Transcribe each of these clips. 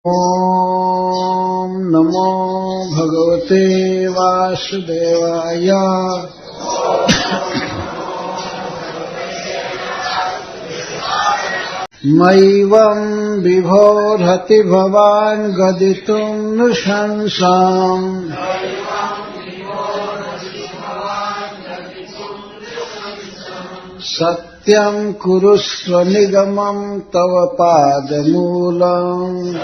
ॐ नमो भगवते वासुदेवाय। मय्यं विभोरति भवान् गदितुं नृशंसाम्। सत्यं कुरुष्व निगमं तव पादमूलम्।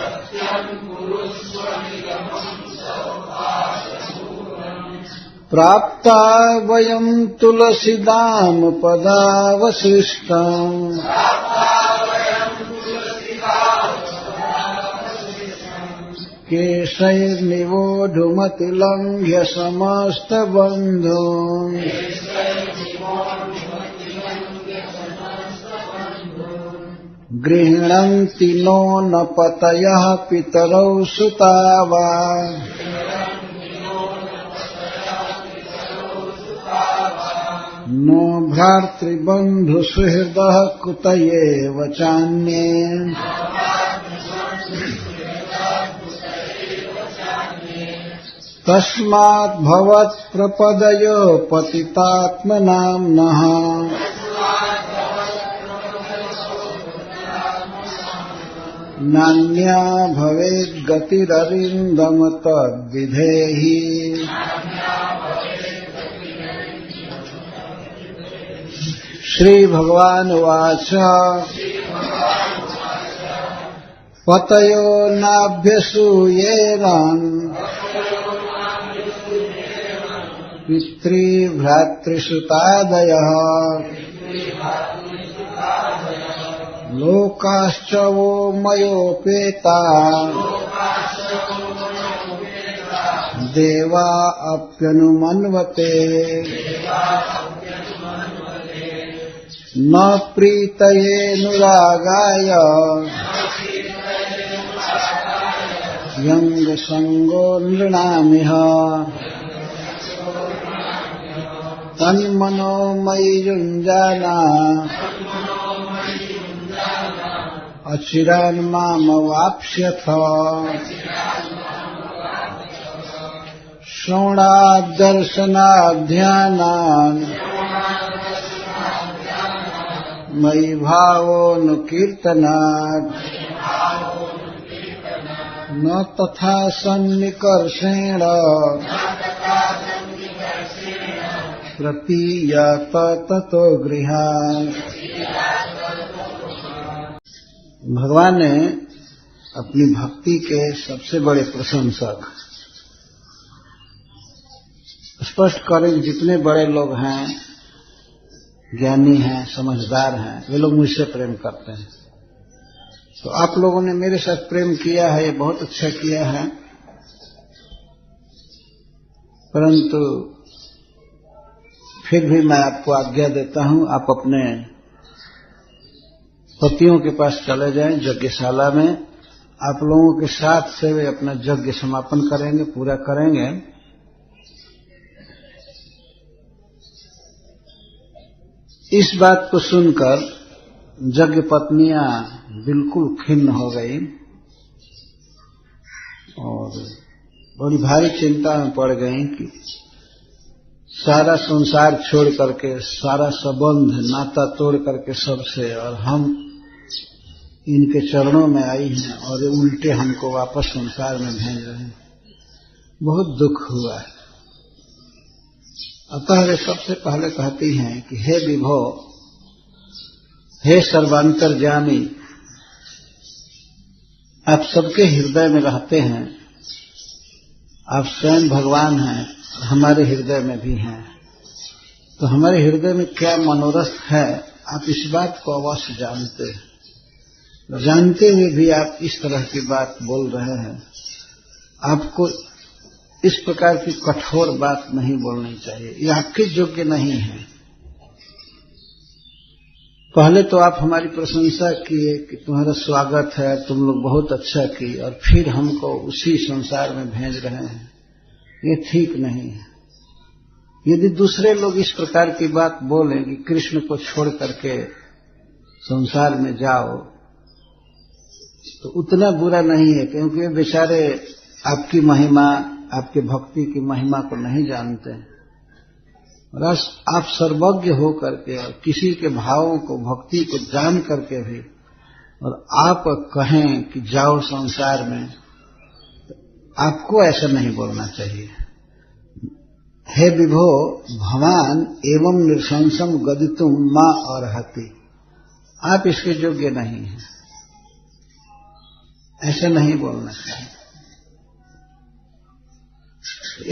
प्राप्ता वयं तुलसीदाम पदावशिष्टम्। केशैर्निवोढुमतिलङ्घ्य समस्तबन्धून्। गृह्णन्ति नो न पतयः पितरौ सुता वा। नो भ्रातृबन्धुसुहृदः कुत एव चान्ये। तस्मात् भवत्प्रपदयो पतितात्मनाम्नः। नान्या भवेद्गतिररिन्दम तद्विधेहि। श्री भगवान उवाच। पतयो नाभ्यसूयेरन् पितृभ्रातृसुतादयः। लोकाश्च वो मयोपेता देवा अप्यनुमन्वते। न प्रीतयेऽनुरागाय यंगसंगो नृणामिह। तन्मनो मयि युञ्जाना अचिरान् मामवाप्स्यथ। श्रवणाद्दर्शनाध्यानान् मयि भावोऽनुकीर्तनात्। न तथा सन्निकर्षेण प्रतीयत ततो गृहान्। भगवान ने अपनी भक्ति के सबसे बड़े प्रशंसक स्पष्ट करें। जितने बड़े लोग हैं, ज्ञानी हैं, समझदार हैं, वे लोग मुझसे प्रेम करते हैं। तो आप लोगों ने मेरे साथ प्रेम किया है, ये बहुत अच्छा किया है। परंतु फिर भी मैं आपको आज्ञा देता हूं, आप अपने पतियों के पास चले जाएं यज्ञशाला में। आप लोगों के साथ से वे अपना यज्ञ समापन करेंगे, पूरा करेंगे। इस बात को सुनकर यज्ञ पत्नियां बिल्कुल खिन्न हो गई और बड़ी भारी चिंता में पड़ गई कि सारा संसार छोड़ करके, सारा संबंध नाता तोड़ करके सबसे, और हम इनके चरणों में आई हैं और ये उल्टे हमको वापस संसार में भेज रहे हैं। बहुत दुख हुआ है। अतः वे सबसे पहले कहती हैं कि हे विभो, हे सर्वांतर्यामी, आप सबके हृदय में रहते हैं। आप स्वयं भगवान हैं, हमारे हृदय में भी हैं। तो हमारे हृदय में क्या मनोरथ है, आप इस बात को अवश्य जानते हैं। जानते हुए भी आप इस तरह की बात बोल रहे हैं। आपको इस प्रकार की कठोर बात नहीं बोलनी चाहिए, ये आपके योग्य नहीं है। पहले तो आप हमारी प्रशंसा किए कि तुम्हारा स्वागत है, तुम लोग बहुत अच्छा किए, और फिर हमको उसी संसार में भेज रहे हैं। ये ठीक नहीं है। यदि दूसरे लोग इस प्रकार की बात बोलें कि कृष्ण को छोड़ करके संसार में जाओ, तो तो उतना बुरा नहीं है, क्योंकि वे बेचारे आपकी महिमा, आपके भक्ति की महिमा को नहीं जानते हैं। और आप सर्वज्ञ हो करके और किसी के भावों को, भक्ति को जान करके भी और आप कहें कि जाओ संसार में, तो आपको ऐसा नहीं बोलना चाहिए। हे विभो भवान एवं नृशंसम गदितुम मां अर्हति, आप इसके योग्य नहीं हैं, ऐसा नहीं बोलना चाहिए।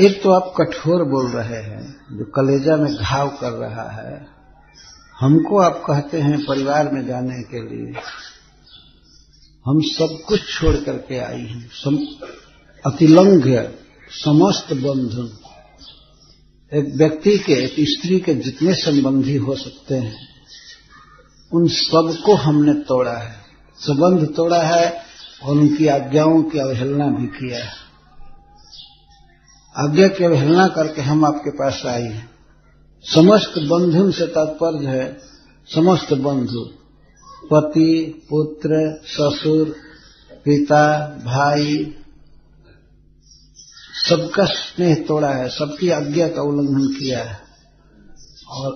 एक तो आप कठोर बोल रहे हैं जो कलेजा में घाव कर रहा है। हमको आप कहते हैं परिवार में जाने के लिए, हम सब कुछ छोड़ करके आई हैं, अतिलंघ्य समस्त बंधन। एक व्यक्ति के, एक स्त्री के जितने संबंधी हो सकते हैं उन सबको हमने तोड़ा है, संबंध तोड़ा है और उनकी आज्ञाओं की अवहेलना भी किया है। आज्ञा की अवहेलना करके हम आपके पास आए हैं। समस्त बंधुन से तात्पर्य है समस्त बंधु, पति, पुत्र, ससुर, पिता, भाई, सबका स्नेह तोड़ा है, सबकी आज्ञा का उल्लंघन किया है और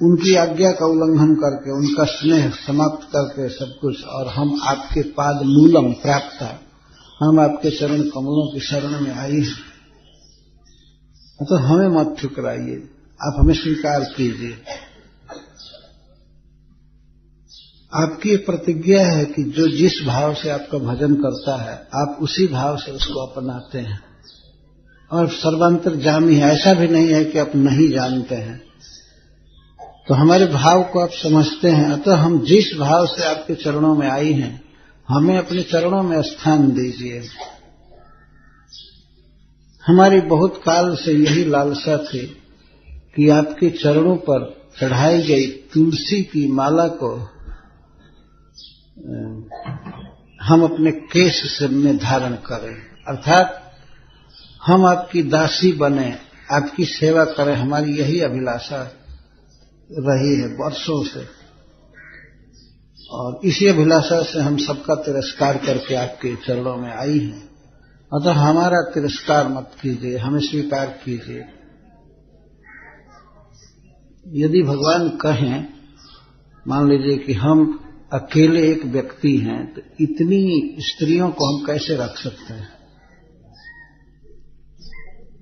उनकी आज्ञा का उल्लंघन करके, उनका स्नेह समाप्त करके सब कुछ, और हम आपके पाद मूलम प्राप्त, हम आपके चरण कमलों की शरण में आई हैं। तो हमें मत ठुकराइए, आप हमें स्वीकार कीजिए। आपकी प्रतिज्ञा है कि जो जिस भाव से आपका भजन करता है आप उसी भाव से उसको अपनाते हैं और सर्वांतर्यामी है। ऐसा भी नहीं है कि आप नहीं जानते हैं, तो हमारे भाव को आप समझते हैं। अतः हम जिस भाव से आपके चरणों में आई हैं, हमें अपने चरणों में स्थान दीजिए। हमारी बहुत काल से यही लालसा थी कि आपके चरणों पर चढ़ाई गई तुलसी की माला को हम अपने केश से में धारण करें, अर्थात हम आपकी दासी बने, आपकी सेवा करें। हमारी यही अभिलाषा रही है वर्षों से, और इसी अभिलाषा से हम सबका तिरस्कार करके आपके चरणों में आई हैं। अतः हमारा तिरस्कार मत कीजिए, हमें स्वीकार कीजिए। यदि भगवान कहें, मान लीजिए कि हम अकेले एक व्यक्ति हैं, तो इतनी स्त्रियों को हम कैसे रख सकते हैं?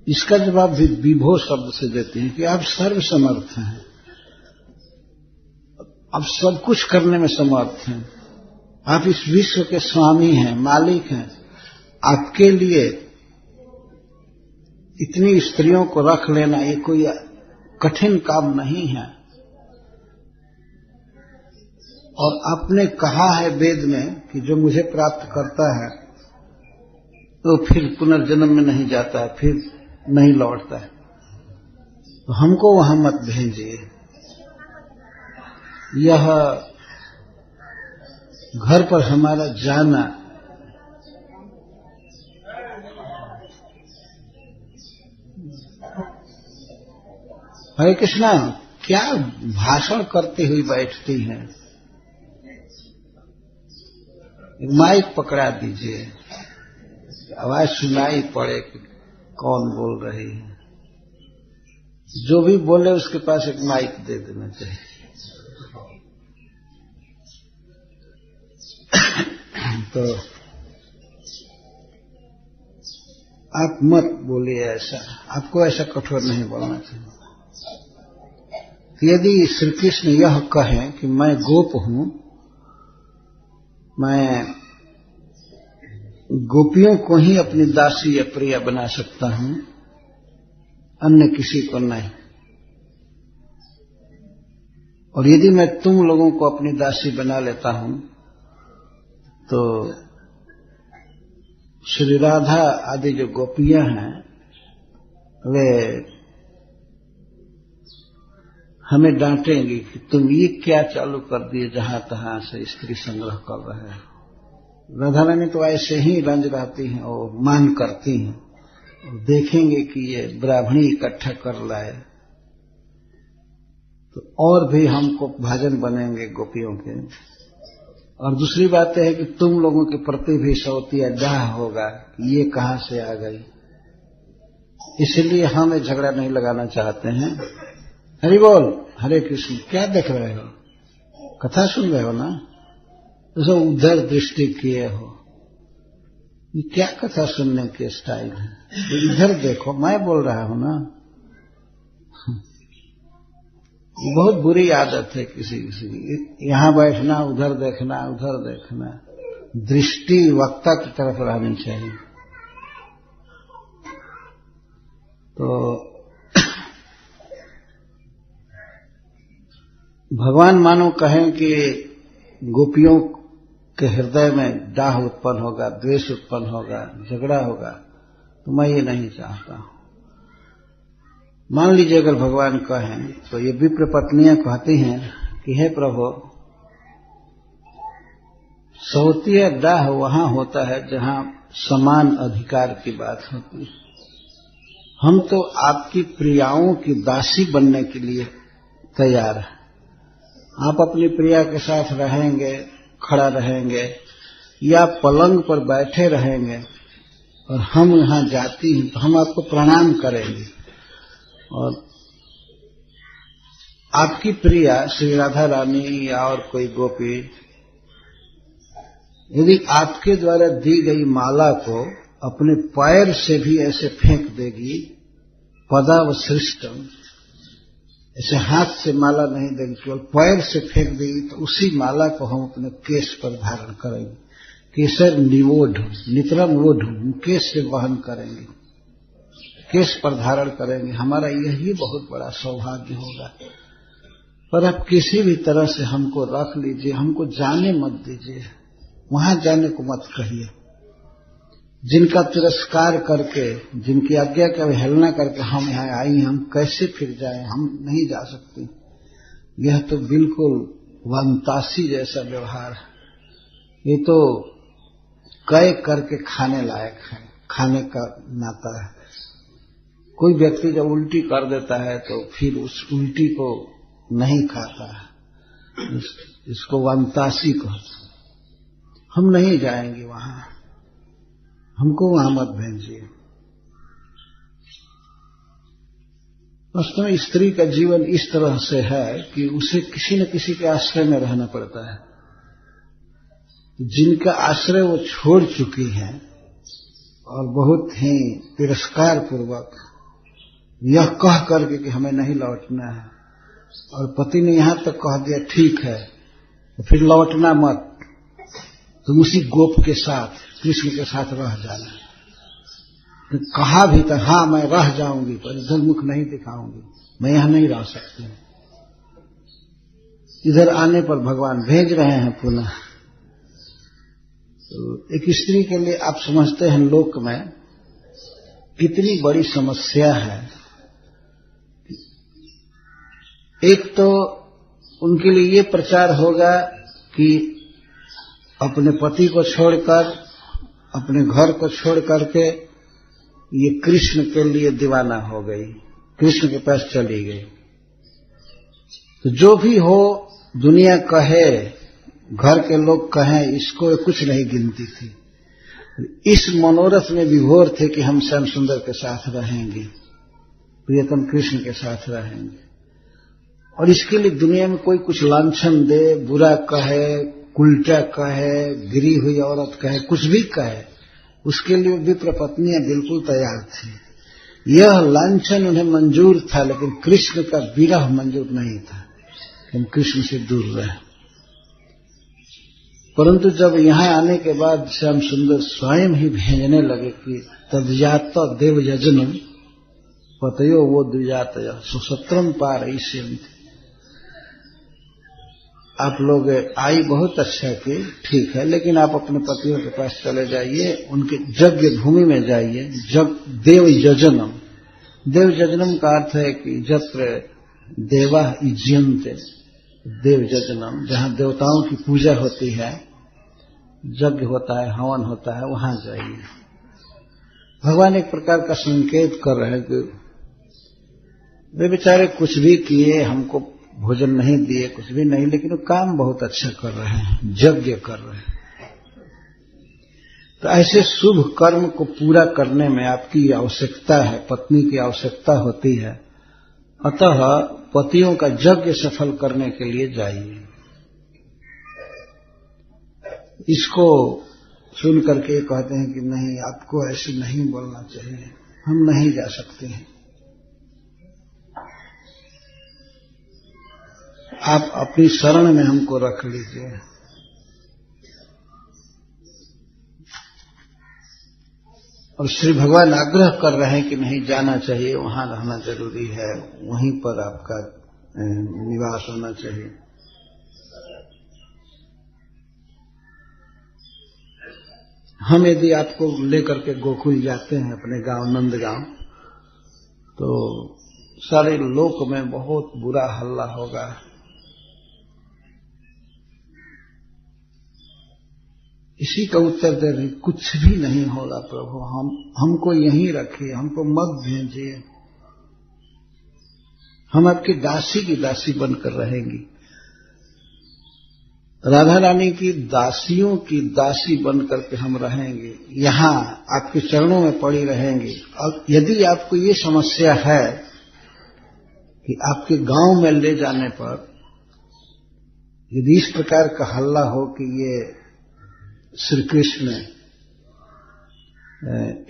इसका जवाब भी विभो शब्द से देते हैं कि आप सर्वसमर्थ हैं, आप सब कुछ करने में समर्थ हैं, आप इस विश्व के स्वामी हैं, मालिक हैं। आपके लिए इतनी स्त्रियों को रख लेना ये कोई कठिन काम नहीं है। और आपने कहा है वेद में कि जो मुझे प्राप्त करता है तो फिर पुनर्जन्म में नहीं जाता है, फिर नहीं लौटता है। तो हमको वहां मत भेजिए। यह घर पर हमारा जाना हरे कृष्णा, क्या भाषण करती हुई बैठती हैं? माइक पकड़ा दीजिए, आवाज सुनाई पड़े कि कौन बोल रही है। जो भी बोले उसके पास एक माइक दे देना चाहिए। तो आप मत बोलिए ऐसा, आपको ऐसा कठोर नहीं बोलना चाहिए। यदि श्री कृष्ण यह कहें कि मैं गोप हूं, मैं गोपियों को ही अपनी दासी या प्रिया बना सकता हूं, अन्य किसी को नहीं, और यदि मैं तुम लोगों को अपनी दासी बना लेता हूं तो श्री राधा आदि जो गोपियां हैं वे हमें डांटेंगी कि तुम ये क्या चालू कर दिए, जहां तहां से स्त्री संग्रह कर रहे हो। राधा रानी तो ऐसे ही रंज रहती हैं और मान करती हैं, और देखेंगे कि ये ब्राह्मणी इकट्ठा कर लाए तो और भी हमको भाजन बनेंगे गोपियों के, और दूसरी बात है कि तुम लोगों के प्रति भी सौतिया डाह होगा, ये कहां से आ गई। इसलिए हम ये झगड़ा नहीं लगाना चाहते हैं। हरि बोल, हरे कृष्ण। क्या देख रहे हो? कथा सुन रहे हो ना? तो उधर दृष्टि किए हो, ये क्या कथा सुनने के स्टाइल है? तो इधर देखो, मैं बोल रहा हूं ना। ये बहुत बुरी आदत है किसी की, यहां बैठना, उधर देखना, उधर देखना। दृष्टि वक्ता की तरफ रहनी चाहिए। तो भगवान मानो कहें कि गोपियों के हृदय में डाह उत्पन्न होगा, द्वेष उत्पन्न होगा, झगड़ा होगा, तो मैं ये नहीं चाहता हूं। मान लीजिए अगर भगवान कहें तो ये विप्र पत्नियां कहती हैं कि हे प्रभु, सौतिया डाह वहां होता है जहां समान अधिकार की बात होती है। हम तो आपकी प्रियाओं की दासी बनने के लिए तैयार हैं। आप अपनी प्रिया के साथ रहेंगे, खड़ा रहेंगे, या पलंग पर बैठे रहेंगे और हम यहां जाती हैं तो हम आपको प्रणाम करेंगे। और आपकी प्रिया श्री राधा रानी या और कोई गोपी यदि आपके द्वारा दी गई माला को अपने पैर से भी ऐसे फेंक देगी, पदावसृष्टम, ऐसे हाथ से माला नहीं देगी, केवल पैर से फेंक देगी, तो उसी माला को हम अपने केश पर धारण करेंगे। केसर निवोढ़, नितरम वोढ़, केश से वहन करेंगे, केश पर धारण करेंगे। हमारा यही बहुत बड़ा सौभाग्य होगा। पर आप किसी भी तरह से हमको रख लीजिए, हमको जाने मत दीजिए, वहां जाने को मत कहिए। जिनका तिरस्कार करके, जिनकी आज्ञा की अवहेलना करके हम यहां आई, हम कैसे फिर जाएं? हम नहीं जा सकते। यह तो बिल्कुल वंतासी जैसा व्यवहार है। ये तो कै करके खाने लायक है, खाने का नाता है। कोई व्यक्ति जब उल्टी कर देता है तो फिर उस उल्टी को नहीं खाता है, इसको वंतासी कहते हैं। हम नहीं जाएंगे वहां, हमको वहां मत भेजिए। वास्तव में स्त्री का जीवन इस तरह से है कि उसे किसी न किसी के आश्रय में रहना पड़ता है। जिनका आश्रय वो छोड़ चुकी है और बहुत ही तिरस्कार पूर्वक यह कह करके कि हमें नहीं लौटना है, और पति ने यहां तक कह दिया ठीक है तो फिर लौटना मत, तुम उसी गोप के साथ, कृष्ण के साथ रह जाना। तो कहा भी था हाँ मैं रह जाऊंगी पर इधर मुख नहीं दिखाऊंगी, मैं यहां नहीं रह सकती। इधर आने पर भगवान भेज रहे हैं पुनः। तो एक स्त्री के लिए आप समझते हैं लोक में कितनी बड़ी समस्या है। एक तो उनके लिए ये प्रचार होगा कि अपने पति को छोड़कर, अपने घर को छोड़ करके ये कृष्ण के लिए दीवाना हो गई, कृष्ण के पास चली गई। तो जो भी हो, दुनिया कहे, घर के लोग कहें, इसको कुछ नहीं गिनती थी। इस मनोरथ में विभोर थे कि हम श्याम सुंदर के साथ रहेंगे, प्रियतम कृष्ण के साथ रहेंगे। और इसके लिए दुनिया में कोई कुछ लांछन दे, बुरा कहे, उल्टा कहे, गिरी हुई औरत कहे, कुछ भी कहे, उसके लिए विप्र पत्नियां बिल्कुल तैयार थी। यह लांछन उन्हें मंजूर था, लेकिन कृष्ण का विरह मंजूर नहीं था। हम कृष्ण से दूर रहे। परंतु जब यहां आने के बाद श्याम सुंदर स्वयं ही भेजने लगे कि तद्जात देव यजनम पतयो वो द्विजातय सुसत्रम पारयिष्यन्ति। आप लोग आई बहुत अच्छा की, ठीक है, लेकिन आप अपने पतियों के पास चले जाइए, उनके यज्ञ भूमि में जाइए। देव यजनम, देव यजनम का अर्थ है कि जत्र देवा युज्यन्ते, देव यजनम, जहां देवताओं की पूजा होती है, यज्ञ होता है, हवन होता है, वहां जाइए। भगवान एक प्रकार का संकेत कर रहे हैं कि वे बेचारे कुछ भी किए, हमको भोजन नहीं दिए, कुछ भी नहीं, लेकिन वो काम बहुत अच्छा कर रहे हैं, यज्ञ कर रहे हैं। तो ऐसे शुभ कर्म को पूरा करने में आपकी आवश्यकता है, पत्नी की आवश्यकता होती है। अतः पतियों का यज्ञ सफल करने के लिए जाइए। इसको सुन करके कहते हैं कि नहीं, आपको ऐसे नहीं बोलना चाहिए, हम नहीं जा सकते हैं। आप अपनी शरण में हमको रख लीजिए। और श्री भगवान आग्रह कर रहे हैं कि नहीं जाना चाहिए, वहां रहना जरूरी है, वहीं पर आपका निवास होना चाहिए। हम यदि आपको लेकर के गोकुल जाते हैं, अपने गांव नंदगांव, तो सारे लोक में बहुत बुरा हल्ला होगा। इसी का उत्तर दे रहे, कुछ भी नहीं होगा प्रभु, हमको यहीं रखिए, हमको मत भेजिए, हम आपकी दासी की दासी बनकर रहेंगी। राधा रानी की दासियों की दासी बनकर के हम रहेंगे, यहां आपके चरणों में पड़ी रहेंगी। और यदि आपको ये समस्या है कि आपके गांव में ले जाने पर यदि इस प्रकार का हल्ला हो कि ये श्री कृष्ण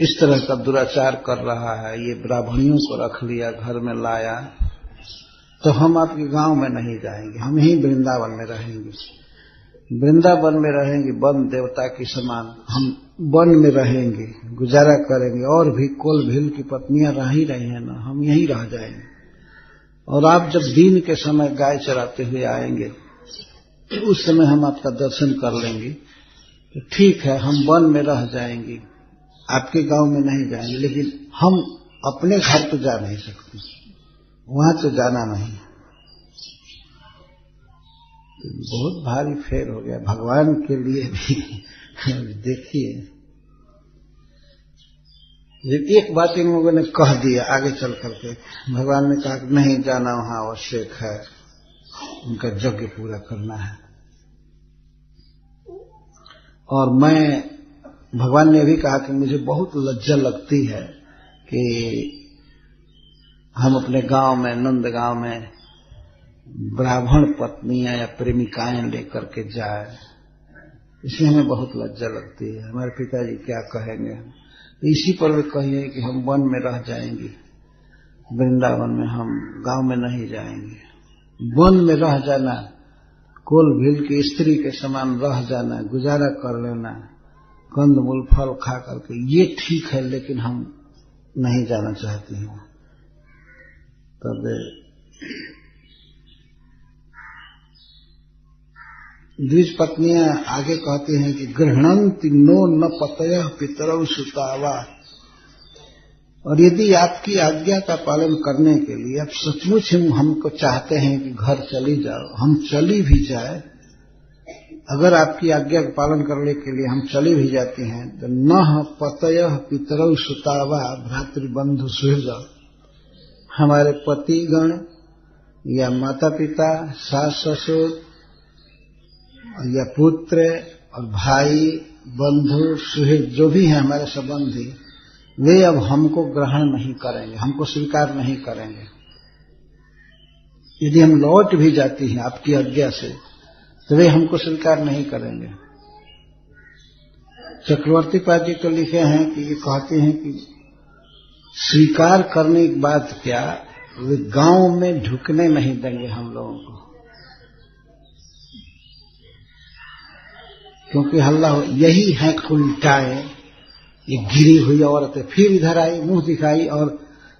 इस तरह का दुराचार कर रहा है, ये ब्राह्मणियों को रख लिया, घर में लाया, तो हम आपके गांव में नहीं जाएंगे, हम ही वृंदावन में रहेंगे। वृंदावन में रहेंगे, वन देवता की समान हम वन में रहेंगे, गुजारा करेंगे। और भी कोल भील की पत्नियां रह ही रही हैं ना, हम यहीं रह जाएंगे। और आप जब दिन के समय गाय चराते हुए आएंगे, उस समय हम आपका दर्शन कर लेंगे। तो ठीक है, हम वन में रह जाएंगे, आपके गांव में नहीं जाएंगे, लेकिन हम अपने घर तो जा नहीं सकते, वहां तो जाना नहीं। तो बहुत भारी फेर हो गया भगवान के लिए भी। देखिए, एक बात इन लोगों ने कह दिया, आगे चल करके भगवान ने कहा कि नहीं जाना, वहां आवश्यक है, उनका यज्ञ पूरा करना है। और भगवान ने भी कहा कि मुझे बहुत लज्जा लगती है कि हम अपने गांव में, नंद गांव में ब्राह्मण पत्नियां या प्रेमिकाएं लेकर के जाए, इसलिए हमें बहुत लज्जा लगती है, हमारे पिताजी क्या कहेंगे। तो इसी पर वे कहिए कि हम वन में रह जाएंगे, वृंदावन में, हम गांव में नहीं जाएंगे। वन में रह जाना, कोल भील की स्त्री के समान रह जाना, गुजारा कर लेना, कंद मूल फल खा करके, ये ठीक है, लेकिन हम नहीं जाना चाहती हैं। तब द्विज पत्नियां आगे कहती हैं कि गृह्णन्ति नो न पतयः पितरौ सुतावा। और यदि आपकी आज्ञा का पालन करने के लिए आप सचमुच हमको चाहते हैं कि घर चली जाओ, हम चली भी जाए, अगर आपकी आज्ञा का पालन करने के लिए हम चली भी जाती हैं, तो न पतयः पितरौ सुतावा भ्रातृबंधु सुहृद, हमारे पतिगण या माता पिता, सास ससुर या पुत्र और भाई, बंधु, सुहृद जो भी हैं हमारे संबंधी, वे अब हमको ग्रहण नहीं करेंगे, हमको स्वीकार नहीं करेंगे। यदि हम लौट भी जाती हैं आपकी आज्ञा से, तो वे हमको स्वीकार नहीं करेंगे। चक्रवर्ती पाद जी तो लिखे हैं कि ये कहते हैं कि स्वीकार करने की बात क्या, वे गांव में ढुकने नहीं देंगे हम लोगों को, क्योंकि हल्ला हो, यही है कुलटाए, ये गिरी हुई औरतें फिर इधर आई, मुंह दिखाई, और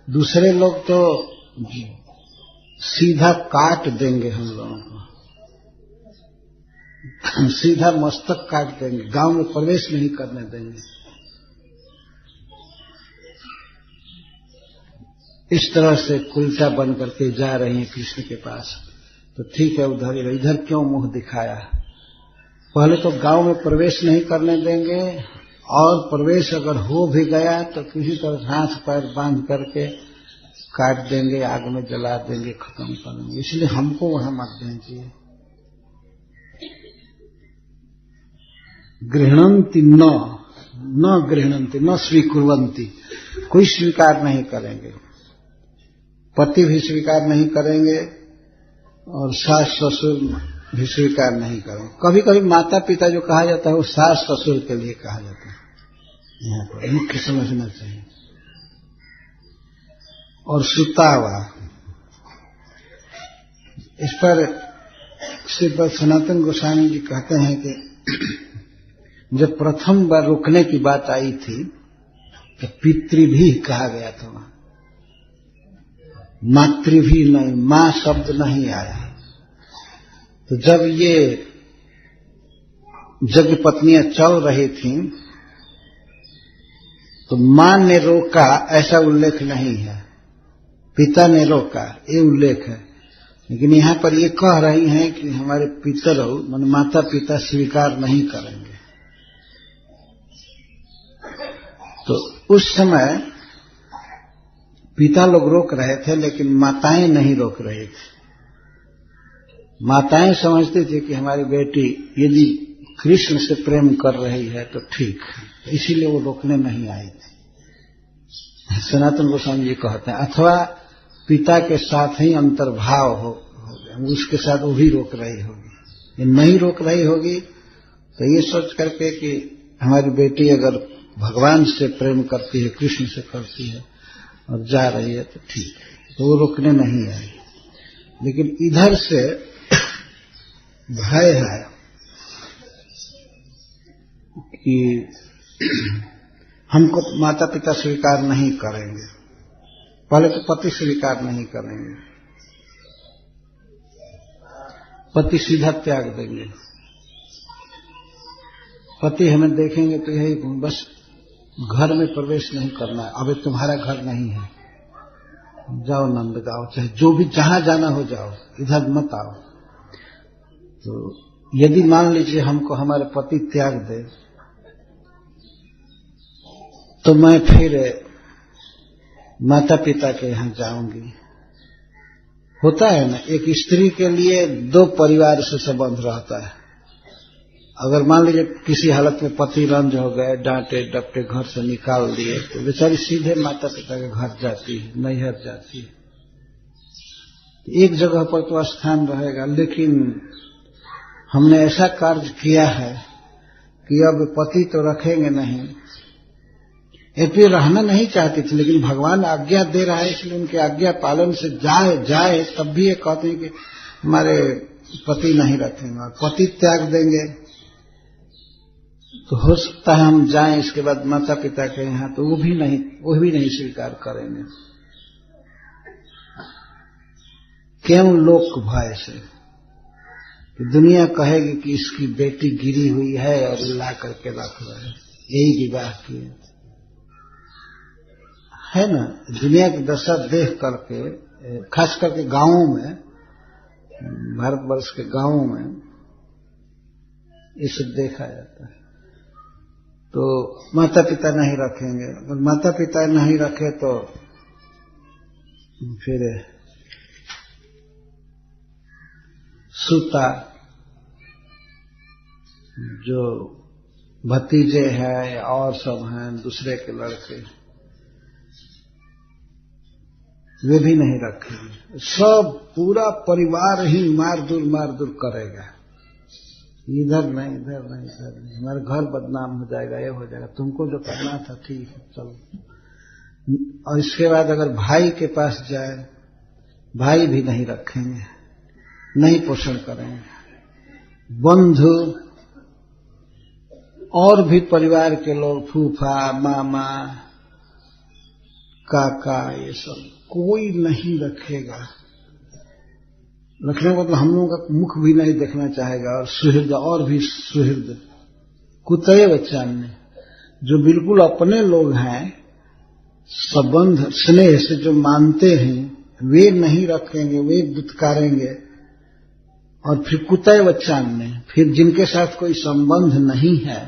दूसरे लोग तो सीधा काट देंगे हम लोगों को, सीधा मस्तक काट देंगे, गांव में प्रवेश नहीं करने देंगे। इस तरह से उल्टा बन करके जा रही हैं कृष्ण के पास। तो ठीक है, उधर इधर क्यों मुंह दिखाया। पहले तो गांव में प्रवेश नहीं करने देंगे, और प्रवेश अगर हो भी गया तो किसी तरह हाथ पैर बांध करके काट देंगे, आग में जला देंगे, खत्म कर देंगे। इसलिए हमको वहां मत दीजिए। गृह्णन्ति न गृह्णन्ति न स्वीकुर्वन्ति, कोई स्वीकार नहीं करेंगे, पति भी स्वीकार नहीं करेंगे और सास ससुर भी स्वीकार नहीं करेंगे। कभी कभी माता पिता जो कहा जाता है वो सास ससुर के लिए कहा जाता है, यहाँ पर मुख्य समझना चाहिए। और सुतावा, इस पर श्री सनातन गोस्वामी जी कहते हैं कि जब प्रथम बार रुकने की बात आई थी तो पितृ भी कहा गया था वहां, मातृ भी नहीं, मां शब्द नहीं आया। तो जब ये यज्ञ पत्नियां चल रही थीं तो मां ने रोका ऐसा उल्लेख नहीं है, पिता ने रोका ये उल्लेख है। लेकिन यहां पर ये कह रही हैं कि हमारे पितर मान माता पिता स्वीकार नहीं करेंगे। तो उस समय पिता लोग रोक रहे थे लेकिन माताएं नहीं रोक रही थी। माताएं समझती थी कि हमारी बेटी यदि कृष्ण से प्रेम कर रही है तो ठीक है, इसीलिए वो रोकने नहीं आई थी। सनातन गोस्वामी जी कहते हैं अथवा पिता के साथ ही अंतर्भाव हो उसके साथ वो भी रोक रही होगी। ये नहीं रोक रही होगी तो ये सोच करके कि हमारी बेटी अगर भगवान से प्रेम करती है, कृष्ण से करती है और जा रही है तो ठीक है, तो वो रोकने नहीं आई। लेकिन इधर से भय है कि हमको माता पिता स्वीकार नहीं करेंगे। पहले तो पति स्वीकार नहीं करेंगे, पति सीधा त्याग देंगे। पति हमें देखेंगे तो यही बस घर में प्रवेश नहीं करना है, अब ये तुम्हारा घर नहीं है, जाओ नंदगांव, चाहे जो भी जहां जाना हो जाओ, इधर मत आओ। तो यदि मान लीजिए हमको हमारे पति त्याग दे तो मैं फिर माता पिता के यहां जाऊंगी। होता है ना, एक स्त्री के लिए दो परिवार से संबंध रहता है। अगर मान लीजिए किसी हालत में पति रंज हो गए, डांटे डपटे घर से निकाल दिए, तो बेचारी सीधे माता पिता के घर जाती है, नैहर जाती है। एक जगह पर तो स्थान रहेगा, लेकिन हमने ऐसा कार्य किया है कि अब पति तो रखेंगे नहीं। एक भी रहना नहीं चाहती थी लेकिन भगवान आज्ञा दे रहा है, इसलिए उनके आज्ञा पालन से जाए तब भी ये कहते हैं कि हमारे पति नहीं रखेंगे और पति त्याग देंगे तो हो सकता है हम जाएं इसके बाद माता पिता के यहाँ, तो वो भी नहीं स्वीकार करेंगे। क्यों? लोक भय से कि दुनिया कहेगी कि इसकी बेटी गिरी हुई है और ला करके रख रहे, यही विवाह किए है ना। दुनिया की दशा देख करके, खास करके गांवों में, भारतवर्ष के गांवों में इसे देखा जाता है। तो माता पिता नहीं रखेंगे, अगर माता पिता नहीं रखे तो फिर सुता जो भतीजे हैं और सब हैं दूसरे के लड़के, वे भी नहीं रखेंगे। सब पूरा परिवार ही मार दूर करेगा, इधर नहीं इधर नहीं इधर नहीं, हमारा घर बदनाम हो जाएगा, ये हो जाएगा, तुमको जो करना था ठीक है चलो। और इसके बाद अगर भाई के पास जाए, भाई भी नहीं रखेंगे, नहीं पोषण करेंगे। बंधु और भी परिवार के लोग, फूफा मामा काका, ये सब कोई नहीं रखेगा। रखने का मतलब हम लोगों का मुख भी नहीं देखना चाहेगा। और सुहृद, और भी सुहृद कुतये बच्चान जो बिल्कुल अपने लोग हैं, संबंध स्नेह से जो मानते हैं, वे नहीं रखेंगे, वे दुत्कारेंगे। और फिर कुतये बच्चान ने, फिर जिनके साथ कोई संबंध नहीं है,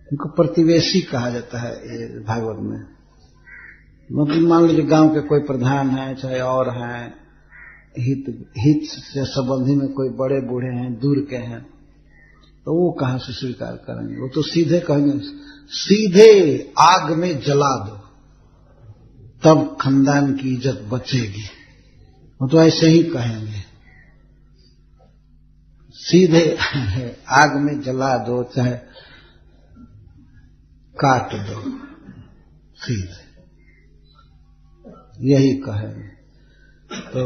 उनको प्रतिवेशी कहा जाता है ये भागवत में। मतलब मान लीजिए गांव के कोई प्रधान है चाहे और हैं, हित से संबंधी में कोई बड़े बूढ़े हैं, दूर के हैं, तो वो कहां से स्वीकार करेंगे? वो तो सीधे कहेंगे सीधे आग में जला दो तब खानदान की इज्जत बचेगी। वो तो ऐसे ही कहेंगे, सीधे आग में जला दो चाहे काट दो, सीधे यही कहेंगे। तो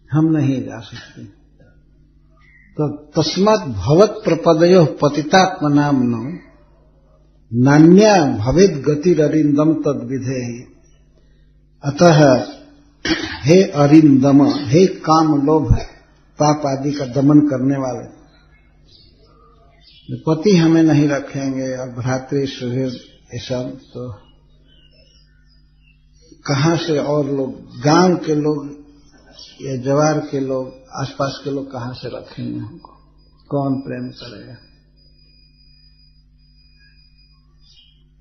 हम नहीं जा सकते। तो तस्मात् भवत् प्रपदयोः पतितात्मनाम्नो नान्या भवेद् गतिररिन्दम तद्विधेहि। अतः हे अरिंदम, हे काम लोभ पाप आदि का दमन करने वाले, पति हमें नहीं रखेंगे और भ्रातृ सुहृद ये सब, तो कहां से और लोग, गांव के लोग या जवार के लोग, आसपास के लोग कहां से रखेंगे हमको? कौन प्रेम करेगा?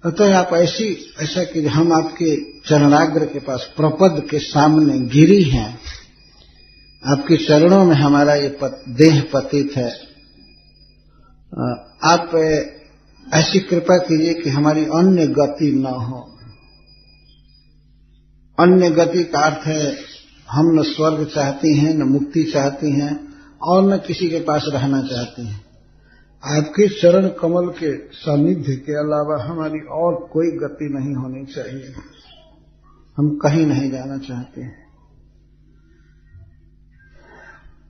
अतः आप ऐसा कि हम आपके चरणाग्र के पास, प्रपद के सामने गिरी हैं, आपके चरणों में हमारा ये देह पतित है। आप ऐसी कृपा कीजिए कि हमारी अन्य गति न हो। अन्य गति का अर्थ है हम न स्वर्ग चाहती हैं, न मुक्ति चाहती हैं, और न किसी के पास रहना चाहती हैं। आपके चरण कमल के सानिध्य के अलावा हमारी और कोई गति नहीं होनी चाहिए। हम कहीं नहीं जाना चाहते हैं।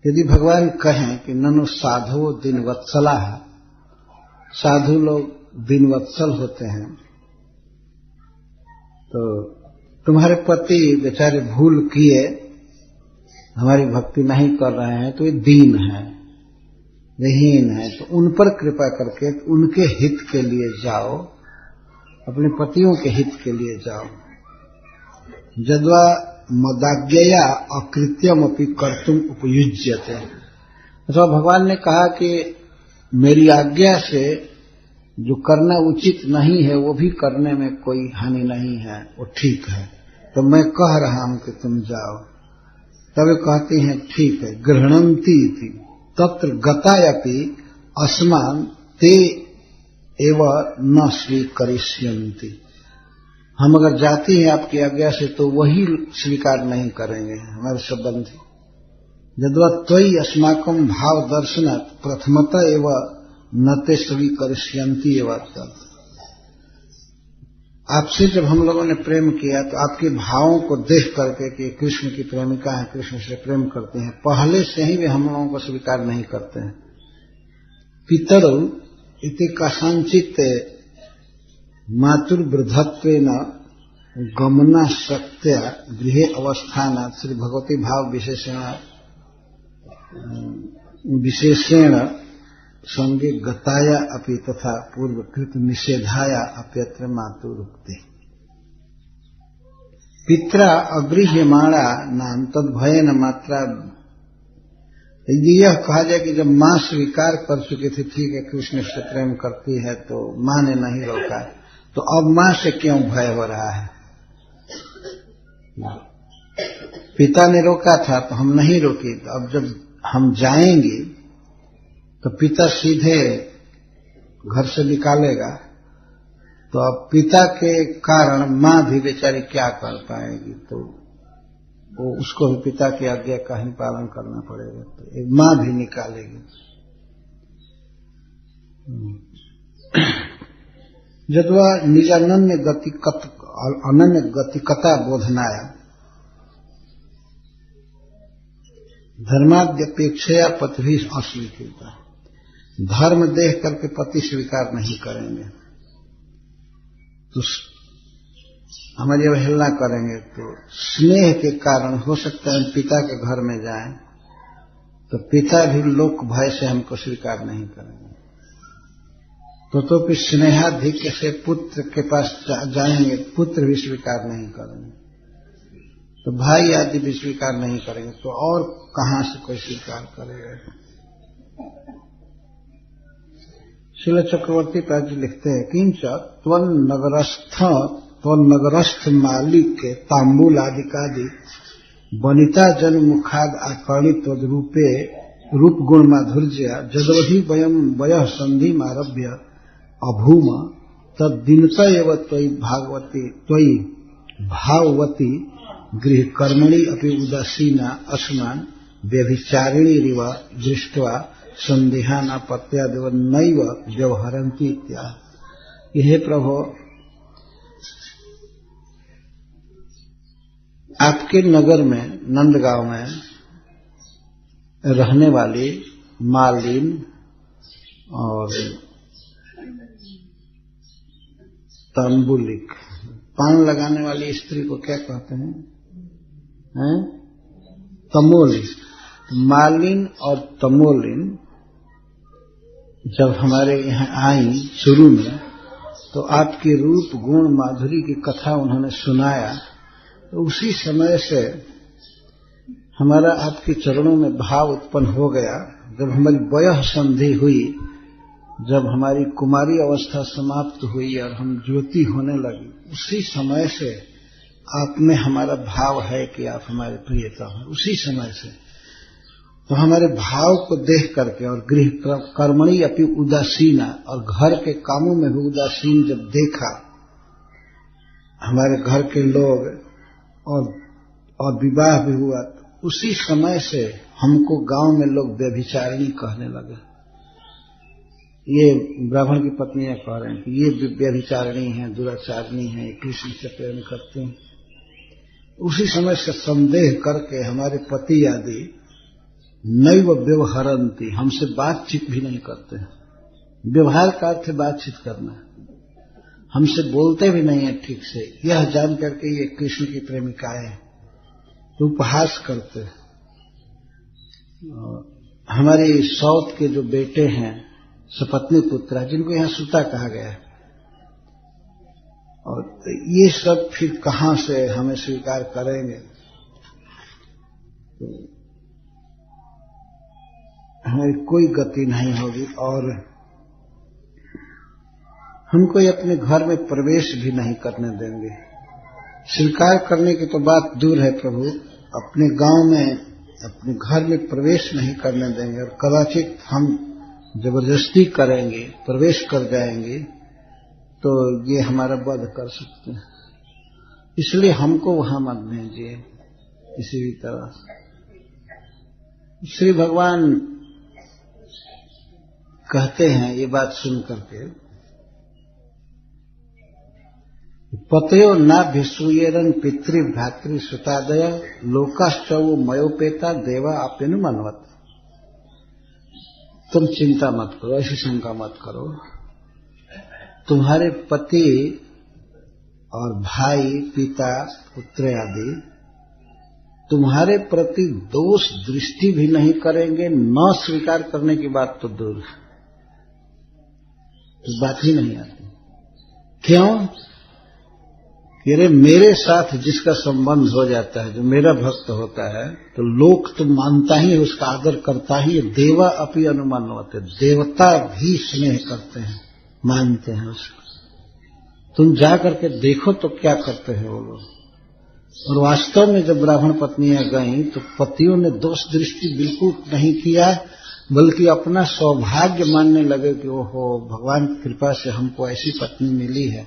यदि भगवान कहें कि ननु साधु दिनवत्सला, साधु लोग दिनवत्सल होते हैं, तो तुम्हारे पति बेचारे भूल किए, हमारी भक्ति नहीं कर रहे हैं, तो ये दीन है, विहीन है, तो उन पर कृपा करके उनके हित के लिए जाओ, अपने पतियों के हित के लिए जाओ। यद्वा मदाज्ञया अकृत्यम अपि कर्तुम उपयुज्यते। तो भगवान ने कहा कि मेरी आज्ञा से जो करना उचित नहीं है वो भी करने में कोई हानि नहीं है, वो ठीक है, तो मैं कह रहा हूं कि तुम जाओ। तब कहती हैं ठीक है, गृह्णन्ति इति तत्र गतायपि अस्मान् ते एव न स्वीकरिष्यन्ति। हम अगर जाती हैं आपकी आज्ञा से तो वही स्वीकार नहीं करेंगे हमारे संबंधी। यद्वा त्वयि अस्माकं भाव दर्शनात् प्रथमतः एव न ते स्वीकरिष्यन्ति एव। आपसे जब हम लोगों ने प्रेम किया तो आपके भावों को देख करके कि कृष्ण की प्रेमिका है, कृष्ण से प्रेम करते हैं, पहले से ही वे हम लोगों को स्वीकार नहीं करते हैं। पितरौ इति कथंचित् मातुर्वृद्धत्वेन गमनाशक्त्या गृहे अवस्थानात् श्री भगवती भाव विशेषेण संगे गताया अपि तथा पूर्वकृत निषेधाया अप्यत्र मातुरुक्ति। पित्रा अगृह्यमाणा नाम तद्भयेन मात्रा। यह कहा जाए कि जब मां स्वीकार कर चुकी थी, ठीक है कृष्ण से प्रेम करती है, तो मां ने नहीं रोका, तो अब मां से क्यों भय हो रहा है? पिता ने रोका था तो हम नहीं रोकी, तो अब जब हम जाएंगे तो पिता सीधे घर से निकालेगा, तो अब पिता के कारण मां भी बेचारी क्या कर पाएगी? तो वो उसको भी पिता की आज्ञा का ही पालन करना पड़ेगा, तो एक मां भी निकालेगी। यद्वा निजानन्य अनन्य गतिकता बोधनाया धर्माद्यपेक्षया पति भी अस्वीकृता। धर्म देख करके पति स्वीकार नहीं करेंगे तो हमारी अवहेलना करेंगे, तो स्नेह के कारण हो सकता है पिता के घर में जाएं तो पिता भी लोक भय से हमको स्वीकार नहीं करेंगे। तो फिर स्नेहाधिक्य से पुत्र के पास जाएंगे, पुत्र भी स्वीकार नहीं करेंगे, तो भाई आदि भी स्वीकार नहीं करेंगे, तो और कहां से कोई स्वीकार करेगा? श्रील चक्रवर्ती पाद जी लिखते हैं, किंच त्वं नगरस्थ तो नगरस्थ मालिक के तांबूल आदिकादि वनिता जन मुखाद आकर्णित तद्रूपे रूप गुण माधुर्य जदवधि वयम वयः संधि आरभ्य अभूम तद्दिनता एव त्वयि भागवती त्वयि भाववती गृह कर्मणि अपि उदासीना अस्मान व्यभिचारिणी रिव दृष्ट्वा संदेहाना पत्यादेव नैव व्यवहरन्ति इत्या। हे प्रभु, आपके नगर में नंदगांव में रहने वाली मालिन और तंबुलिक, पान लगाने वाली स्त्री को क्या कहते हैं? तमोलिन। मालिन और तमोलिन जब हमारे यहाँ आई शुरू में, तो आपके रूप गुण माधुरी की कथा उन्होंने सुनाया, तो उसी समय से हमारा आपके चरणों में भाव उत्पन्न हो गया। जब हमारी वयः संधि हुई, जब हमारी कुमारी अवस्था समाप्त हुई और हम ज्योति होने लगी, उसी समय से आप में हमारा भाव है कि आप हमारे प्रियतम हैं। उसी समय से तो हमारे भाव को देख करके और गृह कर्मणि अपनी उदासीना, और घर के कामों में भी उदासीन जब देखा हमारे घर के लोग, और विवाह भी हुआ, उसी समय से हमको गांव में लोग व्यभिचारिणी कहने लगे। ये ब्राह्मण की पत्नियां कह रहे हैं कि ये व्यभिचारिणी हैं, दुराचारिणी हैं, कृष्ण से प्रेम करते हैं। उसी समय से संदेह करके हमारे पति आदि नैव व्यवहरन्ति, हमसे बातचीत भी नहीं करते हैं। व्यवहार का अर्थ बातचीत करना, हमसे बोलते भी नहीं है ठीक से। यह जान करके ये कृष्ण की प्रेमिकाएं उपहास करते हैं। हमारे सौत के जो बेटे हैं सपत्नी पुत्र, जिनको यहाँ सुता कहा गया है, और ये सब फिर कहां से हमें स्वीकार करेंगे? तो हमारी कोई गति नहीं होगी, और हमको अपने घर में प्रवेश भी नहीं करने देंगे। स्वीकार करने की तो बात दूर है प्रभु, अपने गांव में अपने घर में प्रवेश नहीं करने देंगे, और कदाचित हम जबरदस्ती करेंगे, प्रवेश कर जाएंगे, तो ये हमारा वध कर सकते हैं। इसलिए हमको वहां मत भेजिए किसी भी तरह। श्री भगवान कहते हैं ये बात सुन करके, पतयो नाभ्यसूयेरन पितृभ्रातृ सुतादय लोकाश्चौ मयोपेता देवा आप्यनुमन्वत। तुम चिंता मत करो, ऐसी शंका मत करो। तुम्हारे पति और भाई, पिता, पुत्र आदि तुम्हारे प्रति दोष दृष्टि भी नहीं करेंगे, न स्वीकार करने की बात तो दूर है, इस बात ही नहीं आती। क्यों? कि अरे मेरे साथ जिसका संबंध हो जाता है, जो मेरा भक्त होता है, तो लोक तो मानता ही है, उसका आदर करता ही है। देवा अपि अनुमानवते, देवता भी स्नेह करते हैं, मानते हैं उसको। तुम जा करके देखो तो क्या करते हैं वो लोग। और वास्तव में जब ब्राह्मण पत्नियां गईं तो पतियों ने दोष दृष्टि बिल्कुल नहीं किया, बल्कि अपना सौभाग्य मानने लगे कि ओहो, भगवान की कृपा से हमको ऐसी पत्नी मिली है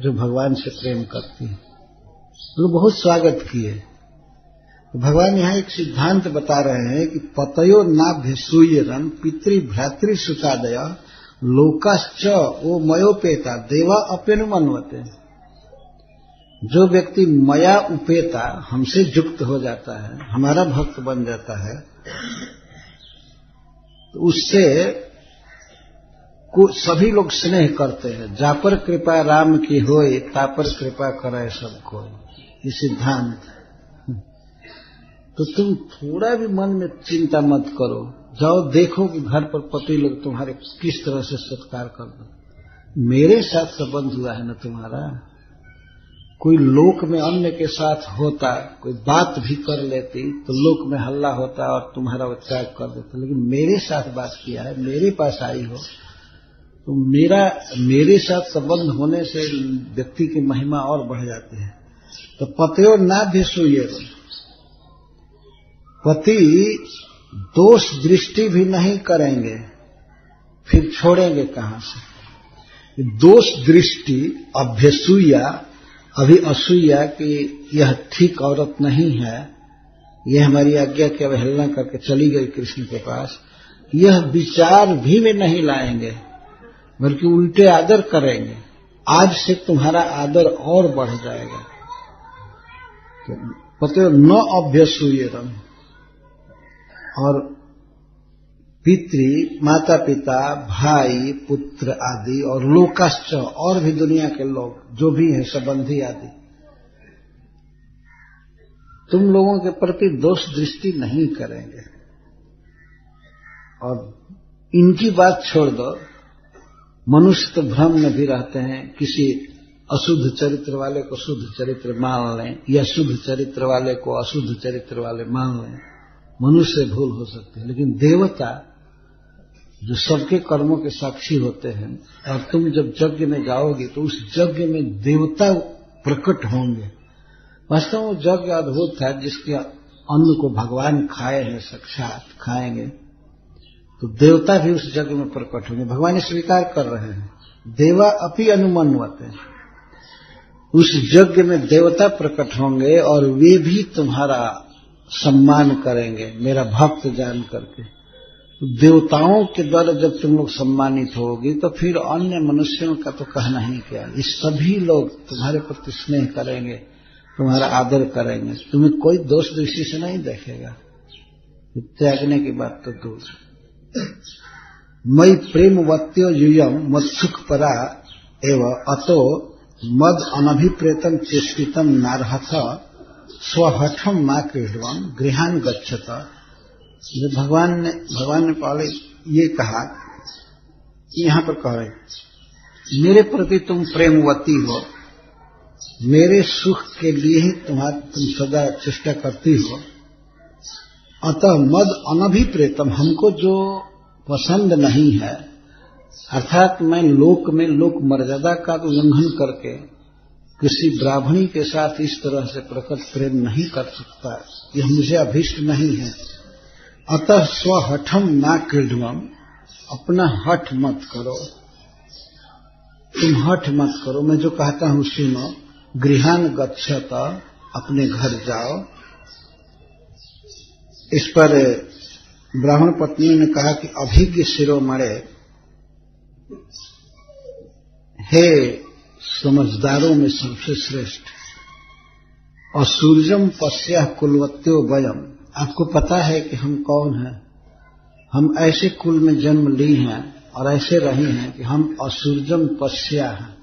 जो भगवान से प्रेम करती है। तो बहुत स्वागत किए। तो भगवान यहाँ एक सिद्धांत बता रहे हैं कि पतयो नाभ्यसूयरन पितृभ्रातृ सुतादय लोकाश्च वो मयोपेता देवा अप्यनुमन्वते। जो व्यक्ति मया उपेता, हमसे युक्त हो जाता है, हमारा भक्त बन जाता है, तो उससे सभी लोग स्नेह करते हैं। जा पर कृपा राम की होए, ता पर कृपा करे सबको, ये सिद्धांत। तो तुम थोड़ा भी मन में चिंता मत करो, जाओ देखो कि घर पर पति लोग तुम्हारे किस तरह से सत्कार कर दो। मेरे साथ संबंध हुआ है ना तुम्हारा। कोई लोक में अन्य के साथ होता, कोई बात भी कर लेती तो लोक में हल्ला होता और तुम्हारा त्याग कर देता, लेकिन मेरे साथ बात किया है, मेरे पास आई हो तो मेरे साथ संबंध होने से व्यक्ति की महिमा और बढ़ जाती है। तो पतयो नाभ्यसूये, पति दोष दृष्टि भी नहीं करेंगे, फिर छोड़ेंगे कहां से? दोष दृष्टि अभ्यसूया, अभी असूया कि यह ठीक औरत नहीं है, यह हमारी आज्ञा की अवहेलना करके चली गई कृष्ण के पास, यह विचार भी वे नहीं लाएंगे, बल्कि उल्टे आदर करेंगे। आज से तुम्हारा आदर और बढ़ जाएगा। तो पते न अभ्यसूयेरम, और पितृ, माता पिता, भाई, पुत्र आदि और लोकश्च, और भी दुनिया के लोग जो भी हैं, संबंधी आदि, तुम लोगों के प्रति दोष दृष्टि नहीं करेंगे। और इनकी बात छोड़ दो, मनुष्य तो भ्रम में भी रहते हैं, किसी अशुद्ध चरित्र वाले को शुद्ध चरित्र मान लें या शुद्ध चरित्र वाले को अशुद्ध चरित्र वाले मान लें, मनुष्य भूल हो सकती है। लेकिन देवता जो सबके कर्मों के साक्षी होते हैं, और तुम जब यज्ञ में जाओगे तो उस यज्ञ में देवता प्रकट होंगे। वास्तव में यज्ञ अद्भुत है, जिसके अन्न को भगवान खाए हैं, साक्षात खाएंगे, तो देवता भी उस यज्ञ में प्रकट होंगे। भगवान स्वीकार कर रहे हैं, देवा अपि अनुमन्वते, उस यज्ञ में देवता प्रकट होंगे और वे भी तुम्हारा सम्मान करेंगे, मेरा भक्त जान करके। तो देवताओं के द्वारा जब तुम लोग सम्मानित होगी, तो फिर अन्य मनुष्यों का तो कहना ही क्या, ये सभी लोग तुम्हारे प्रति स्नेह करेंगे, तुम्हारा आदर करेंगे, तुम्हें कोई दोष दृष्टि से नहीं देखेगा। त्यागने की बात तो दूर। मई प्रेमवत्यो यूयम मत्सुख परा एव अतो मद अनभिप्रेतम चेष्टितम नारहथ स्वहठम मां क्रीडवम गृहान गच्छत। भगवान ने पहले ये कहा, यहां पर कह रहे, मेरे प्रति तुम प्रेमवती हो, मेरे सुख के लिए ही तुम सदा चेष्टा करती हो, अतः मद अनभिप्रेतम, हमको जो पसंद नहीं है, अर्थात मैं लोक में लोक मर्यादा का उल्लंघन करके किसी ब्राह्मणी के साथ इस तरह से प्रकट प्रेम नहीं कर सकता, यह मुझे अभीष्ट नहीं है। अतः स्वहठम ना क्रीडवम, अपना हठ मत करो, तुम हठ मत करो, मैं जो कहता हूं सुनो। गृहान गच्छत, अपने घर जाओ। इस पर ब्राह्मण पत्नी ने कहा कि अभिज्ञ शिरोमणे, हे समझदारों में सबसे श्रेष्ठ, और सूर्यम पश्या कुलवत्यो वयम, आपको पता है कि हम कौन हैं। हम ऐसे कुल में जन्म ली हैं और ऐसे रही हैं कि हम असुर्जम पश्या हैं,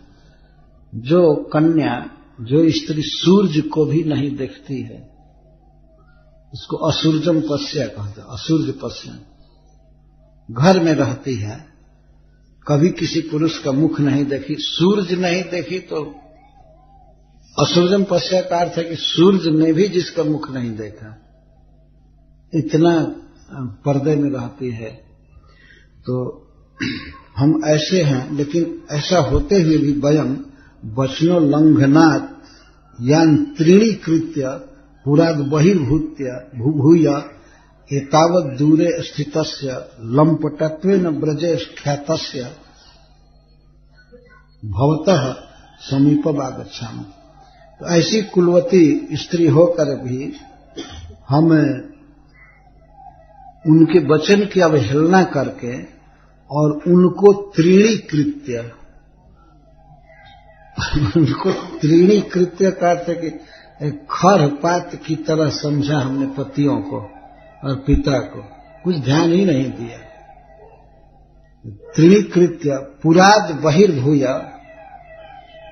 जो कन्या, जो स्त्री सूर्य को भी नहीं देखती है, उसको असुर्जम पश्या कहते हैं। असुर्य पश्या, घर में रहती है, कभी किसी पुरुष का मुख नहीं देखी, सूर्य नहीं देखी, तो असुर्जम पश्या का अर्थ है कि सूर्य ने भी जिसका मुख नहीं देखा, इतना पर्दे में रहती है। तो हम ऐसे हैं, लेकिन ऐसा होते हुए भी वयम वचनो लंघनात् यान त्रीणी कृत्य पुराद बहिर्भूत्य भूभूय एतावत् दूरे स्थितस्य लंपटत्वेन ब्रजे ख्यातस्य भवतः समीपमागच्छामि। तो ऐसी कुलवती स्त्री होकर भी हम उनके वचन की अवहेलना करके और उनको त्रीणी कृत्य, उनको त्रीणी कृत्य का अर्थ है कि खर पात की तरह समझा हमने पतियों को और पिता को, कुछ ध्यान ही नहीं दिया। त्रीणी कृत्य पुराद बहिर्भूय,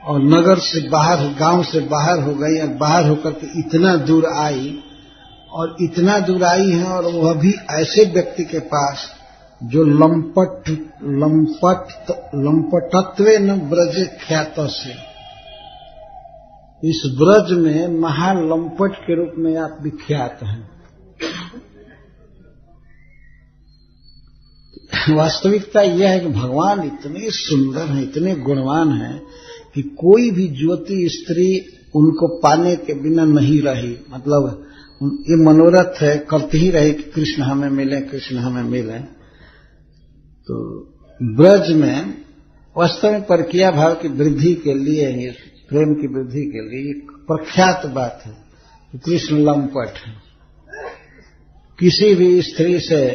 और नगर से बाहर, गांव से बाहर हो गई, और बाहर होकर के इतना दूर आई, और इतना दूर आई है, और वह भी ऐसे व्यक्ति के पास जो लंपटत्वे न ब्रजे ख्यात से, इस ब्रज में महालंपट के रूप में आप विख्यात हैं। वास्तविकता यह है कि भगवान इतने सुंदर हैं, इतने गुणवान हैं कि कोई भी ज्योति स्त्री उनको पाने के बिना नहीं रही। मतलब ये मनोरथ है, करती ही रहे कि कृष्ण हमें मिले, कृष्ण हमें मिले। तो ब्रज में वास्तव में परकीय भाव की वृद्धि के लिए, प्रेम की वृद्धि के लिए एक प्रख्यात बात है कि कृष्ण लंपट है। किसी भी स्त्री से,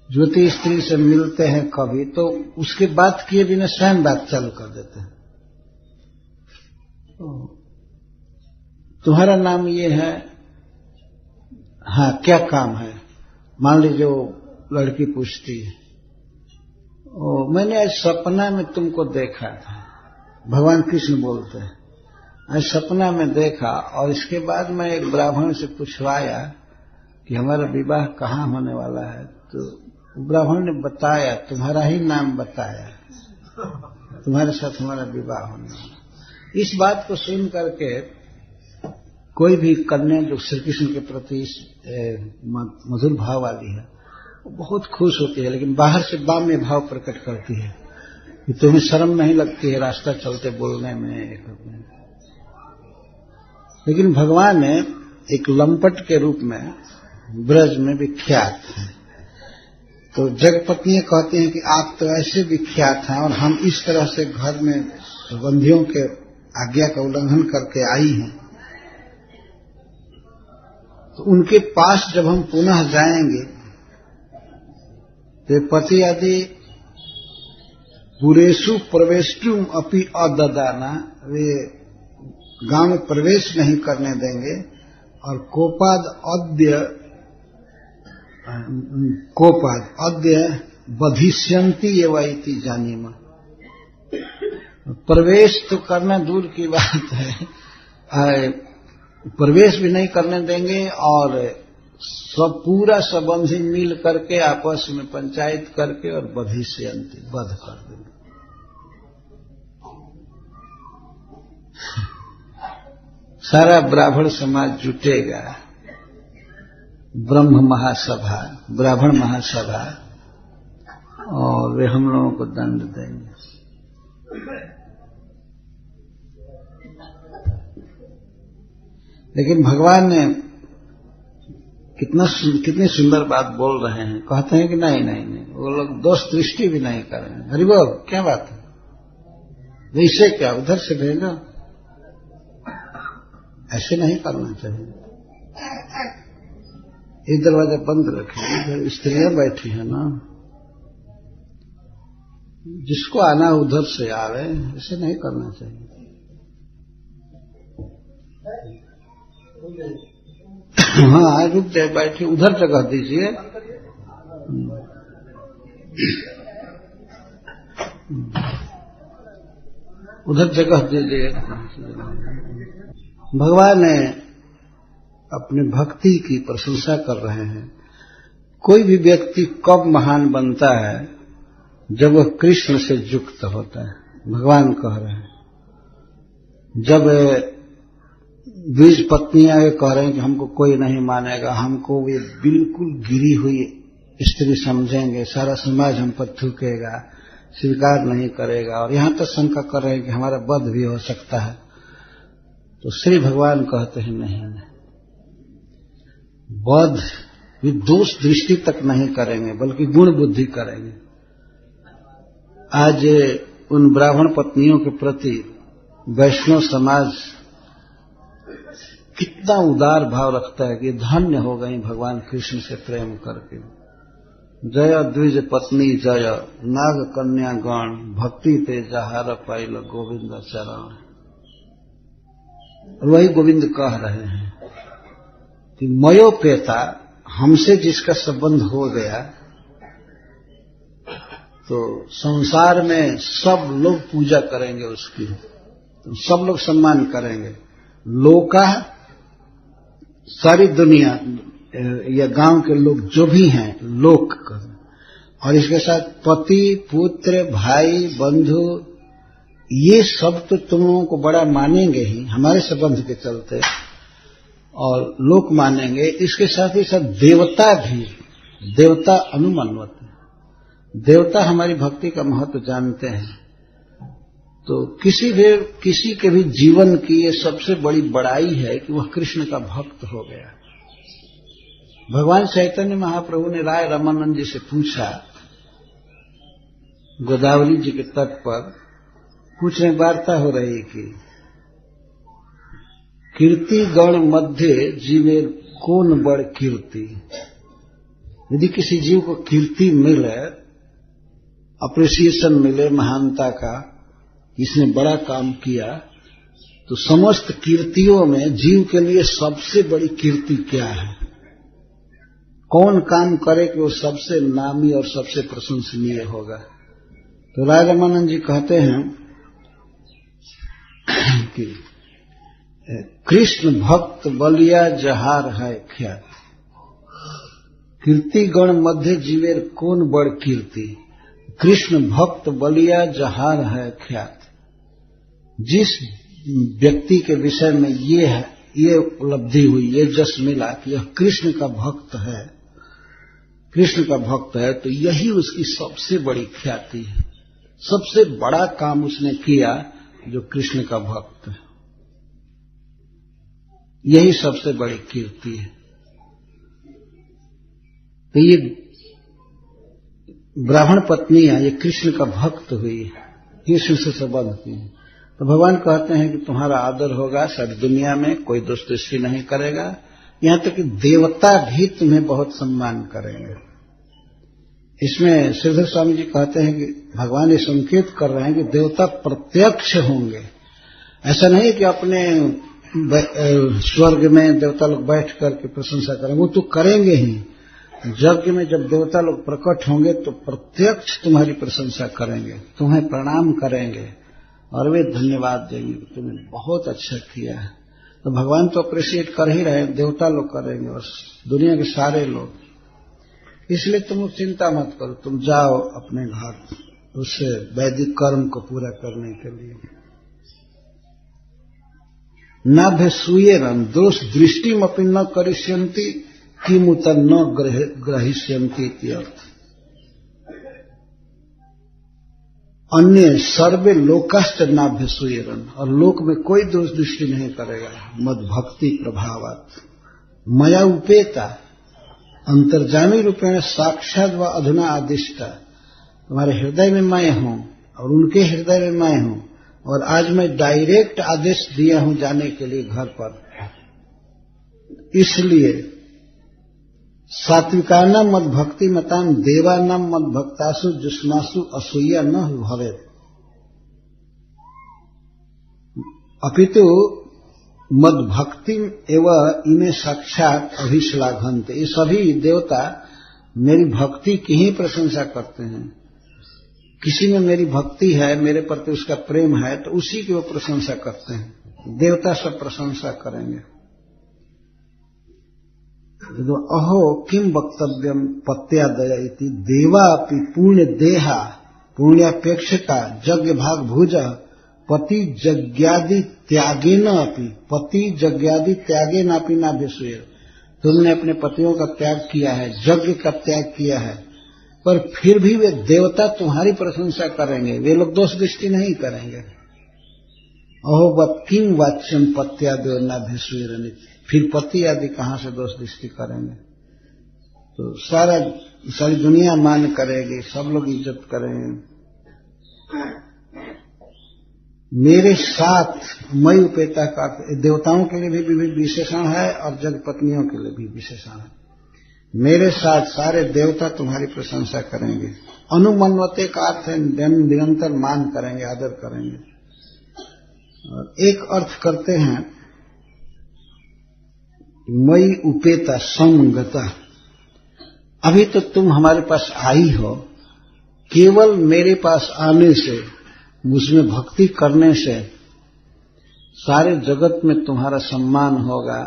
ज्योति स्त्री से मिलते हैं कभी, तो उसके बात किए बिना स्वयं बात चालू कर देते हैं। तुम्हारा नाम ये है, हाँ क्या काम है, मान लीजिए वो लड़की पूछती है, मैंने आज सपना में तुमको देखा था। भगवान कृष्ण बोलते हैं, आज सपना में देखा और इसके बाद मैं एक ब्राह्मण से पूछवाया कि हमारा विवाह कहाँ होने वाला है, तो ब्राह्मण ने बताया, तुम्हारा ही नाम बताया, तुम्हारे साथ हमारा विवाह होने वाला। इस बात को सुन करके कोई भी कन्या जो श्री कृष्ण के प्रति मधुर भाव वाली है वो बहुत खुश होती है, लेकिन बाहर से बाम्य भाव प्रकट करती है कि तुम्हें शर्म नहीं लगती है रास्ता चलते बोलने में। लेकिन भगवान ने एक लंपट के रूप में ब्रज में विख्यात है। तो जगपत्नियां कहती हैं कि आप तो ऐसे विख्यात हैं और हम इस तरह से घर में संबंधियों के आज्ञा का उल्लंघन करके आई हैं, तो उनके पास जब हम पुनः जाएंगे तो पति आदि पुरेशु प्रवेशुम अपि अददाना, वे गांव में प्रवेश नहीं करने देंगे और कोपाद अद्य बधिष्यन्ति एव इति जानीमा। प्रवेश तो करना दूर की बात है, प्रवेश भी नहीं करने देंगे और सब पूरा संबंधी मिल करके आपस में पंचायत करके और बधिष्यन्ति, वध कर देंगे। सारा ब्राह्मण समाज जुटेगा, ब्रह्म महासभा, ब्राह्मण महासभा, और वे हम लोगों को दंड देंगे। लेकिन भगवान ने कितनी सुंदर बात बोल रहे हैं। कहते हैं कि नहीं नहीं नहीं, वो लोग दोष दृष्टि भी नहीं करेंगे। हरि बोल, क्या बात है, वैसे क्या उधर से भेजो, ऐसे नहीं करना चाहिए। एक दरवाजा बंद रखें, इधर स्त्रियां बैठी है ना, जिसको आना उधर से आवे, ऐसे नहीं करना चाहिए। हाँ रुक जाए, बैठिए, उधर जगह दीजिए। उधर जगह दीजिए। भगवान ने अपनी भक्ति की प्रशंसा कर रहे हैं। कोई भी व्यक्ति कब महान बनता है, जब वह कृष्ण से युक्त होता है। भगवान कह रहे हैं, जब द्विज पत्नियां ये कह रहे हैं कि हमको कोई नहीं मानेगा, हमको वे बिल्कुल गिरी हुई स्त्री समझेंगे, सारा समाज हम पर थूकेगा, स्वीकार नहीं करेगा, और यहां तक शंका कर रहे हैं कि हमारा वध भी हो सकता है, तो श्री भगवान कहते हैं नहीं, वध भी दोष दृष्टि तक नहीं करेंगे, बल्कि गुण बुद्धि करेंगे। आज उन ब्राह्मण पत्नियों के प्रति वैष्णव समाज कितना उदार भाव रखता है कि धन्य हो गई भगवान कृष्ण से प्रेम करके। जय द्विज पत्नी जय, नाग कन्या गण, भक्ति ते जहार पाइल गोविंद चरण। और वही गोविंद कह रहे हैं कि मयोपेता, हमसे जिसका संबंध हो गया, तो संसार में सब लोग पूजा करेंगे उसकी, तो सब लोग सम्मान करेंगे। लोका, सारी दुनिया या गांव के लोग जो भी हैं, लोक, और इसके साथ पति पुत्र भाई बंधु, ये सब तो तुम लोगों को बड़ा मानेंगे ही हमारे संबंध के चलते, और लोक मानेंगे। इसके साथ ही साथ देवता भी, देवता अनुमन्वत, देवता हमारी भक्ति का महत्व जानते हैं, तो किसी के भी जीवन की ये सबसे बड़ी बड़ाई है कि वह कृष्ण का भक्त हो गया। भगवान चैतन्य महाप्रभु ने राय रामानंद जी से पूछा, गोदावरी जी के तट पर कुछ में वार्ता हो रही कि कीर्ति गण मध्य जीवे कौन बड़ कीर्ति। यदि किसी जीव को कीर्ति मिले, अप्रिसिएशन मिले महानता का, इसने बड़ा काम किया, तो समस्त कीर्तियों में जीव के लिए सबसे बड़ी कीर्ति क्या है? कौन काम करे कि वो सबसे नामी और सबसे प्रशंसनीय होगा? तो राय रामानंद जी कहते हैं कि कृष्ण भक्त बलिया जहार है ख्यात, कीर्ति गण मध्य जीवेर कौन बड़ कीर्ति। कृष्ण भक्त बलिया जहार है ख्यात। जिस व्यक्ति के विषय में ये उपलब्धि हुई, ये जस मिला कि यह कृष्ण का भक्त है, कृष्ण का भक्त है, तो यही उसकी सबसे बड़ी ख्याति है। सबसे बड़ा काम उसने किया जो कृष्ण का भक्त है, यही सबसे बड़ी कीर्ति है। तो ये ब्राह्मण पत्नियां ये कृष्ण का भक्त हुई, कृष्ण से संबंध की। तो भगवान कहते हैं कि तुम्हारा आदर होगा, सारी दुनिया में कोई दुष्टदृष्टि नहीं करेगा, यहां तक कि देवता भी तुम्हें बहुत सम्मान करेंगे। इसमें श्रीधर स्वामी जी कहते हैं कि भगवान ये संकेत कर रहे हैं कि देवता प्रत्यक्ष होंगे। ऐसा नहीं कि अपने स्वर्ग में देवता लोग बैठ करके प्रशंसा करेंगे, वो तो करेंगे ही। यज्ञ में जब देवता लोग प्रकट होंगे तो प्रत्यक्ष तुम्हारी प्रशंसा करेंगे, तुम्हें प्रणाम करेंगे और वे धन्यवाद देंगे, तुमने बहुत अच्छा किया है। तो भगवान तो अप्रिशिएट कर ही रहे हैं, देवता लोग करेंगे और दुनिया के सारे लोग। इसलिए तुम चिंता मत करो, तुम जाओ अपने घर उससे वैदिक कर्म को पूरा करने के लिए। नाभ्य सूयेरन दोष दृष्टिमपि न करिष्यन्ति किमुत न ग्रहिष्यन्ति इत्यर्थ। अन्य सर्वे लोकाश्च नाभ्य सूयेरन, और लोक में कोई दोष दृष्टि नहीं करेगा। मद भक्ति प्रभावात् मया उपेता अंतर्जामी रूपेण साक्षात व अधुना आदिष्टा। तुम्हारे हृदय में मैं हूं और उनके हृदय में मैं हूं, और आज मैं डायरेक्ट आदेश दिया हूं जाने के लिए घर पर। इसलिए सात्विकानाम मद भक्ति मताम देवानाम मद भक्तासु जुष्मासु असूया न भवेत्, अपितु मद भक्ति एवं इन्हें साक्षात अभिश्लाघन्ते। ये सभी देवता मेरी भक्ति की ही प्रशंसा करते हैं। किसी में मेरी भक्ति है, मेरे प्रति उसका प्रेम है, तो उसी की वो प्रशंसा करते हैं। देवता सब प्रशंसा करेंगे। तो अहो किम वक्तव्यम पत्यादया इति देवा अपि पुण्य देहा पुण्यापेक्षिता यज्ञ भाग भुज पति यज्ञादि त्यागेन अपि पति यज्ञादि त्यागेन अपि ना विषय। तुमने अपने पतियों का त्याग किया है, यज्ञ का त्याग किया है, पर फिर भी वे देवता तुम्हारी प्रशंसा करेंगे, वे लोग दोष दृष्टि नहीं करेंगे। अहो वत किम वाच्यम पत्यादयो ना विषय, फिर पति आदि कहां से दोष दृष्टि करेंगे? तो सारी दुनिया मान करेगी, सब लोग इज्जत करेंगे। मेरे साथ मई उपेता का देवताओं के लिए भी विशेषण है और जग पत्नियों के लिए भी विशेषण है। मेरे साथ सारे देवता तुम्हारी प्रशंसा करेंगे। अनुमन्वते का अर्थ है निरंतर मान करेंगे, आदर करेंगे। और एक अर्थ करते हैं मई उपेता संगता। अभी तो तुम हमारे पास आई हो, केवल मेरे पास आने से, उसमें भक्ति करने से सारे जगत में तुम्हारा सम्मान होगा,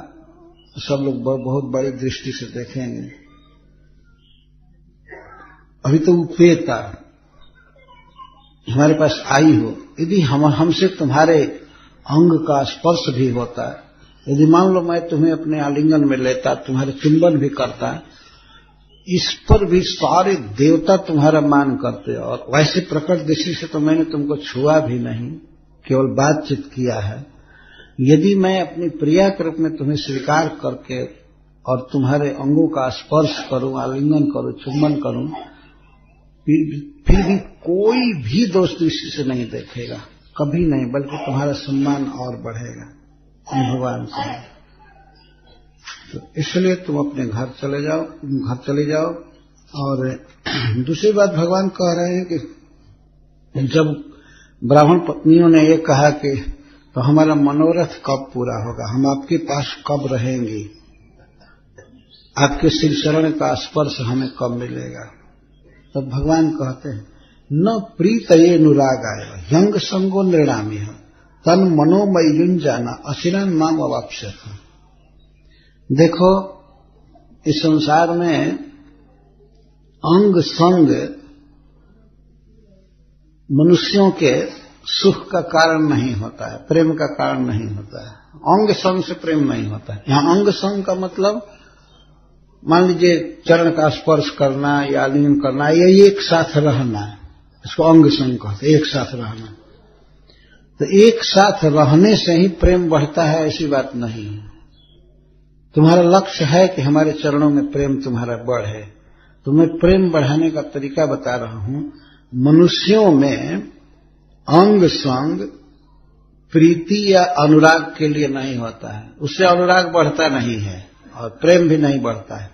सब लोग बहुत बड़ी दृष्टि से देखेंगे। अभी तो उपेता हमारे पास आई हो, यदि हमसे तुम्हारे अंग का स्पर्श भी होता, यदि मान लो मैं तुम्हें अपने आलिंगन में लेता, तुम्हारे चुंबन भी करता, इस पर भी सारे देवता तुम्हारा मान करते, और वैसे प्रकट दृष्टि से तो मैंने तुमको छुआ भी नहीं, केवल बातचीत किया है। यदि मैं अपनी प्रिया के रूप में तुम्हें स्वीकार करके और तुम्हारे अंगों का स्पर्श करूं, आलिंगन करूं, चुम्बन करूं, फिर भी कोई भी दोष दृष्टि से नहीं देखेगा, कभी नहीं, बल्कि तुम्हारा सम्मान और बढ़ेगा भगवान से। तो इसलिए तुम अपने घर चले जाओ। और दूसरी बात भगवान कह रहे हैं कि जब ब्राह्मण पत्नियों ने ये कहा कि तो हमारा मनोरथ कब पूरा होगा, हम आपके पास कब रहेंगे, आपके श्री चरण का स्पर्श हमें कब मिलेगा, तब भगवान कहते हैं न प्रीतये अनुरागाय यंग संगो निर्णामी तन मनोमय युंजाना अचिरन माम अवाप्स्यथ। देखो, इस संसार में अंग संग मनुष्यों के सुख का कारण नहीं होता है, प्रेम का कारण नहीं होता है। अंग संग से प्रेम नहीं होता है। यहां अंग संग का मतलब मान लीजिए चरण का स्पर्श करना या आलिंगन करना, ये एक साथ रहना है, इसको अंग संग कहते हैं, एक साथ रहना। तो एक साथ रहने से ही प्रेम बढ़ता है ऐसी बात नहीं है। तुम्हारा लक्ष्य है कि हमारे चरणों में प्रेम तुम्हारा बढ़े, तो मैं प्रेम बढ़ाने का तरीका बता रहा हूं। मनुष्यों में अंग संग प्रीति या अनुराग के लिए नहीं होता है, उससे अनुराग बढ़ता नहीं है और प्रेम भी नहीं बढ़ता है।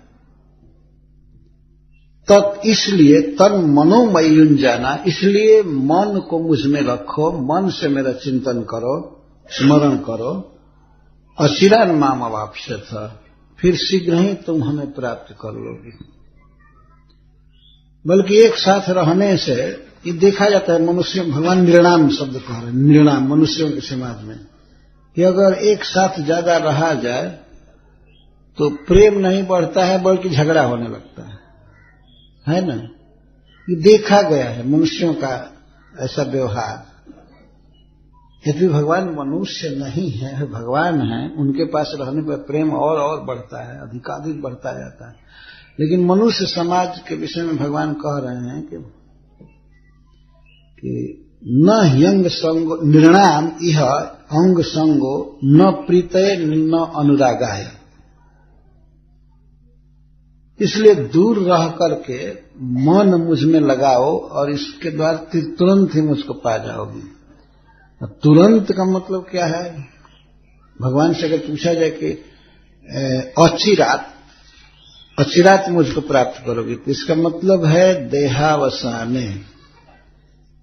तब इसलिए तन मनोमय युंजाना, इसलिए मन को मुझ में रखो, मन से मेरा चिंतन करो, स्मरण करो। अचिरान माम अवाप्स्यथ, फिर शीघ्र ही तुम हमें प्राप्त कर लोगे। बल्कि एक साथ रहने से ये देखा जाता है, मनुष्य, भगवान निर्णाम शब्द कह रहे हैं, निर्णाम मनुष्यों के समाज में, कि अगर एक साथ ज्यादा रहा जाए तो प्रेम नहीं बढ़ता है बल्कि झगड़ा होने लगता है ना। ये देखा गया है मनुष्यों का ऐसा व्यवहार। यदि भगवान मनुष्य नहीं है, भगवान है, उनके पास रहने पर प्रेम और बढ़ता है, अधिकाधिक बढ़ता जाता है। लेकिन मनुष्य समाज के विषय में भगवान कह रहे हैं कि न यंग संगो निर्णाम यह अंग संगो न प्रीतये न अनुरागाय। इसलिए दूर रह करके मन मुझ में लगाओ और इसके द्वारा तुरंत ही मुझको पा जाओगी। तुरंत का मतलब क्या है? भगवान से अगर पूछा जाए कि अचिरात मुझको प्राप्त करोगी, तो इसका मतलब है देहावसाने,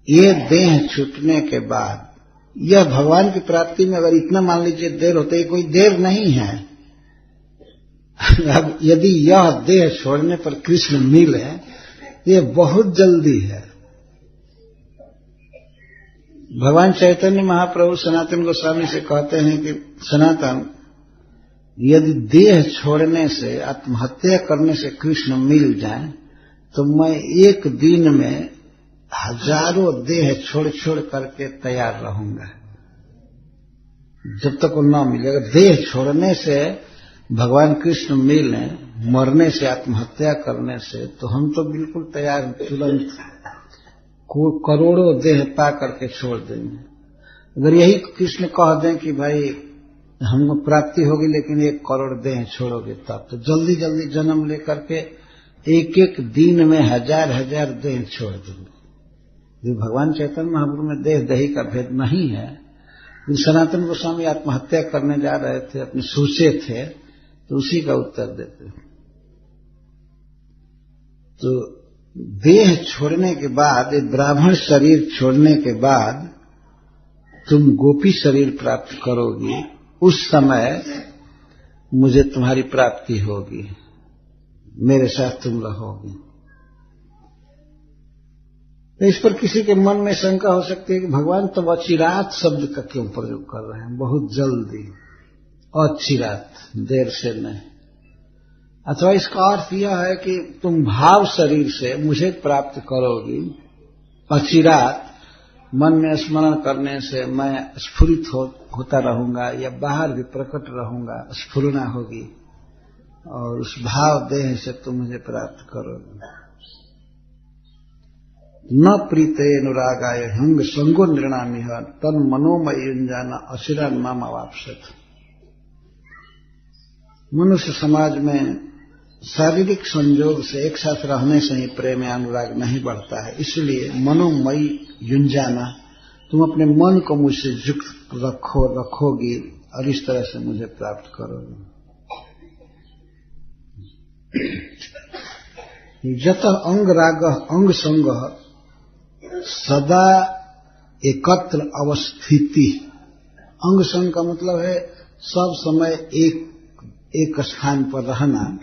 ये देह छूटने के बाद। यह भगवान की प्राप्ति में अगर इतना मान लीजिए देर होता है, कोई देर नहीं है। अब यदि यह देह छोड़ने पर कृष्ण मिले, ये बहुत जल्दी है। भगवान चैतन्य महाप्रभु सनातन गोस्वामी से कहते हैं कि सनातन, यदि देह छोड़ने से, आत्महत्या करने से कृष्ण मिल जाए, तो मैं एक दिन में हजारों देह छोड़ छोड़ करके तैयार रहूंगा, जब तक वो न मिले। अगर देह छोड़ने से भगवान कृष्ण मिले, मरने से, आत्महत्या करने से, तो हम तो बिल्कुल तैयार, तुरंत करोड़ों देह पा करके छोड़ देंगे। अगर यही कृष्ण कह दें कि भाई हमको प्राप्ति होगी लेकिन 1 करोड़ देह छोड़ोगे, तब तो जल्दी जल्दी जन्म लेकर के एक एक दिन में हजार हजार देह छोड़ देंगे। भगवान चैतन्य महाप्रभु में देह दही का भेद नहीं है। सनातन गोस्वामी आत्महत्या करने जा रहे थे, अपने सोचे थे, तो उसी का उत्तर देते। तो देह छोड़ने के बाद, एक ब्राह्मण शरीर छोड़ने के बाद तुम गोपी शरीर प्राप्त करोगी, उस समय मुझे तुम्हारी प्राप्ति होगी, मेरे साथ तुम रहोगी। तो इस पर किसी के मन में शंका हो सकती है कि भगवान तो अचिरात शब्द का क्यों प्रयोग कर रहे हैं, बहुत जल्दी, अचिरात, देर से नहीं। अथवा इसका अर्थ यह है कि तुम भाव शरीर से मुझे प्राप्त करोगी, अचिरात, मन में स्मरण करने से मैं स्फुरित होता रहूंगा या बाहर भी प्रकट रहूंगा, स्फुरना होगी। और उस भाव देह से तुम मुझे प्राप्त करोगे। न प्रीते अनुरागाय हंग संगो निर्णामिह तन मनोमय युंजाना अशिरा नाम अवापसत। मनुष्य समाज में शारीरिक संयोग से एक साथ रहने से ही प्रेम या अनुराग नहीं बढ़ता है, इसलिए मनोमयी युंजाना, तुम अपने मन को मुझसे युक्त रखोगी और इस तरह से मुझे प्राप्त करोगे। जत अंग राग अंग संग सदा एकत्र अवस्थिति। अंग संग का मतलब है सब समय एक स्थान पर रहना।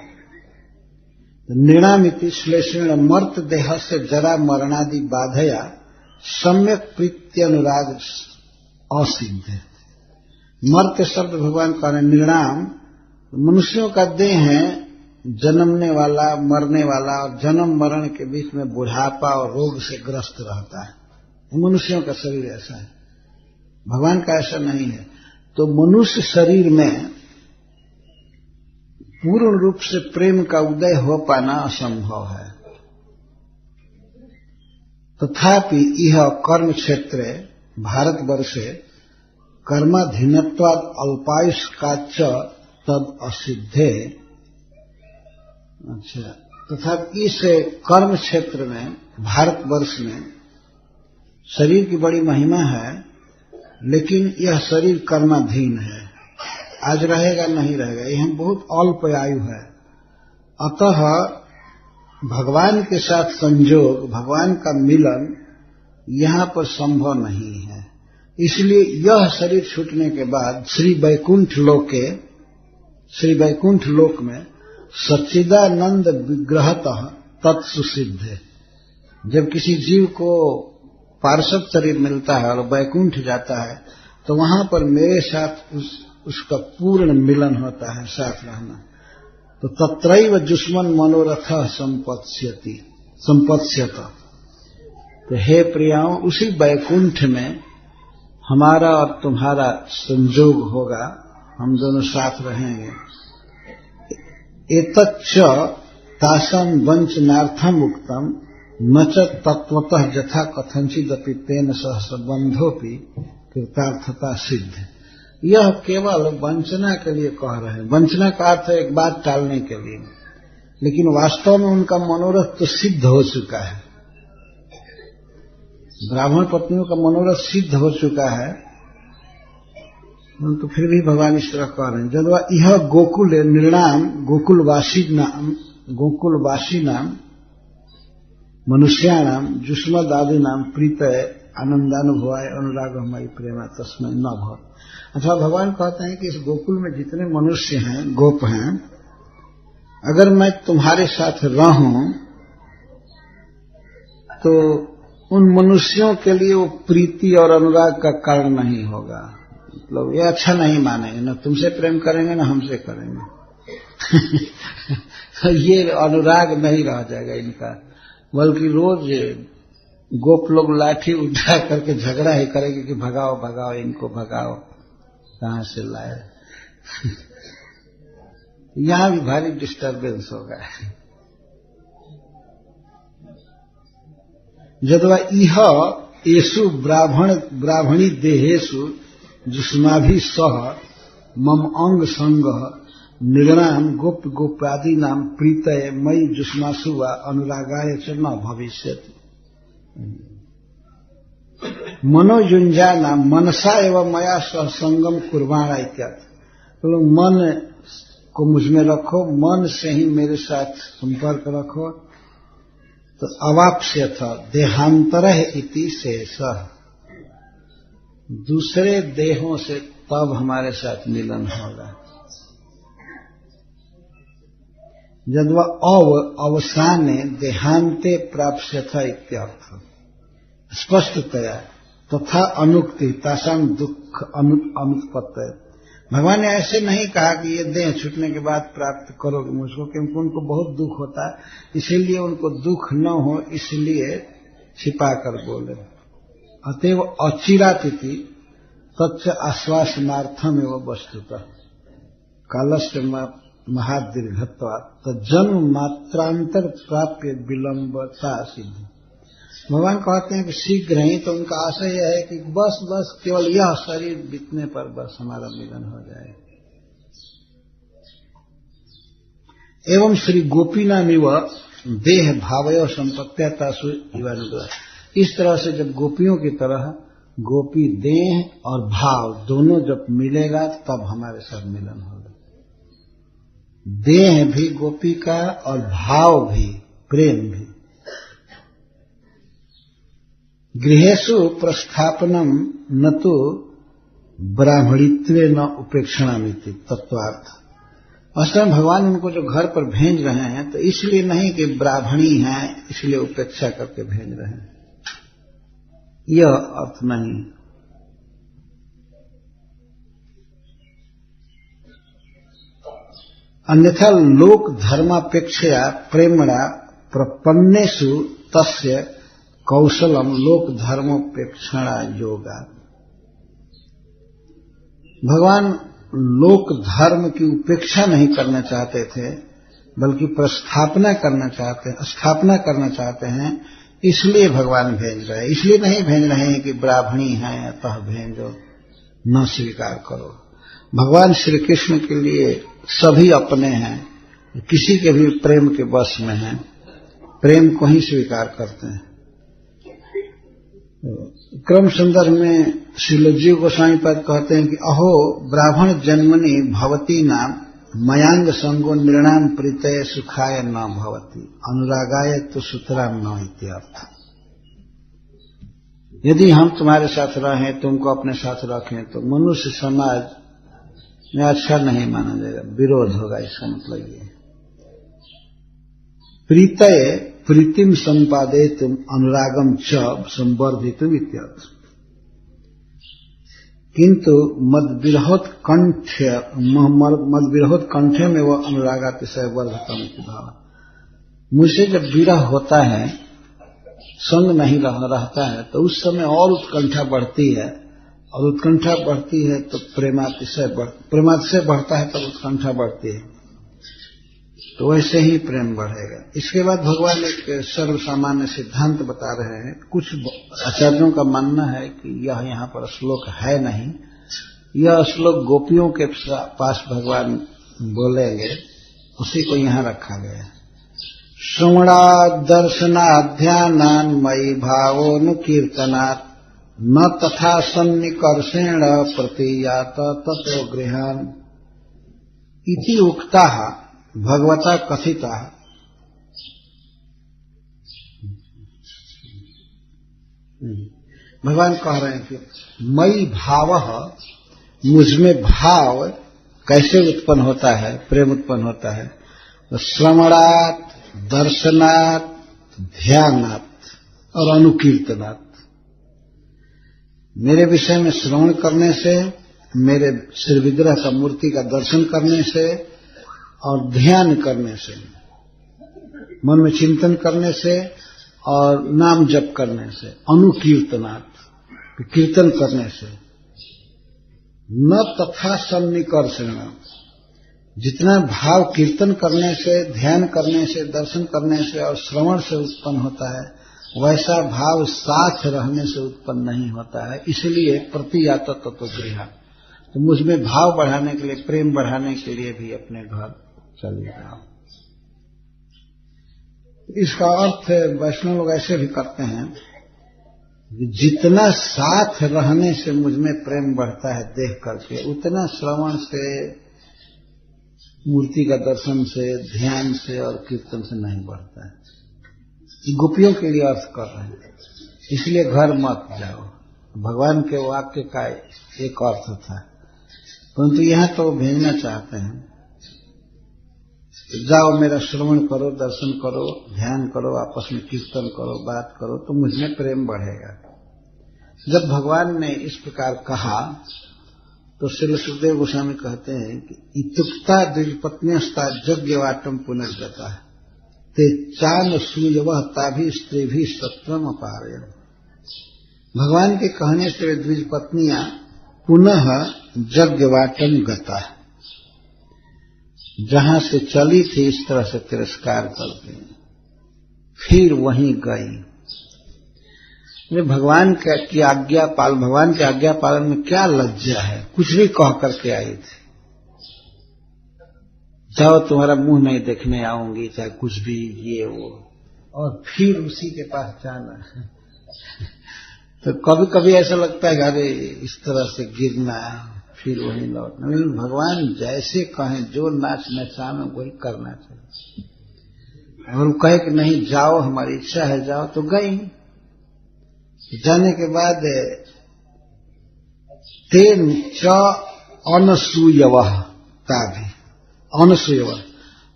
नृणामिति श्लेषेण मर्त देह से जरा मरणादि बाधया सम्यक प्रीत्यनुराग असिद्ध। मर्त शब्द भगवान का नृणाम, मनुष्यों का देह है जन्मने वाला मरने वाला, और जन्म मरण के बीच में बुढ़ापा और रोग से ग्रस्त रहता है। मनुष्यों का शरीर ऐसा है, भगवान का ऐसा नहीं है। तो मनुष्य शरीर में पूर्ण रूप से प्रेम का उदय हो पाना असंभव है। तथापि यह कर्म क्षेत्र भारतवर्षे कर्माधीनत्वाद अल्पायुष्काच तद असिद्धे। अच्छा, तथापि इस कर्म क्षेत्र में भारतवर्ष में शरीर की बड़ी महिमा है, लेकिन यह शरीर कर्माधीन है, आज रहेगा नहीं रहेगा, यह बहुत अल्प आयु है। अतः भगवान के साथ संयोग, भगवान का मिलन यहाँ पर संभव नहीं है। इसलिए यह शरीर छूटने के बाद श्री वैकुंठ लोक में सच्चिदानंद विग्रहतः तत्सुसिद्ध है। जब किसी जीव को पार्षद शरीर मिलता है और वैकुंठ जाता है, तो वहां पर मेरे साथ उसका पूर्ण मिलन होता है, साथ रहना। तो तत्रैव जुष्मन मनोरथ संपत्स्यत। तो हे प्रियाओं, उसी वैकुंठ में हमारा और तुम्हारा संयोग होगा, हम दोनों साथ रहेंगे। एतच्च तासां वंचनार्थम उक्तम न च तत्वतः यथा कथंचिदपि तेन सह संबंधोपि कृतार्थता सिद्ध। यह केवल वंचना के लिए कह रहे हैं। वंचना का अर्थ है एक बात टालने के लिए, लेकिन वास्तव में उनका मनोरथ तो सिद्ध हो चुका है। ब्राह्मण पत्नियों का मनोरथ सिद्ध हो चुका है, तो फिर भी भगवान इस तरह कह रहे हैं। जब यह गोकुल निर्णाम गोकुलवासी नाम मनुष्याणाम जुष्मदादि नाम प्रीतय आनंदानुभवाय अनुरागमयी प्रेमा तस्मै न भव। अथवा भगवान कहते हैं कि इस गोकुल में जितने मनुष्य हैं, गोप हैं, अगर मैं तुम्हारे साथ रहूं तो उन मनुष्यों के लिए वो प्रीति और अनुराग का कारण नहीं होगा। मतलब ये अच्छा नहीं मानेंगे, न तुमसे प्रेम करेंगे न हमसे करेंगे। ये अनुराग नहीं रह जाएगा इनका, बल्कि रोज गोप लोग लाठी उठा करके झगड़ा ही करेंगे कि भगाओ भगाओ इनको, भगाओ, कहां से लाए। यहां भी भारी डिस्टर्बेंस होगा। जदवा इह येषु ब्राह्मणी देहेषु जुष्माभि सह मम अंग संग निर्णाम गोप गोपादि नाम प्रीतय मई जुष्मासु व अनुरागाय च न भविष्यति। मनोयुंजाना मनसा एवं मया सह संगम कुर्बाणा इत्यादि। तो मन को मुझ में रखो, मन से ही मेरे साथ संपर्क रखो, तो अवाप्स्यथ देहांतरः इति शेषः, दूसरे देहों से तब हमारे साथ मिलन होगा। यद्वा अवसाने देहांते प्राप्स्यथ इत्यर्थ स्पष्टतया तथा अनुक्ति तासाम दुख अनुत्पत्ति। भगवान ने ऐसे नहीं कहा कि ये देह छूटने के बाद प्राप्त करोगे मुझको, क्योंकि उनको बहुत दुख होता है, इसीलिए उनको दुख न हो इसलिए छिपा कर बोले। अतएव अचिरातिथि तच्च आश्वासनार्थम एवं वस्तुतः कालस्य महादीर्घत्वा जन्म मात्रांतर प्राप्य विलंबता सिद्धि। भगवान कहते हैं कि शीघ्र ही, तो उनका आशय यह है कि बस केवल यह शरीर बीतने पर बस हमारा मिलन हो जाए। एवं श्री गोपीनामिव देह भावयो संपत्त्यतासु इवानुग्रह। इस तरह से जब गोपियों की तरह गोपी देह और भाव दोनों जब मिलेगा तब हमारे साथ मिलन होगा। देह भी गोपी का और भाव भी, प्रेम भी। गृहेषु प्रस्थापनम न तो ब्राह्मणित्वे न उपेक्षणामिति तत्वार्थ। असल भगवान उनको जो घर पर भेज रहे हैं तो इसलिए नहीं कि ब्राह्मणी हैं इसलिए उपेक्षा करके भेज रहे हैं, यह अर्थ नहीं। अन्यथा लोक धर्मापेक्षया प्रेमणा प्रपन्नेषु तस्य कौशलम लोक धर्मोपेक्षणा योगा। भगवान लोक धर्म की उपेक्षा नहीं करना चाहते थे, बल्कि स्थापना करना चाहते हैं, इसलिए भगवान भेज रहे हैं। इसलिए नहीं भेज रहे हैं कि ब्राह्मणी हैं अतः भेजो, न स्वीकार करो। भगवान श्री कृष्ण के लिए सभी अपने हैं, किसी के भी प्रेम के वश में हैं, प्रेम को ही स्वीकार करते हैं। क्रम संदर्भ में श्रील जीव गोस्वामी पद कहते हैं कि अहो ब्राह्मण जन्मनि भवती नाम मयांग संगो निर्णाम प्रीतय सुखाय न भवती अनुरागाय तो सुतराम न इत्यर्थ। यदि हम तुम्हारे साथ रहें, तुमको अपने साथ रखें, तो मनुष्य समाज में अच्छा नहीं माना जाएगा, विरोध होगा। इसका मतलब ये प्रीतय प्रीतिम संपादयितुम अनुरागम च संवर्धितुम इत्यर्थ। किंतु मद्विरोध कंठे में वह अनुरागातिशय वर्धतम भाव। मुझसे जब विरह होता है, संग नहीं रहता है, तो उस समय और उत्कंठा बढ़ती है, और उत्कंठा बढ़ती है तो प्रेमातिशय बढ़ता है, तब उत्कंठा बढ़ती है, तो वैसे ही प्रेम बढ़ेगा। इसके बाद भगवान एक सर्वसामान्य सिद्धांत बता रहे हैं। कुछ आचार्यों का मानना है कि यह यहाँ पर श्लोक है नहीं, यह श्लोक गोपियों के पास भगवान बोलेंगे, उसी को यहाँ रखा गया है। श्रवणात् दर्शनात् ध्यानान् मयि भावोनुकीर्तनात् न तथा सन्निकर्षेण प्रतीयात ततो गृहान् इति उक्ताः भगवता कथिता। भगवान कह रहे हैं कि मई भाव, मुझमें भाव कैसे उत्पन्न होता है, प्रेम उत्पन्न होता है। तो श्रवणात् दर्शनात् ध्यानात् और अनुकीर्तनात्, मेरे विषय में श्रवण करने से, मेरे श्री विग्रह का मूर्ति का दर्शन करने से और ध्यान करने से, मन में चिंतन करने से और नाम जप करने से, अनुकीर्तनात् कीर्तन करने से, न तथा सन्निकर्षण, जितना भाव कीर्तन करने से, ध्यान करने से, दर्शन करने से और श्रवण से उत्पन्न होता है, वैसा भाव साथ रहने से उत्पन्न नहीं होता है। इसलिए प्रतियात तत्व गृह, तो मुझमें भाव बढ़ाने के लिए, प्रेम बढ़ाने के लिए भी अपने घर चले जाओ। इसका अर्थ वैष्णव लोग ऐसे भी करते हैं, जितना साथ रहने से मुझमें प्रेम बढ़ता है देख करके, उतना श्रवण से, मूर्ति का दर्शन से, ध्यान से और कीर्तन से नहीं बढ़ता है। गोपियों के लिए अर्थ कर रहे हैं, इसलिए घर मत जाओ। भगवान के वाक्य का एक अर्थ था, परंतु यहां तो भेजना चाहते हैं, जाओ मेरा श्रवण करो, दर्शन करो, ध्यान करो, आपस में कीर्तन करो, बात करो, तो मुझमें प्रेम बढ़ेगा। जब भगवान ने इस प्रकार कहा तो श्री सुखदेव गोस्वामी कहते हैं कि इत्युक्ता द्विजपत्न्यस्ता यज्ञवाटम पुनर्गता ते चान सूयवः ताभि स्त्री भी सत्रम अपारयन्। भगवान के कहने से वे द्विजपत्नियां पुनः यज्ञवाटम गता, जहां से चली थी इस तरह से तिरस्कार करके फिर वहीं गई। भगवान की आज्ञा पालन में क्या लज्जा है, कुछ भी कह करके आई थी, जाओ तुम्हारा मुंह नहीं देखने आऊंगी, चाहे कुछ भी ये वो, और फिर उसी के पास जाना। तो कभी कभी ऐसा लगता है अरे इस तरह से गिरना फिर वहीं लौटना, लेकिन भगवान जैसे कहें, जो नाच नचाना वही करना चाहिए। अगर वो कहे कि नहीं जाओ, हमारी इच्छा है जाओ, तो गई। जाने के बाद तेन च अनसूयवः ताभि, अनसूयवः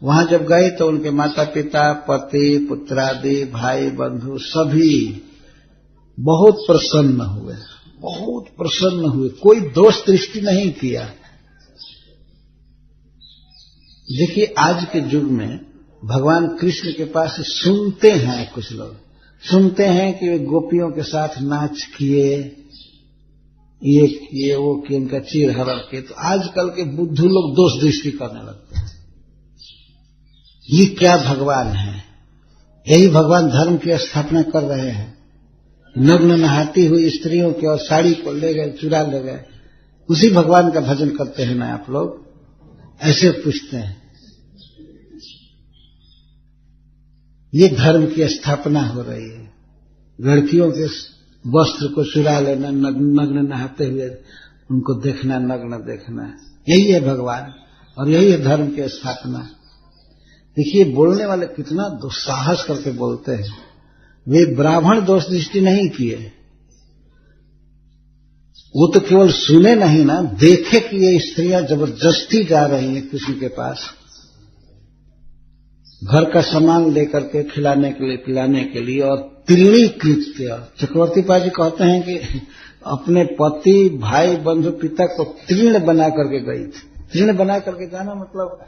वहां जब गए तो उनके माता पिता, पति, पुत्रादि, भाई बंधु सभी बहुत प्रसन्न हुए, बहुत प्रसन्न हुए, कोई दोष दृष्टि नहीं किया। देखिए आज के युग में भगवान कृष्ण के पास सुनते हैं, कुछ लोग सुनते हैं कि वे गोपियों के साथ नाच किए, ये किए, वो किए, इनका चीर हरण किए, तो आजकल के बुद्धू लोग दोष दृष्टि करने लगते हैं। ये क्या भगवान है? यही भगवान धर्म की स्थापना कर रहे हैं। नग्न नहाती हुई स्त्रियों की और साड़ी को ले गए, चुरा ले गए, उसी भगवान का भजन करते हैं ना आप लोग? ऐसे पूछते हैं। ये धर्म की स्थापना हो रही है। लड़कियों के वस्त्र को चुरा लेना, नग्न नहाते हुए उनको देखना, नग्न देखना, यही है भगवान और यही है धर्म की स्थापना। देखिए बोलने वाले कितना दुस्साहस करके बोलते हैं। वे ब्राह्मण दोष दृष्टि नहीं किए, वो तो केवल सुने नहीं ना, देखे कि ये स्त्रियां जबरदस्ती जा रही हैं किसी के पास, घर का सामान लेकर के खिलाने के लिए, पिलाने के लिए, और तिल्ली कृत्य। चक्रवर्ती पा जी कहते हैं कि अपने पति, भाई, बंधु, पिता को तीर्ण बना करके गई थी। तीर्ण बना करके जाना मतलब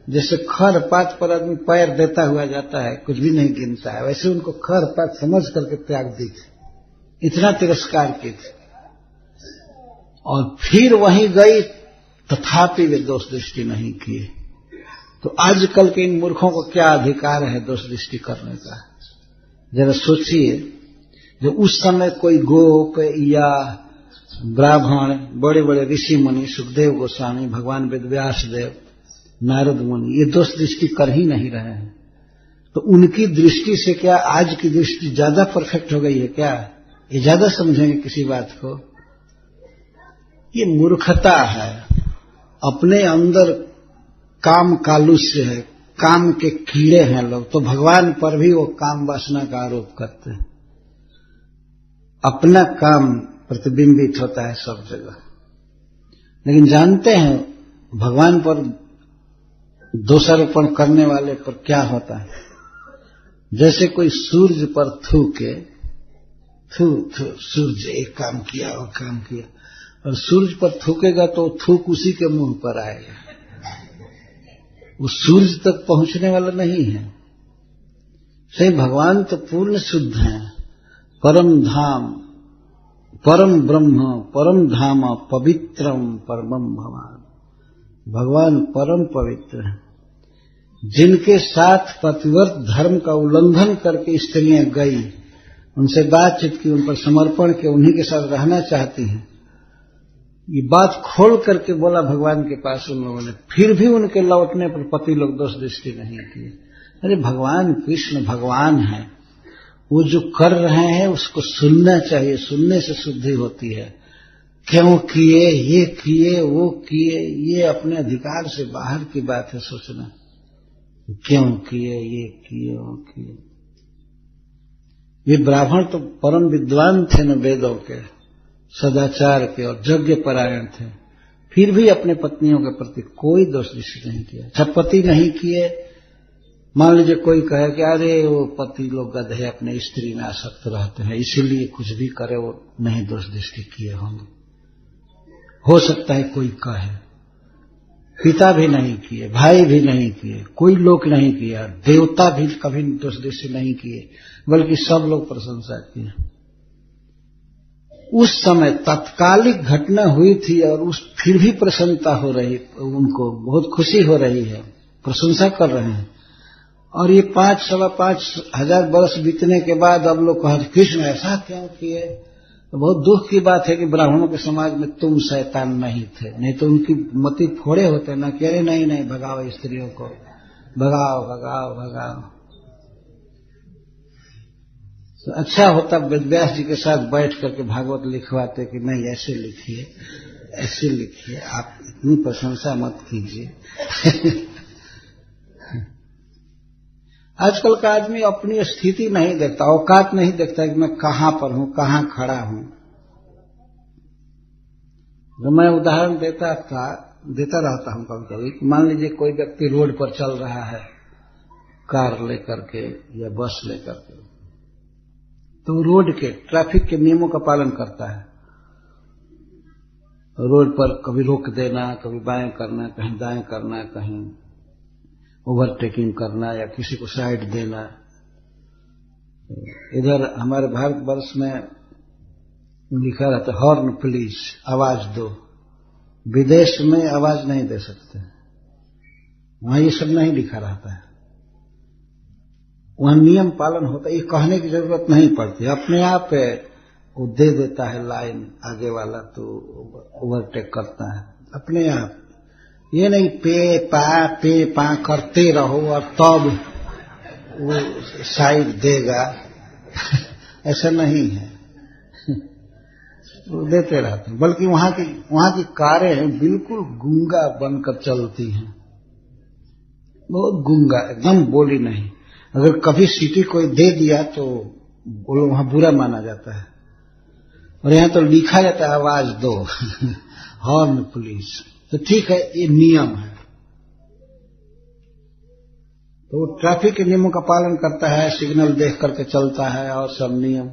जैसे खर पात पर आदमी पैर देता हुआ जाता है, कुछ भी नहीं गिनता है, वैसे उनको खर पात समझ करके त्याग दी थी, इतना तिरस्कार की थी। और फिर वहीं गई, तथापि वे दोष दृष्टि नहीं किए। तो आजकल के इन मूर्खों को क्या अधिकार है दोष दृष्टि करने का? जरा सोचिए, जो उस समय कोई गोप या ब्राह्मण, बड़े बड़े ऋषि मुनि, सुखदेव गोस्वामी, भगवान वेदव्यास देव, नारद मुनि, ये दोष दृष्टि कर ही नहीं रहे हैं, तो उनकी दृष्टि से क्या आज की दृष्टि ज्यादा परफेक्ट हो गई है क्या? ये ज्यादा समझेंगे किसी बात को? ये मूर्खता है। अपने अंदर काम कालुष्य है, काम के कीड़े हैं लोग, तो भगवान पर भी वो काम वासना का आरोप करते हैं। अपना काम प्रतिबिंबित होता है सब जगह, लेकिन जानते हैं भगवान पर दोषारोपण करने वाले पर क्या होता है? जैसे कोई सूर्य पर थूके, सूर्य एक काम किया, वो काम किया, और सूर्य पर थूकेगा तो थूक उसी के मुंह पर आएगा, वो सूर्य तक पहुंचने वाला नहीं है। सही भगवान तो पूर्ण शुद्ध हैं, परम धाम, परम ब्रह्म, परम धाम, पवित्रम परमम भगवान। भगवान परम पवित्र है। जिनके साथ पतिव्रत धर्म का उल्लंघन करके स्त्रियां गई, उनसे बातचीत की, उन पर समर्पण किया, उन्हीं के साथ रहना चाहती हैं, ये बात खोल करके बोला भगवान के पास उन लोगों ने, फिर भी उनके लौटने पर पति लोग दोष दृष्टि नहीं किए। अरे भगवान कृष्ण भगवान है, वो जो कर रहे हैं उसको सुनना चाहिए, सुनने से शुद्धि होती है। क्यों किए, ये किए, वो किए, ये अपने अधिकार से बाहर की बात है सोचना। क्यों किए, ये किए, वो किए। ये ब्राह्मण तो परम विद्वान थे न, वेदों के, सदाचार के और यज्ञ परायण थे, फिर भी अपने पत्नियों के प्रति कोई दोष दृष्टि नहीं किया। छपति नहीं किए। मान लीजिए कोई कहे कि अरे वो पति लोग गधे, अपने स्त्री में आसक्त रहते हैं, इसीलिए कुछ भी करे, वो नहीं दोष दृष्टि किए होंगे, हो सकता है कोई कहे। पिता भी नहीं किए, भाई भी नहीं किए, कोई लोग नहीं किया, देवता भी कभी दोष दृष्टि नहीं किए, बल्कि सब लोग प्रशंसा किए। उस समय तत्कालिक घटना हुई थी और उस फिर भी प्रसन्नता हो रही, उनको बहुत खुशी हो रही है। प्रशंसा कर रहे हैं। और ये 5,500 वर्ष बीतने के बाद अब लोग कहते कृष्ण ऐसा क्यों किए। तो बहुत दुख की बात है कि ब्राह्मणों के समाज में तुम शैतान नहीं थे, नहीं तो उनकी मति फोड़े होते ना कि अरे नहीं नहीं भगाओ स्त्रियों को, भगाओ भगाओ भगाओ। तो अच्छा होता वेदव्यास जी के साथ बैठ करके भागवत लिखवाते कि नहीं ऐसे लिखिए, ऐसे लिखिए, आप इतनी प्रशंसा मत कीजिए। आजकल का आदमी अपनी स्थिति नहीं देखता, औकात नहीं देखता कि मैं कहां पर हूं, कहां खड़ा हूं। तो मैं उदाहरण देता रहता हूं कभी कभी कि मान लीजिए कोई व्यक्ति रोड पर चल रहा है कार लेकर के या बस लेकर के, तो रोड के ट्रैफिक के नियमों का पालन करता है। रोड पर कभी रोक देना, कभी बाएं करना, कहीं दाएं करना, कहीं ओवरटेकिंग करना या किसी को साइड देना। इधर हमारे भारतवर्ष में लिखा रहता है हॉर्न प्लीज, आवाज दो। विदेश में आवाज नहीं दे सकते, वहां ये सब नहीं लिखा रहता है, वहां नियम पालन होता है। ये कहने की जरूरत नहीं पड़ती, अपने आप वो दे देता है लाइन आगे वाला, तो ओवरटेक करता है अपने आप। ये नहीं पे पा करते रहो और तब वो साइड देगा, ऐसा नहीं है। वो देते रहते हैं। बल्कि वहां की कारें बिल्कुल गूंगा बनकर चलती हैं, बहुत गूंगा, एकदम बोली नहीं। अगर कभी सीटी कोई दे दिया तो बोलो वहां बुरा माना जाता है। और यहां तो लिखा जाता है आवाज दो, हॉर्न पुलिस। तो ठीक है, ये नियम है। तो वो ट्रैफिक के नियमों का पालन करता है, सिग्नल देख करके चलता है और सब नियम।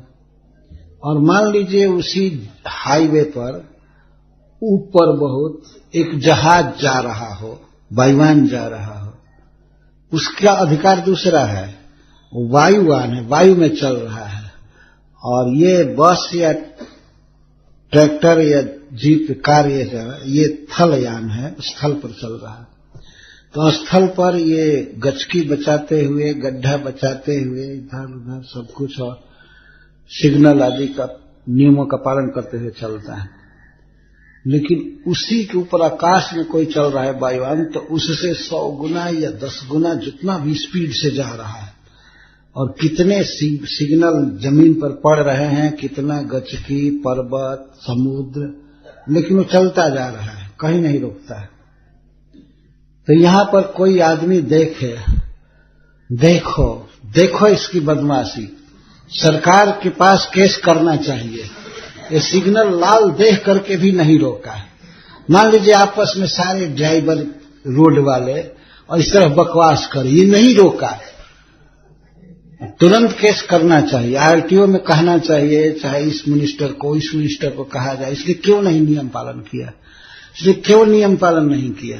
और मान लीजिए उसी हाईवे पर ऊपर बहुत एक जहाज जा रहा हो, वायुयान जा रहा हो, उसका अधिकार दूसरा है, वो वायुयान है, वायु में चल रहा है। और ये बस या ट्रैक्टर या जीप कार ये थलयान है, स्थल पर चल रहा है। तो स्थल पर ये गचकी बचाते हुए, गड्ढा बचाते हुए इधर उधर सब कुछ और सिग्नल आदि का नियमों का पालन करते हुए चलता है। लेकिन उसी के ऊपर आकाश में कोई चल रहा है वायुयान, तो उससे 100 गुना या 10 गुना जितना भी स्पीड से जा रहा है, और कितने सिग्नल जमीन पर पड़ रहे हैं, कितना गचकी, पर्वत, समुद्र, लेकिन वो चलता जा रहा है, कहीं नहीं रुकता है। तो यहां पर कोई आदमी देखे, देखो इसकी बदमाशी, सरकार के पास केस करना चाहिए। ये सिग्नल लाल देख करके भी नहीं रोका है। मान लीजिए आपस में सारे ड्राइवर रोड वाले और इस तरह बकवास करे, ये नहीं रोका है, तुरंत केस करना चाहिए। आरटीओ में कहना चाहिए, चाहे इस मिनिस्टर को कहा जाए, इसलिए क्यों नहीं नियम पालन किया, इसलिए क्यों नियम पालन नहीं किया।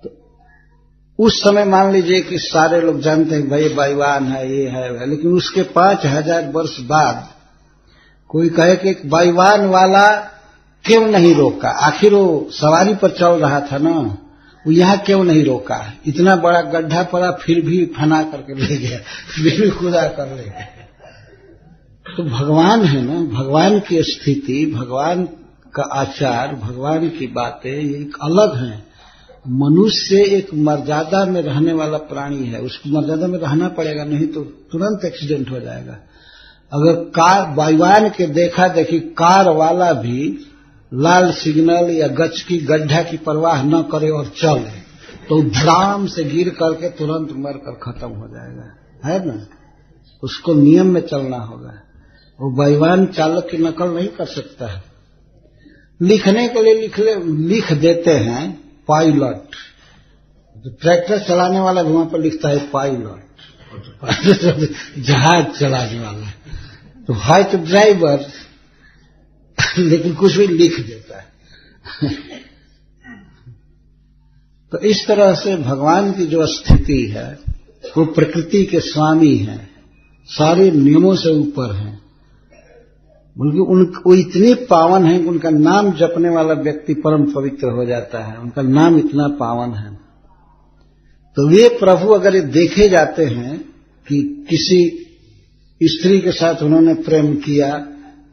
तो उस समय मान लीजिए कि सारे लोग जानते हैं भाई वायुयान है, ये है, लेकिन उसके 5000 वर्ष बाद कोई कहे कि एक वायुयान वाला क्यों नहीं रोका, आखिर वो सवारी पर चल रहा था ना, वो यहां क्यों नहीं रोका। इतना बड़ा गड्ढा पड़ा फिर भी फना करके ले गया, फिर भी खुदा कर ले गया। तो भगवान है ना, भगवान की स्थिति, भगवान का आचार, भगवान की बातें ये एक अलग हैं। मनुष्य एक मर्यादा में रहने वाला प्राणी है, उसको मर्यादा में रहना पड़ेगा, नहीं तो तुरंत एक्सीडेंट हो जाएगा। अगर कार वायुयान के देखा देखी कार वाला भी लाल सिग्नल या गच की गड्ढा की परवाह न करे और चले, तो धड़ाम से गिर करके तुरंत मरकर खत्म हो जाएगा, है ना। उसको नियम में चलना होगा। वो वायुयान चालक की नकल नहीं कर सकता है। लिखने के लिए लिख देते हैं पायलट, तो ट्रैक्टर चलाने वाला भी वहां पर लिखता है पायलट, जहाज चलाने वाला, तो है तो ड्राइवर, लेकिन कुछ भी लिख देता है। तो इस तरह से भगवान की जो स्थिति है, वो प्रकृति के स्वामी हैं, सारे नियमों से ऊपर हैं। बल्कि वो इतने पावन हैं कि उनका नाम जपने वाला व्यक्ति परम पवित्र हो जाता है, उनका नाम इतना पावन है। तो वे प्रभु अगर देखे जाते हैं कि किसी स्त्री के साथ उन्होंने प्रेम किया,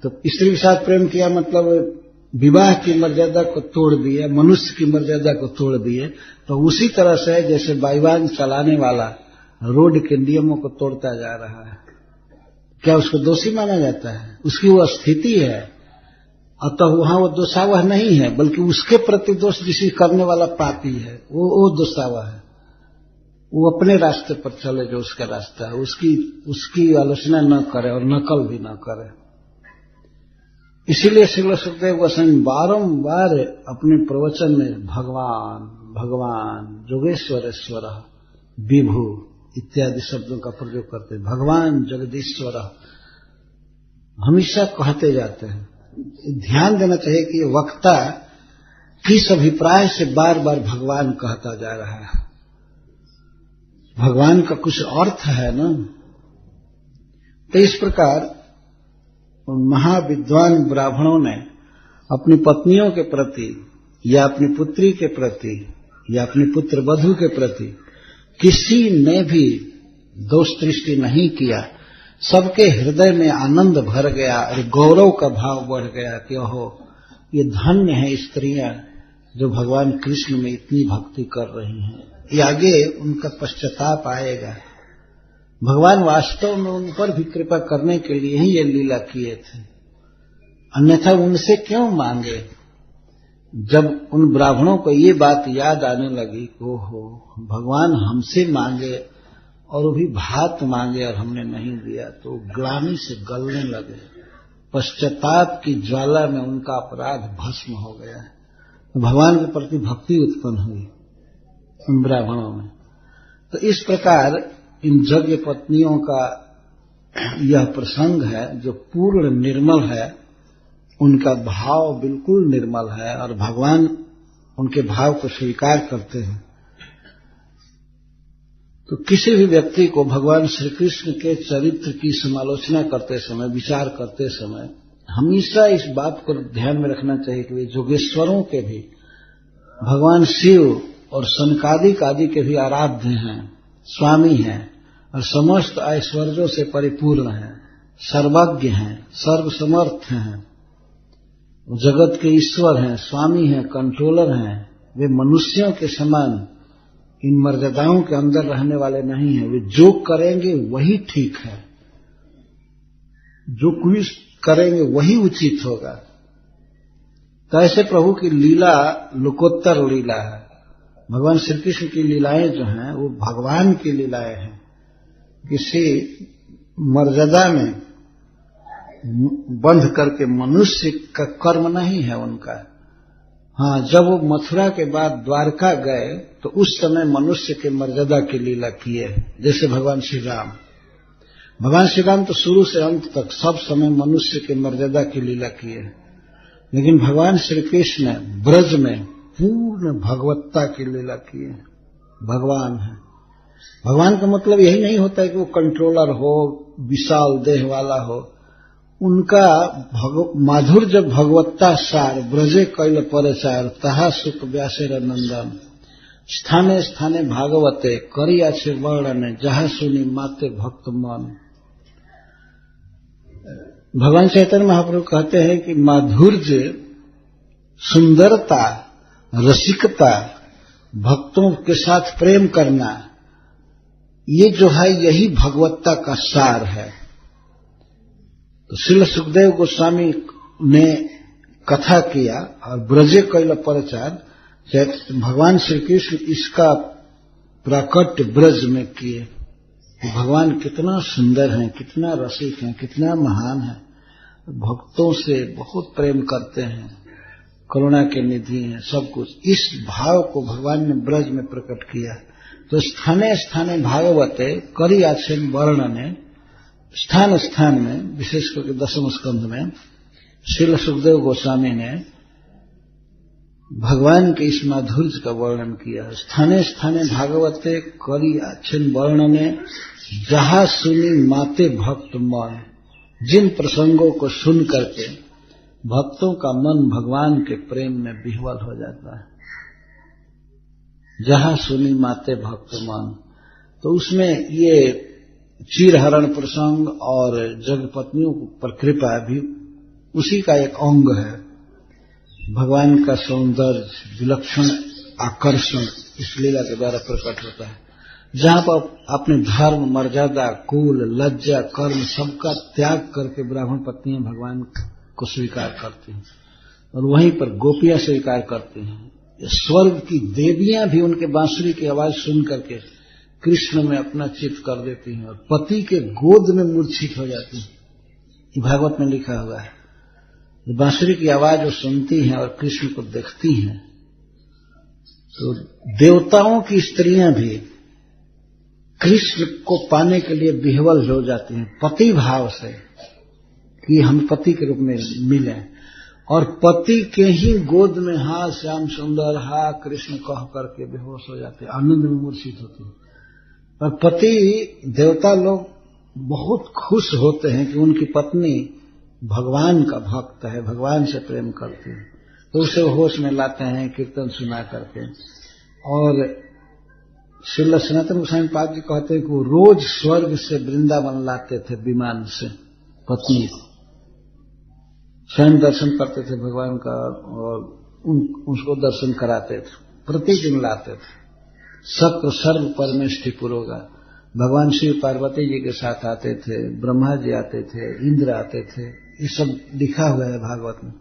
तो स्त्री के साथ प्रेम किया मतलब विवाह की मर्यादा को तोड़ दिए, मनुष्य की मर्यादा को तोड़ दिए, तो उसी तरह से जैसे बाईवान चलाने वाला रोड के नियमों को तोड़ता जा रहा है, क्या उसको दोषी माना जाता है? उसकी वो स्थिति है, अतः वहां वो दोषावह नहीं है, बल्कि उसके प्रति दोष जिसे करने वाला पापी है, वो दोषावह है। वो अपने रास्ते पर चले जो उसका रास्ता है, उसकी आलोचना न करे और नकल भी न करे। इसीलिए श्रील सुखदेव गोस्वामी बारंबार अपने प्रवचन में भगवान भगवान जोगेश्वरेश्वर विभु इत्यादि शब्दों का प्रयोग करते हैं। भगवान जगदीश्वर हमेशा कहते जाते हैं। ध्यान देना चाहिए कि वक्ता किस अभिप्राय से बार बार भगवान कहता जा रहा है। भगवान का कुछ अर्थ है ना। तो इस प्रकार महाविद्वान ब्राह्मणों ने अपनी पत्नियों के प्रति या अपनी पुत्री के प्रति या अपनी पुत्र वधू के प्रति किसी ने भी दोष दृष्टि नहीं किया। सबके हृदय में आनंद भर गया और गौरव का भाव बढ़ गया कि ओहो, ये धन्य है स्त्रियां जो भगवान कृष्ण में इतनी भक्ति कर रही हैं। ये आगे उनका पश्चाताप आएगा। भगवान वास्तव में उन पर भी कृपा करने के लिए ही ये लीला किए थे, अन्यथा उनसे क्यों मांगे। जब उन ब्राह्मणों को ये बात याद आने लगी कि ओहो, भगवान हमसे मांगे और वो भी भात मांगे और हमने नहीं दिया, तो ग्लानि से गलने लगे। पश्चाताप की ज्वाला में उनका अपराध भस्म हो गया। तो भगवान के प्रति भक्ति उत्पन्न हुई उन ब्राह्मणों में। तो इस प्रकार इन यज्ञ पत्नियों का यह प्रसंग है जो पूर्ण निर्मल है, उनका भाव बिल्कुल निर्मल है और भगवान उनके भाव को स्वीकार करते हैं। तो किसी भी व्यक्ति को भगवान श्री कृष्ण के चरित्र की समालोचना करते समय, विचार करते समय हमेशा इस बात को ध्यान में रखना चाहिए कि वे जोगेश्वरों के भी, भगवान शिव और सनकादिक आदि के भी आराध्य हैं, स्वामी हैं और समस्त ऐश्वर्यों से परिपूर्ण हैं, सर्वज्ञ हैं, सर्वसमर्थ हैं, जगत के ईश्वर हैं, स्वामी हैं, कंट्रोलर हैं। वे मनुष्यों के समान इन मर्यादाओं के अंदर रहने वाले नहीं हैं। वे जो करेंगे वही ठीक है, जो कुछ करेंगे वही उचित होगा। तो ऐसे प्रभु की लीला लोकोत्तर लीला है। भगवान श्री कृष्ण की लीलाएं जो हैं वो भगवान की लीलाएं हैं, किसी मर्यादा में बंध करके मनुष्य का कर्म नहीं है उनका। हाँ, जब वो मथुरा के बाद द्वारका गए तो उस समय मनुष्य के मर्यादा की लीला किए, जैसे भगवान श्री राम। भगवान श्री राम तो शुरू से अंत तक सब समय मनुष्य के मर्यादा की लीला किए, लेकिन भगवान श्री कृष्ण ने ब्रज में पूर्ण भगवत्ता की लीला की है। भगवान है। भगवान का मतलब यही नहीं होता है कि वो कंट्रोलर हो, विशाल देह वाला हो। उनका माधुर्य भगवत्ता सार ब्रजे कैल परचार तहा सुख व्यासेर नंदन स्थाने स्थाने भागवते करिया छे वर्णने जहा सुनी माते भक्त मन। भगवान चैतन्य महाप्रभु कहते हैं कि माधुर्य, सुंदरता, रसिकता, भक्तों के साथ प्रेम करना, ये जो है यही भगवत्ता का सार है। तो श्रील सुखदेव गोस्वामी ने कथा किया और ब्रजे कैल परचार, भगवान श्री कृष्ण इसका प्राकट्य ब्रज में किए। भगवान कितना सुंदर हैं, कितना रसिक हैं, कितना महान है, भक्तों से बहुत प्रेम करते हैं, करुणा के निधि हैं, सब कुछ। इस भाव को भगवान ने ब्रज में प्रकट किया। तो स्थाने स्थाने भागवते करी आछेन वर्णने, स्थान स्थान में, विशेष करके दसम स्कंध में श्रील सुखदेव गोस्वामी ने भगवान के इस माधुर्य का वर्णन किया। स्थाने स्थाने भागवते करी आछेन वर्णने जहा सुनी माते भक्त मन। जिन प्रसंगों को सुन करके भक्तों का मन भगवान के प्रेम में विह्वल हो जाता है। जहां सुनी माते भक्त मन। तो उसमें ये चीरहरण प्रसंग और जगपत्नियों पर कृपा भी उसी का एक अंग है। भगवान का सौंदर्य, विलक्षण आकर्षण इस लीला के द्वारा प्रकट होता है, जहां पर अपने धर्म, मर्यादा, कुल, लज्जा, कर्म सबका त्याग करके ब्राह्मण पत्नियां भगवान को स्वीकार करती हैं और वहीं पर गोपियां स्वीकार करती हैं। स्वर्ग की देवियां भी उनके बांसुरी की आवाज सुन करके कृष्ण में अपना चित्त कर देती हैं और पति के गोद में मूर्छित हो जाती हैं। ये भागवत में लिखा हुआ है। बांसुरी की आवाज वो सुनती हैं और कृष्ण को देखती हैं। तो देवताओं की स्त्रियां भी कृष्ण को पाने के लिए विह्वल हो जाती हैं पति भाव से कि हम पति के रूप में मिले, और पति के ही गोद में हा श्याम सुंदर, हा कृष्ण कह करके बेहोश हो जाते हैं, आनंद में मूर्छित होते हैं। और पति, देवता लोग बहुत खुश होते हैं कि उनकी पत्नी भगवान का भक्त है, भगवान से प्रेम करती है, तो उसे होश में लाते हैं कीर्तन सुना करके। और श्रील सनातन गोस्वामी पाद जी कहते हैं कि वो रोज स्वर्ग से वृंदावन लाते थे विमान से पत्नी को, स्वयं दर्शन करते थे भगवान का और उसको दर्शन कराते थे, प्रतिदिन लाते थे। सक्र सर्व परमेष्टि पुरोगा, भगवान शिव पार्वती जी के साथ आते थे, ब्रह्मा जी आते थे, इंद्र आते थे, ये सब लिखा हुआ है भागवत में।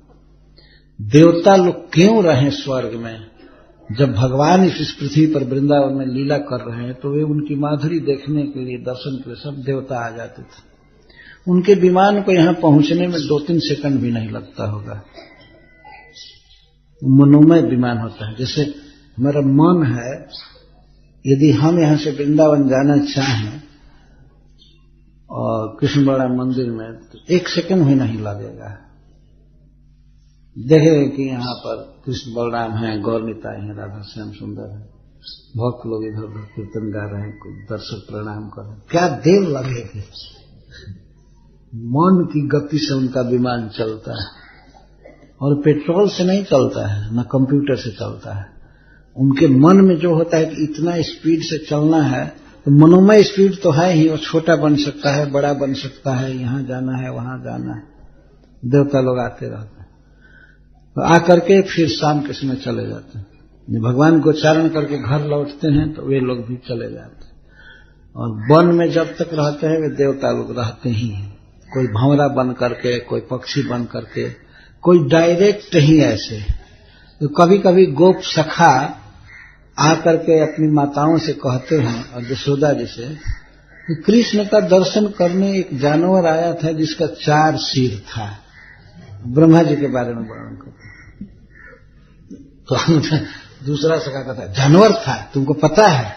देवता लोग क्यों रहे स्वर्ग में, जब भगवान इस पृथ्वी पर वृंदावन में लीला कर रहे हैं तो वे उनकी माधुरी देखने के लिए, दर्शन के लिए सब देवता आ जाते थे। उनके विमान को यहां पहुंचने में 2-3 सेकंड भी नहीं लगता होगा। मनोमय विमान होता है। जैसे हमारा मन है, यदि हम यहां से वृंदावन जाना चाहें और कृष्ण बलराम मंदिर में, तो 1 सेकंड भी नहीं लगेगा। देखेंगे कि यहाँ पर कृष्ण बलराम हैं, गौरनिताई हैं, राधा श्याम सुंदर है, भक्त लोग इधर उधर कीर्तन गा रहे हैं, कुछ दर्शक प्रणाम कर रहे हैं, क्या देर लगेगी। मन की गति से उनका विमान चलता है और पेट्रोल से नहीं चलता है, न कंप्यूटर से चलता है। उनके मन में जो होता है कि इतना स्पीड से चलना है, तो मनोमय स्पीड तो है ही, वो छोटा बन सकता है, बड़ा बन सकता है, यहां जाना है, वहां जाना है। देवता लोग आते रहते हैं, तो आकर के फिर शाम के समय चले जाते हैं। भगवान को चारण करके घर लौटते हैं तो वे लोग भी चले जाते हैं। और वन में जब तक रहते हैं वे देवता लोग रहते ही हैं, कोई भंवरा बन करके, कोई पक्षी बन करके, कोई डायरेक्ट ही ऐसे। तो कभी कभी गोप सखा आकर के अपनी माताओं से कहते हैं और यशोदा जी से कि कृष्ण का दर्शन करने एक जानवर आया था जिसका 4 सिर था। ब्रह्मा जी के बारे में वर्णन करते हैं। तो दूसरा सखा कहता है जानवर था, तुमको पता है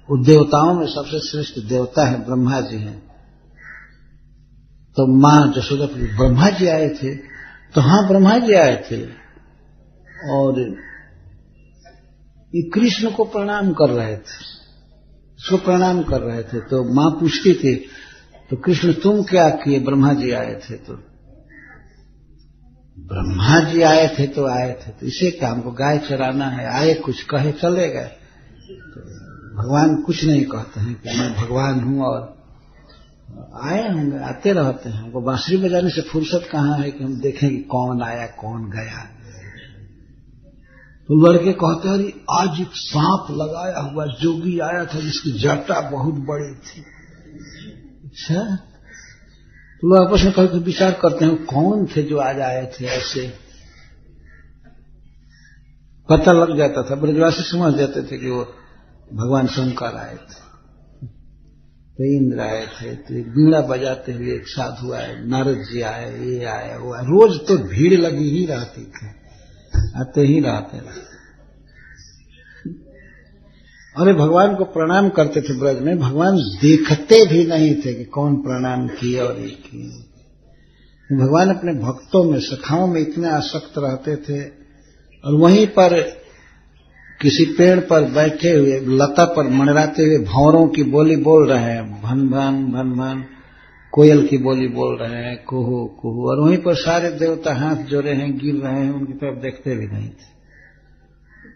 वो देवताओं में सबसे श्रेष्ठ देवता है, ब्रह्मा जी हैं। तो मां यशोदा ब्रह्मा जी आए थे? तो हाँ ब्रह्मा जी आए थे और ये कृष्ण को प्रणाम कर रहे थे, उसको प्रणाम कर रहे थे। तो मां पूछती थी तो कृष्ण तुम क्या किए? ब्रह्मा जी आए थे। तो ब्रह्मा जी आए थे तो आए थे, तो इसे क्या, हमको गाय चराना है, आए कुछ कहे चले गए। तो भगवान कुछ नहीं कहते हैं कि मैं भगवान हूं और आए होंगे, आते रहते हैं। हमको बांसुरी बजाने से फुर्सत कहाँ है कि हम देखें कि कौन आया कौन गया। तो लड़के कहते हैं आज एक सांप लगाया हुआ जोगी आया था जिसकी जटा बहुत बड़ी थी। अच्छा, तो लोग आपस में कहकर विचार करते हैं कौन थे जो आज आए थे। ऐसे पता लग जाता था, ब्रजवासी समझ जाते थे कि वो भगवान शंकर आए थे। तो इंद्र आए थे, तो बीड़ा बजाते हुए एक साधु आए, नारद जी आए, ये आए वो आए। रोज तो भीड़ लगी ही रहती थी, आते ही रहते। अरे भगवान को प्रणाम करते थे ब्रज में, भगवान देखते भी नहीं थे कि कौन प्रणाम किए और ये किए। भगवान अपने भक्तों में, सखाओं में इतने आसक्त रहते थे। और वहीं पर किसी पेड़ पर बैठे हुए, लता पर मंडराते हुए भंवरों की बोली बोल रहे हैं, भन भन भन भन, कोयल की बोली बोल रहे हैं, कुहू कुहू। और वहीं पर सारे देवता हाथ जोड़े हैं, गिर रहे हैं, उनकी तरफ देखते भी नहीं थे।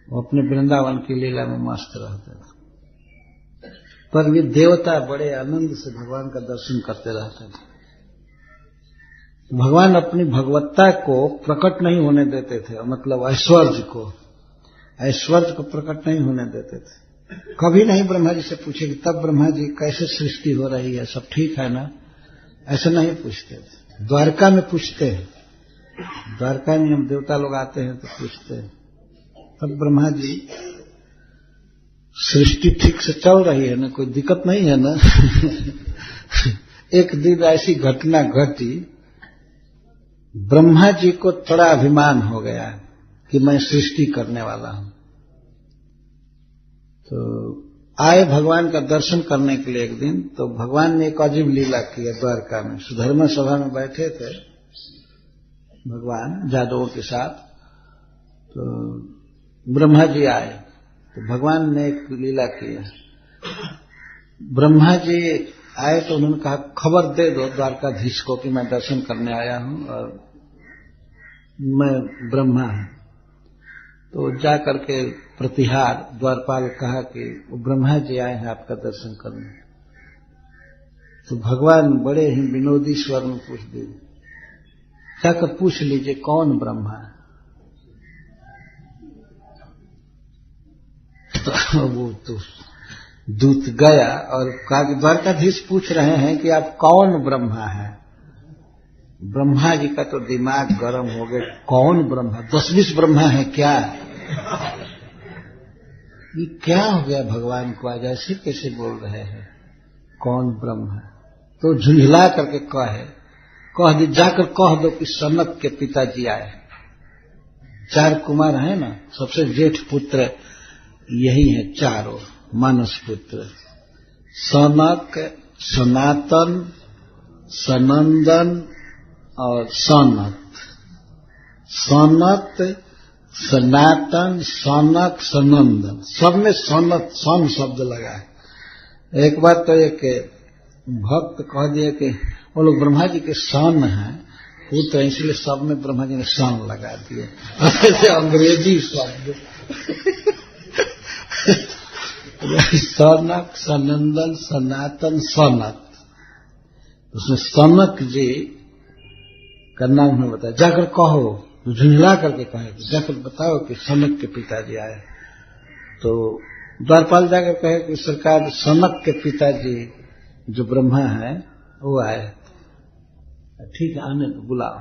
वो अपने वृंदावन की लीला में मस्त रहते थे। पर ये देवता बड़े आनंद से भगवान का दर्शन करते रहते थे। भगवान अपनी भगवत्ता को प्रकट नहीं होने देते थे, मतलब ऐश्वर्य को प्रकट नहीं होने देते थे। कभी नहीं ब्रह्मा जी से पूछे कि तब ब्रह्मा जी कैसे सृष्टि हो रही है, सब ठीक है ना, ऐसा नहीं पूछते थे। द्वारका में पूछते हैं, द्वारका में हम देवता लोग आते हैं तो पूछते हैं, तब ब्रह्मा जी सृष्टि ठीक से चल रही है ना, कोई दिक्कत नहीं है ना। एक दिन ऐसी घटना घटी, ब्रह्मा जी को थोड़ा अभिमान हो गया कि मैं सृष्टि करने वाला हूं, तो आए भगवान का दर्शन करने के लिए एक दिन। तो भगवान ने एक अजीब लीला की है द्वारका में। सुधर्मा सभा में बैठे थे भगवान जादवों के साथ, तो ब्रह्मा जी आए तो भगवान ने एक लीला की है। ब्रह्मा जी आए तो उन्होंने कहा खबर दे दो द्वारकाधीश को कि मैं दर्शन करने आया हूं और मैं ब्रह्मा हूं। तो जा करके प्रतिहार द्वारपाल कहा कि वो ब्रह्मा जी आए हैं आपका दर्शन करने। तो भगवान बड़े ही विनोदी स्वर में पूछ दिए, जाकर पूछ लीजिए कौन ब्रह्मा है। तो वो तो दूत गया और कहा कि द्वारकाधीश पूछ रहे हैं कि आप कौन ब्रह्मा है। ब्रह्मा जी का तो दिमाग गर्म हो गया, कौन ब्रह्मा, 10-20 ब्रह्मा है क्या? ये क्या हो गया भगवान को, आज ऐसे कैसे बोल रहे हैं कौन ब्रह्मा है? तो झुंझला करके कह दी, जाकर कह दो कि सनक के पिताजी आए। 4 कुमार हैं ना, सबसे जेठ पुत्र यही है चारों मानस पुत्र, सनक, सनातन, सनंदन और सनत। सनत, सनातन, सनक, सनंदन, सब में सनत सन शब्द लगा है। एक बार तो एक भक्त कह दिया कि वो लोग ब्रह्मा जी के सन हैं पुत्र, इसलिए सब में ब्रह्मा जी ने सन लगा दिए, ऐसे अंग्रेजी शब्द। सनक, सनंदन, सनातन, सनत, उसमें सनक जी का नाम हमें बताया, जाकर कहो, झुंझला करके कहे, जाकर बताओ कि सनक के पिताजी आए। तो द्वारपाल जाकर कहे कि सरकार सनक के पिताजी जो ब्रह्मा है वो आए। ठीक है, आने तो बुलाओ।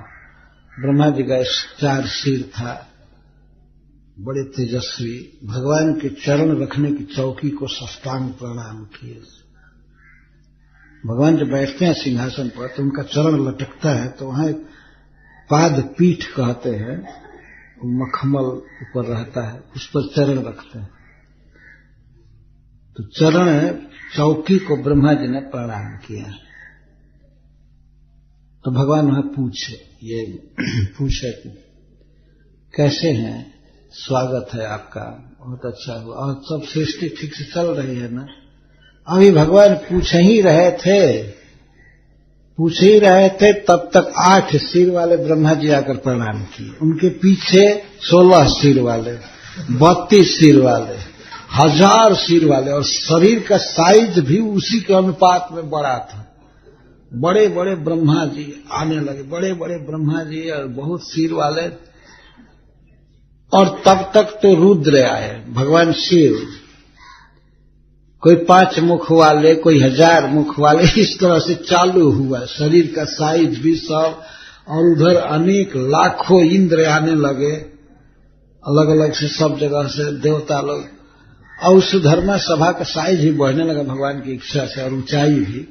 ब्रह्मा जी का 4 सिर था, बड़े तेजस्वी, भगवान के चरण रखने की चौकी को साष्टांग प्रणाम किए। भगवान जब बैठते हैं सिंहासन पर तो उनका चरण लटकता है, तो वहां एक पाद पीठ कहते हैं, मखमल ऊपर रहता है, उस पर चरण रखते हैं। तो चरण चौकी को ब्रह्मा जी ने प्रणाम किया। तो भगवान वहां पूछे कि कैसे हैं, स्वागत है आपका, बहुत अच्छा हुआ, और सब सृष्टि ठीक से चल रही है ना? अभी भगवान पूछ ही रहे थे तब तक 8 सिर वाले ब्रह्मा जी आकर प्रणाम किए। उनके पीछे 16 सिर वाले, 32 सिर वाले, 1000 सिर वाले, और शरीर का साइज भी उसी के अनुपात में बड़ा था। बड़े बड़े ब्रह्मा जी आने लगे, बड़े बड़े ब्रह्मा जी और बहुत सिर वाले। और तब तक तो रुद्र आए, भगवान शिव, कोई 5 मुख वाले, कोई 1000 मुख वाले, इस तरह से चालू हुआ। शरीर का साइज भी सब, और उधर अनेक लाखों इंद्र आने लगे, अलग अलग से सब जगह से देवता लोग। और उस धर्मा सभा का साइज ही बढ़ने लगा भगवान की इच्छा से, और ऊंचाई भी,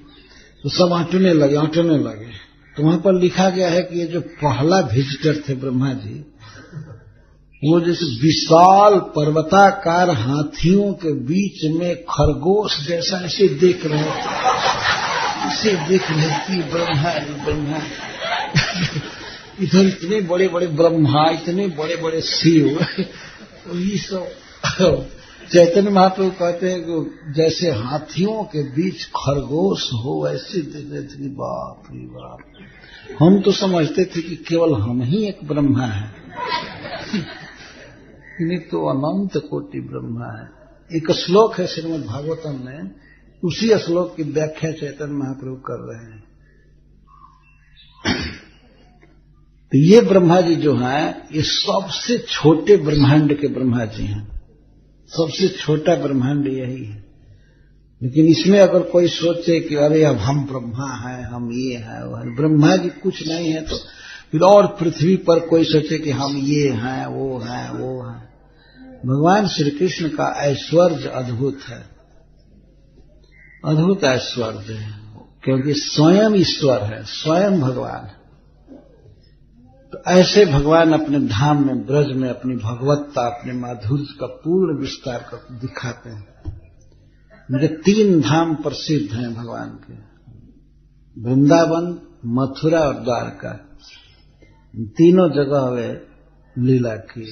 तो सब आंटने लगे। तो वहां पर लिखा गया है कि ये जो पहला विजिटर थे ब्रह्मा जी, वो जैसे विशाल पर्वताकार हाथियों के बीच में खरगोश जैसा ऐसे देख रहे कि ब्रह्मा। इधर इतने बड़े बड़े ब्रह्मा, इतने बड़े बड़े शिव, ये सब। चैतन्य महाप्रभु कहते हैं कि जैसे हाथियों के बीच खरगोश हो, ऐसे देख रहे थे। बाप रे बाप, हम तो समझते थे कि केवल हम ही एक ब्रह्मा है। इन्हीं तो अनंत कोटि ब्रह्मा है। एक श्लोक है श्रीमद् भागवतम में, उसी श्लोक की व्याख्या चैतन्य महाप्रभु कर रहे हैं। तो ये ब्रह्मा जी जो हैं, ये सबसे छोटे ब्रह्मांड के ब्रह्मा जी हैं। सबसे छोटा ब्रह्मांड यही है। लेकिन इसमें अगर कोई सोचे कि अरे अब हम ब्रह्मा हैं, हम ये हैं वो हैं, ब्रह्मा जी कुछ नहीं है, तो फिर और पृथ्वी पर कोई सोचे कि हम ये हैं वो हैं वो हैं। भगवान श्री कृष्ण का ऐश्वर्य अद्भुत है, अद्भुत ऐश्वर्य है, क्योंकि स्वयं ईश्वर है, स्वयं भगवान है। तो ऐसे भगवान अपने धाम में, ब्रज में अपनी भगवत्ता, अपने माधुर्य का पूर्ण विस्तार कर दिखाते हैं। मुझे 3 धाम प्रसिद्ध हैं भगवान के, वृंदावन, मथुरा और द्वारका। तीनों जगह वे लीला की।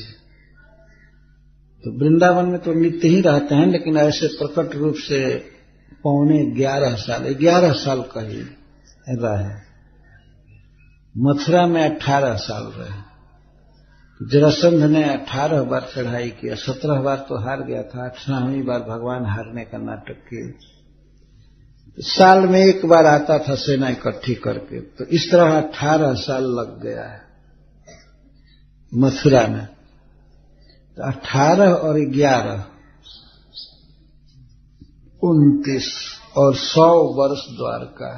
तो वृंदावन में तो नित्य ही रहते हैं, लेकिन ऐसे प्रकट रूप से 11 साल कहीं रहे। मथुरा में 18 साल रहे। जरासंध ने 18 बार चढ़ाई किया, 17 बार तो हार गया था, 18वीं बार भगवान हारने का नाटक किए। साल में 1 बार आता था सेना इकट्ठी करके। तो इस तरह 18 साल लग गया है मथुरा में। तो 18 और 11 29 और 100 वर्ष द्वारका,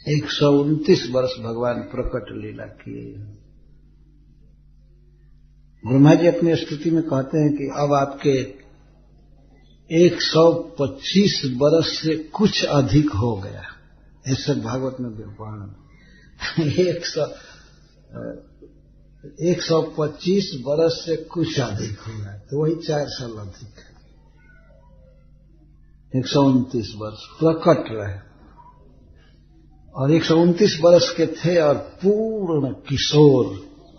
129 वर्ष भगवान प्रकट लीला किए। ब्रह्मा जी अपनी स्तुति में कहते हैं कि अब आपके 125 वर्ष से कुछ अधिक हो गया। ऐसे भागवत में वर्णन 125 वर्ष से कुछ अधिक हो गया, तो वही 4 साल अधिक है। 129 वर्ष प्रकट रहे, और 129 वर्ष के थे, और पूर्ण किशोर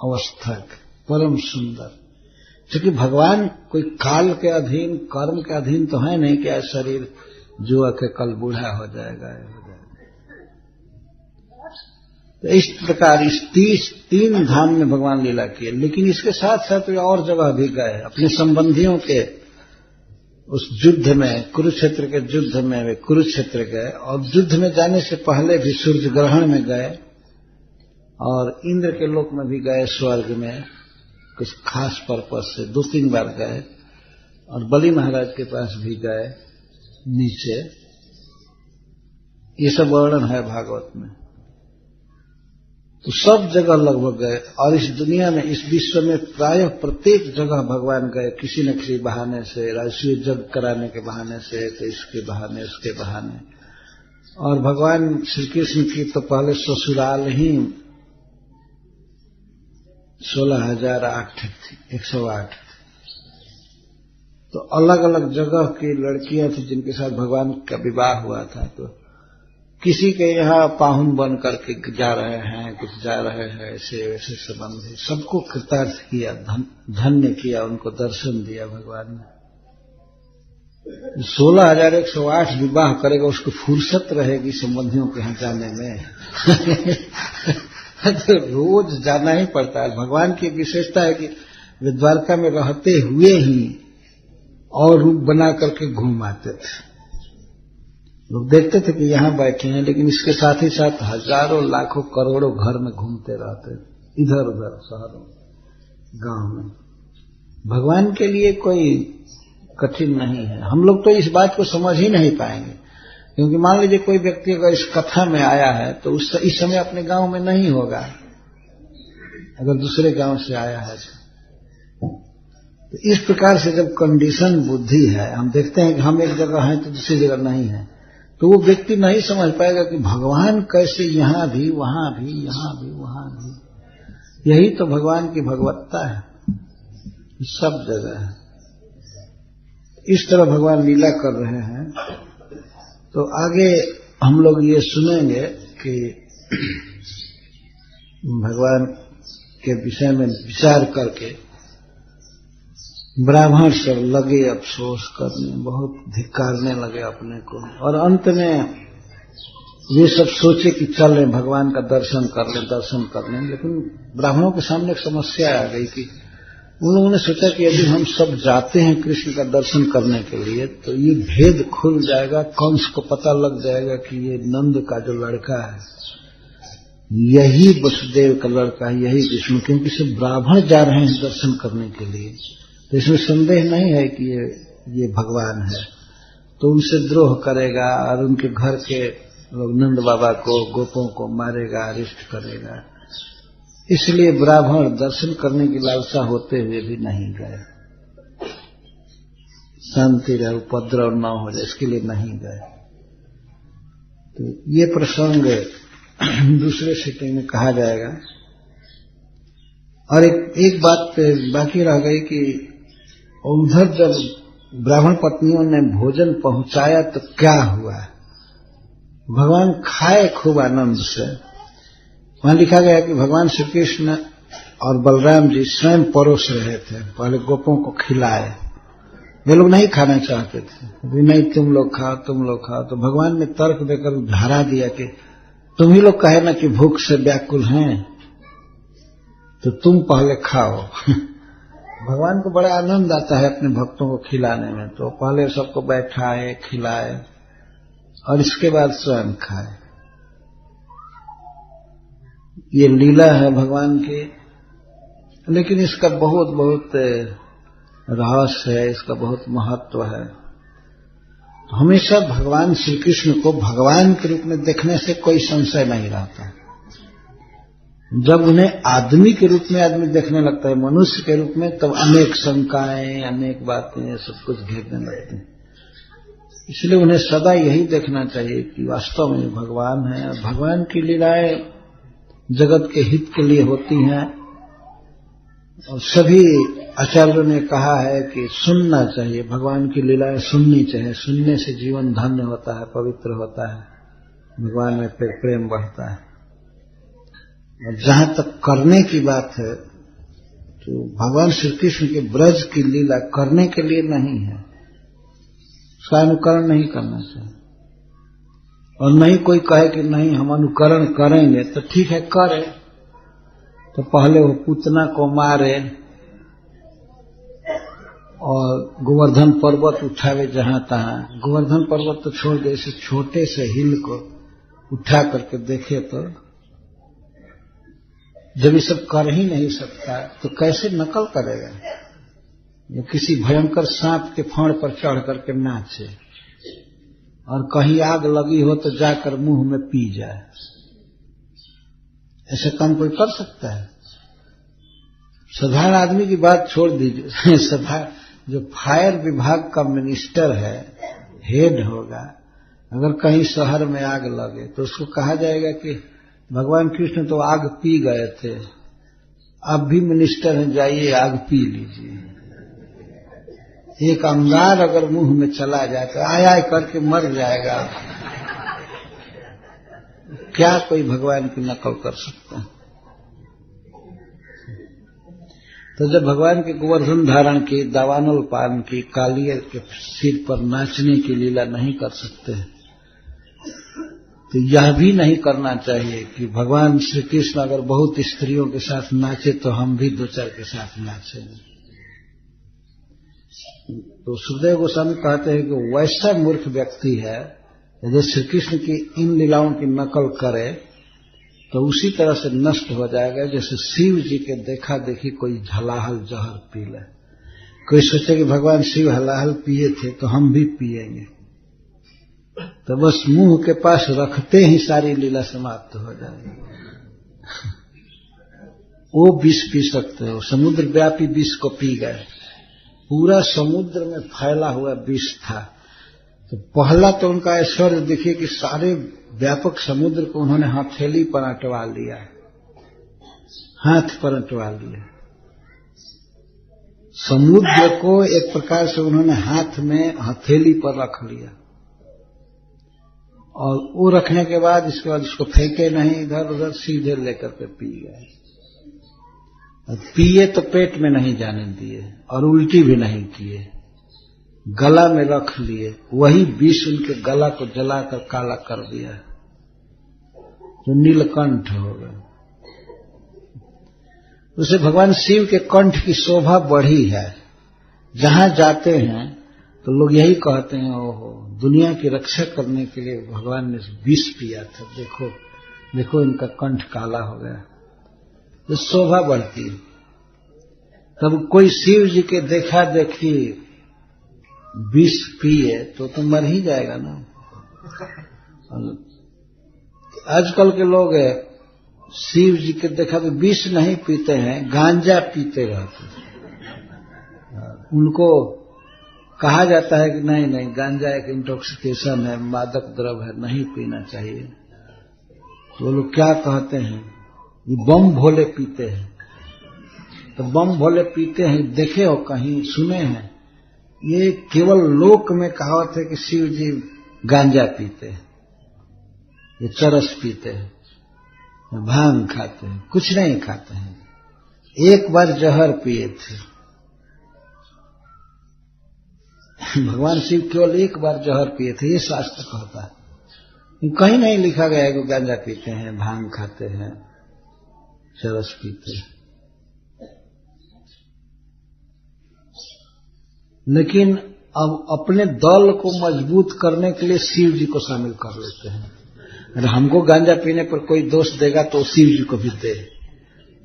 अवस्था के, परम सुंदर। क्योंकि भगवान कोई काल के अधीन, कर्म के अधीन तो है नहीं कि आज शरीर जुआ के कल बूढ़ा हो जाएगा। तो इस प्रकार इस 3 धाम में भगवान लीला किए। लेकिन इसके साथ साथ वे और जगह भी गए। अपने संबंधियों के उस युद्ध में, कुरुक्षेत्र के युद्ध में वे कुरुक्षेत्र गए, और युद्ध में जाने से पहले भी सूर्य ग्रहण में गए, और इंद्र के लोक में भी गए, स्वर्ग में कुछ खास पर्पस से 2-3 बार गए, और बलि महाराज के पास भी गए नीचे। ये सब वर्णन है भागवत में। तो सब जगह लगभग गए, और इस दुनिया में, इस विश्व में प्रायः प्रत्येक जगह भगवान गए, किसी न किसी बहाने से, राष्ट्रीय यज्ञ कराने के बहाने से, तो इसके बहाने, उसके बहाने। और भगवान श्री कृष्ण की तो पहले ससुराल ही 16,008 थी, 108। तो अलग अलग जगह की लड़कियां थी जिनके साथ भगवान का विवाह हुआ था। तो किसी के यहाँ पाहुन बन करके जा रहे हैं, कुछ जा रहे हैं, ऐसे वैसे संबंधी, सबको कृतार्थ किया, धन्य किया, उनको दर्शन दिया भगवान ने। 16,108 विवाह करेगा, उसको फुर्सत रहेगी संबंधियों के यहाँ जाने में। तो रोज जाना ही पड़ता है। भगवान की विशेषता है कि वे द्वारका में रहते हुए ही और रूप बना करके घूम आते थे। लोग देखते थे कि यहां बैठे हैं, लेकिन इसके साथ ही साथ हजारों लाखों करोड़ों घर में घूमते रहते, इधर उधर शहरों गांव में। भगवान के लिए कोई कठिन नहीं है। हम लोग तो इस बात को समझ ही नहीं पाएंगे, क्योंकि मान लीजिए कोई व्यक्ति अगर इस कथा में आया है तो इस समय अपने गांव में नहीं होगा, अगर दूसरे गांव से आया है तो इस प्रकार से जब कंडीशन बुद्धि है, हम देखते हैं कि हम एक जगह हैं तो दूसरी जगह नहीं है, तो वो व्यक्ति नहीं समझ पाएगा कि भगवान कैसे यहां भी, वहां भी, यहां भी, वहां भी। यही तो भगवान की भगवत्ता है, सब जगह है। इस तरह भगवान लीला कर रहे हैं। तो आगे हम लोग ये सुनेंगे कि भगवान के विषय में विचार करके ब्राह्मण सब लगे अफसोस करने, बहुत धिक्कारने लगे अपने को, और अंत में वे सब सोचे कि चलें भगवान का दर्शन कर लें, दर्शन कर लें। लेकिन ब्राह्मणों के सामने एक समस्या आ गई कि उन लोगों ने सोचा कि यदि हम सब जाते हैं कृष्ण का दर्शन करने के लिए तो ये भेद खुल जाएगा, कंस को पता लग जाएगा कि ये नंद का जो लड़का है यही वसुदेव का लड़का है, यही विष्णु, क्योंकि सब ब्राह्मण जा रहे हैं दर्शन करने के लिए, तो इसमें संदेह नहीं है कि ये भगवान है। तो उनसे द्रोह करेगा और उनके घर के लोग नंद बाबा को, गोपों को मारेगा, अरिष्ट करेगा। इसलिए ब्राह्मण दर्शन करने की लालसा होते हुए भी नहीं गए, शांति रहे, उपद्रव न हो जाए, इसके लिए नहीं गए। तो ये प्रसंग दूसरे सिटी में कहा जाएगा। और एक बात बाकी रह गई कि उधर जब ब्राह्मण पत्नियों ने भोजन पहुंचाया तो क्या हुआ, भगवान खाए खूब आनंद से। वहां लिखा गया कि भगवान श्री कृष्ण और बलराम जी स्वयं परोस रहे थे, पहले गोपों को खिलाए, वे लोग नहीं खाना चाहते थे, अभी नहीं तुम लोग खाओ, तुम लोग खाओ। तो भगवान ने तर्क देकर उधारा दिया कि तुम ही लोग कहे ना कि भूख से व्याकुल हैं, तो तुम पहले खाओ। भगवान को बड़ा आनंद आता है अपने भक्तों को खिलाने में, तो पहले सबको बैठाए, खिलाए और इसके बाद स्वयं खाए। ये लीला है भगवान की, लेकिन इसका बहुत बहुत रहस्य है, इसका बहुत महत्व है। तो हमेशा भगवान श्री कृष्ण को भगवान के रूप में देखने से कोई संशय नहीं रहता। जब उन्हें आदमी के रूप में आदमी देखने लगता है, मनुष्य के रूप में, तब अनेक शंकाएं, अनेक बातें, सब कुछ घेरने लगते हैं। इसलिए उन्हें सदा यही देखना चाहिए कि वास्तव में भगवान है, और भगवान की लीलाएं जगत के हित के लिए होती हैं। और सभी आचार्यों ने कहा है कि सुनना चाहिए, भगवान की लीलाएं सुननी चाहिए, सुनने से जीवन धन्य होता है, पवित्र होता है, भगवान में प्रेम बढ़ता है। और जहां तक करने की बात है, तो भगवान श्री कृष्ण के ब्रज की लीला करने के लिए नहीं है, उसका अनुकरण नहीं करना चाहिए। और नहीं कोई कहे कि नहीं हम अनुकरण करेंगे, तो ठीक है करे, तो पहले वो पूतना को मारे और गोवर्धन पर्वत उठावे जहां तहां। गोवर्धन पर्वत तो छोड़ दे, इसे छोटे से हिल को उठा करके देखे, तो जब ये सब कर ही नहीं सकता तो कैसे नकल करेगा। ये किसी भयंकर सांप के फण पर चढ़ करके नाचे, और कहीं आग लगी हो तो जाकर मुंह में पी जाए, ऐसे काम कोई कर सकता है? साधारण आदमी की बात छोड़ दीजिए, साधारण जो फायर विभाग का मिनिस्टर है, हेड होगा, अगर कहीं शहर में आग लगे तो उसको कहा जाएगा कि भगवान कृष्ण तो आग पी गए थे, अब भी मिनिस्टर हैं, जाइए आग पी लीजिए। एक अंगार अगर मुंह में चला जाए तो आय आय करके मर जाएगा। क्या कोई भगवान की नकल कर सकता है? तो जब भगवान के गोवर्धन धारण की, दावानल पान की, कालिया के सिर पर नाचने की लीला नहीं कर सकते, तो यह भी नहीं करना चाहिए कि भगवान श्री कृष्ण अगर बहुत स्त्रियों के साथ नाचे तो हम भी दो चार के साथ नाचेंगे। तो सुखदेव गोस्वामी कहते हैं कि वैसा मूर्ख व्यक्ति है यदि श्री कृष्ण की इन लीलाओं की नकल करे तो उसी तरह से नष्ट हो जाएगा जैसे शिव जी के देखा देखी कोई हलाहल जहर पी ले। कोई सोचे कि भगवान शिव हलाहल पिए थे तो हम भी पिएंगे, तो बस मुंह के पास रखते ही सारी लीला समाप्त हो जाएगी। वो विष पी सकते हो, समुद्र व्यापी विष को पी गए, पूरा समुद्र में फैला हुआ विष था। तो पहला तो उनका ऐश्वर्य देखिए कि सारे व्यापक समुद्र को उन्होंने हथेली पर अटवा लिया, हाथ पर अटवा लिया। समुद्र को एक प्रकार से उन्होंने हाथ में हथेली पर रख लिया, और वो रखने के बाद इसके बाद उसको फेंके नहीं इधर उधर, सीधे लेकर के पी गए। पिए तो पेट में नहीं जाने दिए और उल्टी भी नहीं किए, गला में रख लिए। वही विष उनके गला को जलाकर काला कर दिया, जो नीलकंठ हो गए। उसे भगवान शिव के कंठ की शोभा बढ़ी है। जहां जाते हैं तो लोग यही कहते हैं, ओहो दुनिया की रक्षा करने के लिए भगवान ने विष पिया था, देखो देखो इनका कंठ काला हो गया। तो शोभा बढ़ती है। तब कोई शिव जी के देखा देखी विष पिए तो मर ही जाएगा ना। आजकल के लोग शिव जी के देखा तो विष नहीं पीते हैं, गांजा पीते रहते हैं। उनको कहा जाता है कि नहीं नहीं, गांजा एक इंटॉक्सिकेशन है, मादक द्रव्य है, नहीं पीना चाहिए। तो लोग क्या कहते हैं, ये बम भोले पीते हैं। तो बम भोले पीते हैं, देखे हो कहीं, सुने हैं? ये केवल लोक में कहावत है कि शिव जी गांजा पीते हैं, ये चरस पीते हैं, भांग खाते हैं, कुछ नहीं खाते हैं। एक बार जहर पिए थे भगवान शिव, केवल एक बार जहर पिए थे, ये शास्त्र कहता है। कहीं नहीं लिखा गया है कि गांजा पीते हैं, भांग खाते हैं, चरस पीते हैं। लेकिन अब अपने दल को मजबूत करने के लिए शिव जी को शामिल कर लेते हैं। अगर हमको गांजा पीने पर कोई दोष देगा तो शिव जी को भी दे,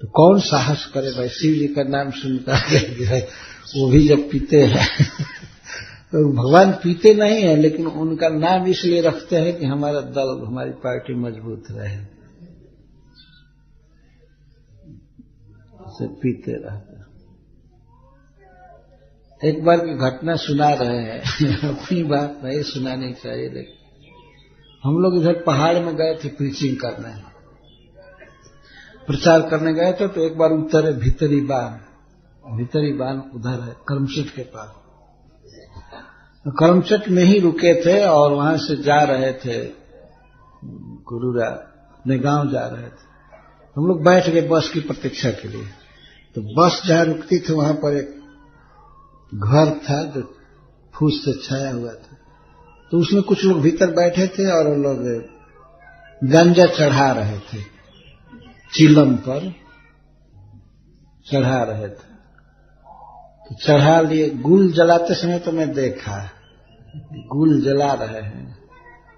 तो कौन साहस करे भाई। शिव जी का नाम सुनकर वो भी जब पीते हैं तो भगवान पीते नहीं है, लेकिन उनका नाम इसलिए रखते हैं कि हमारा दल, हमारी पार्टी मजबूत रहे, उसे पीते रहते। एक बार की घटना सुना रहे हैं अपनी बात नहीं सुनानी चाहिए, लेकिन हम लोग इधर पहाड़ में गए थे प्रीचिंग करने, प्रचार करने गए थे। तो एक बार उतरे भीतरी बान उधर है करमचट के पास। करमचट में ही रुके थे और वहां से जा रहे थे गुरुरा, अपने गांव जा रहे थे। हम लोग बैठ गए बस की प्रतीक्षा के लिए। तो बस जहां रुकती थी वहां पर एक घर था जो फूस से छाया हुआ था। तो उसमें कुछ लोग भीतर बैठे थे और वो लोग गांजा चढ़ा रहे थे, चिलम पर चढ़ा रहे थे। तो चढ़ा लिए, गुल जलाते समय तो मैं देखा गुल जला रहे हैं।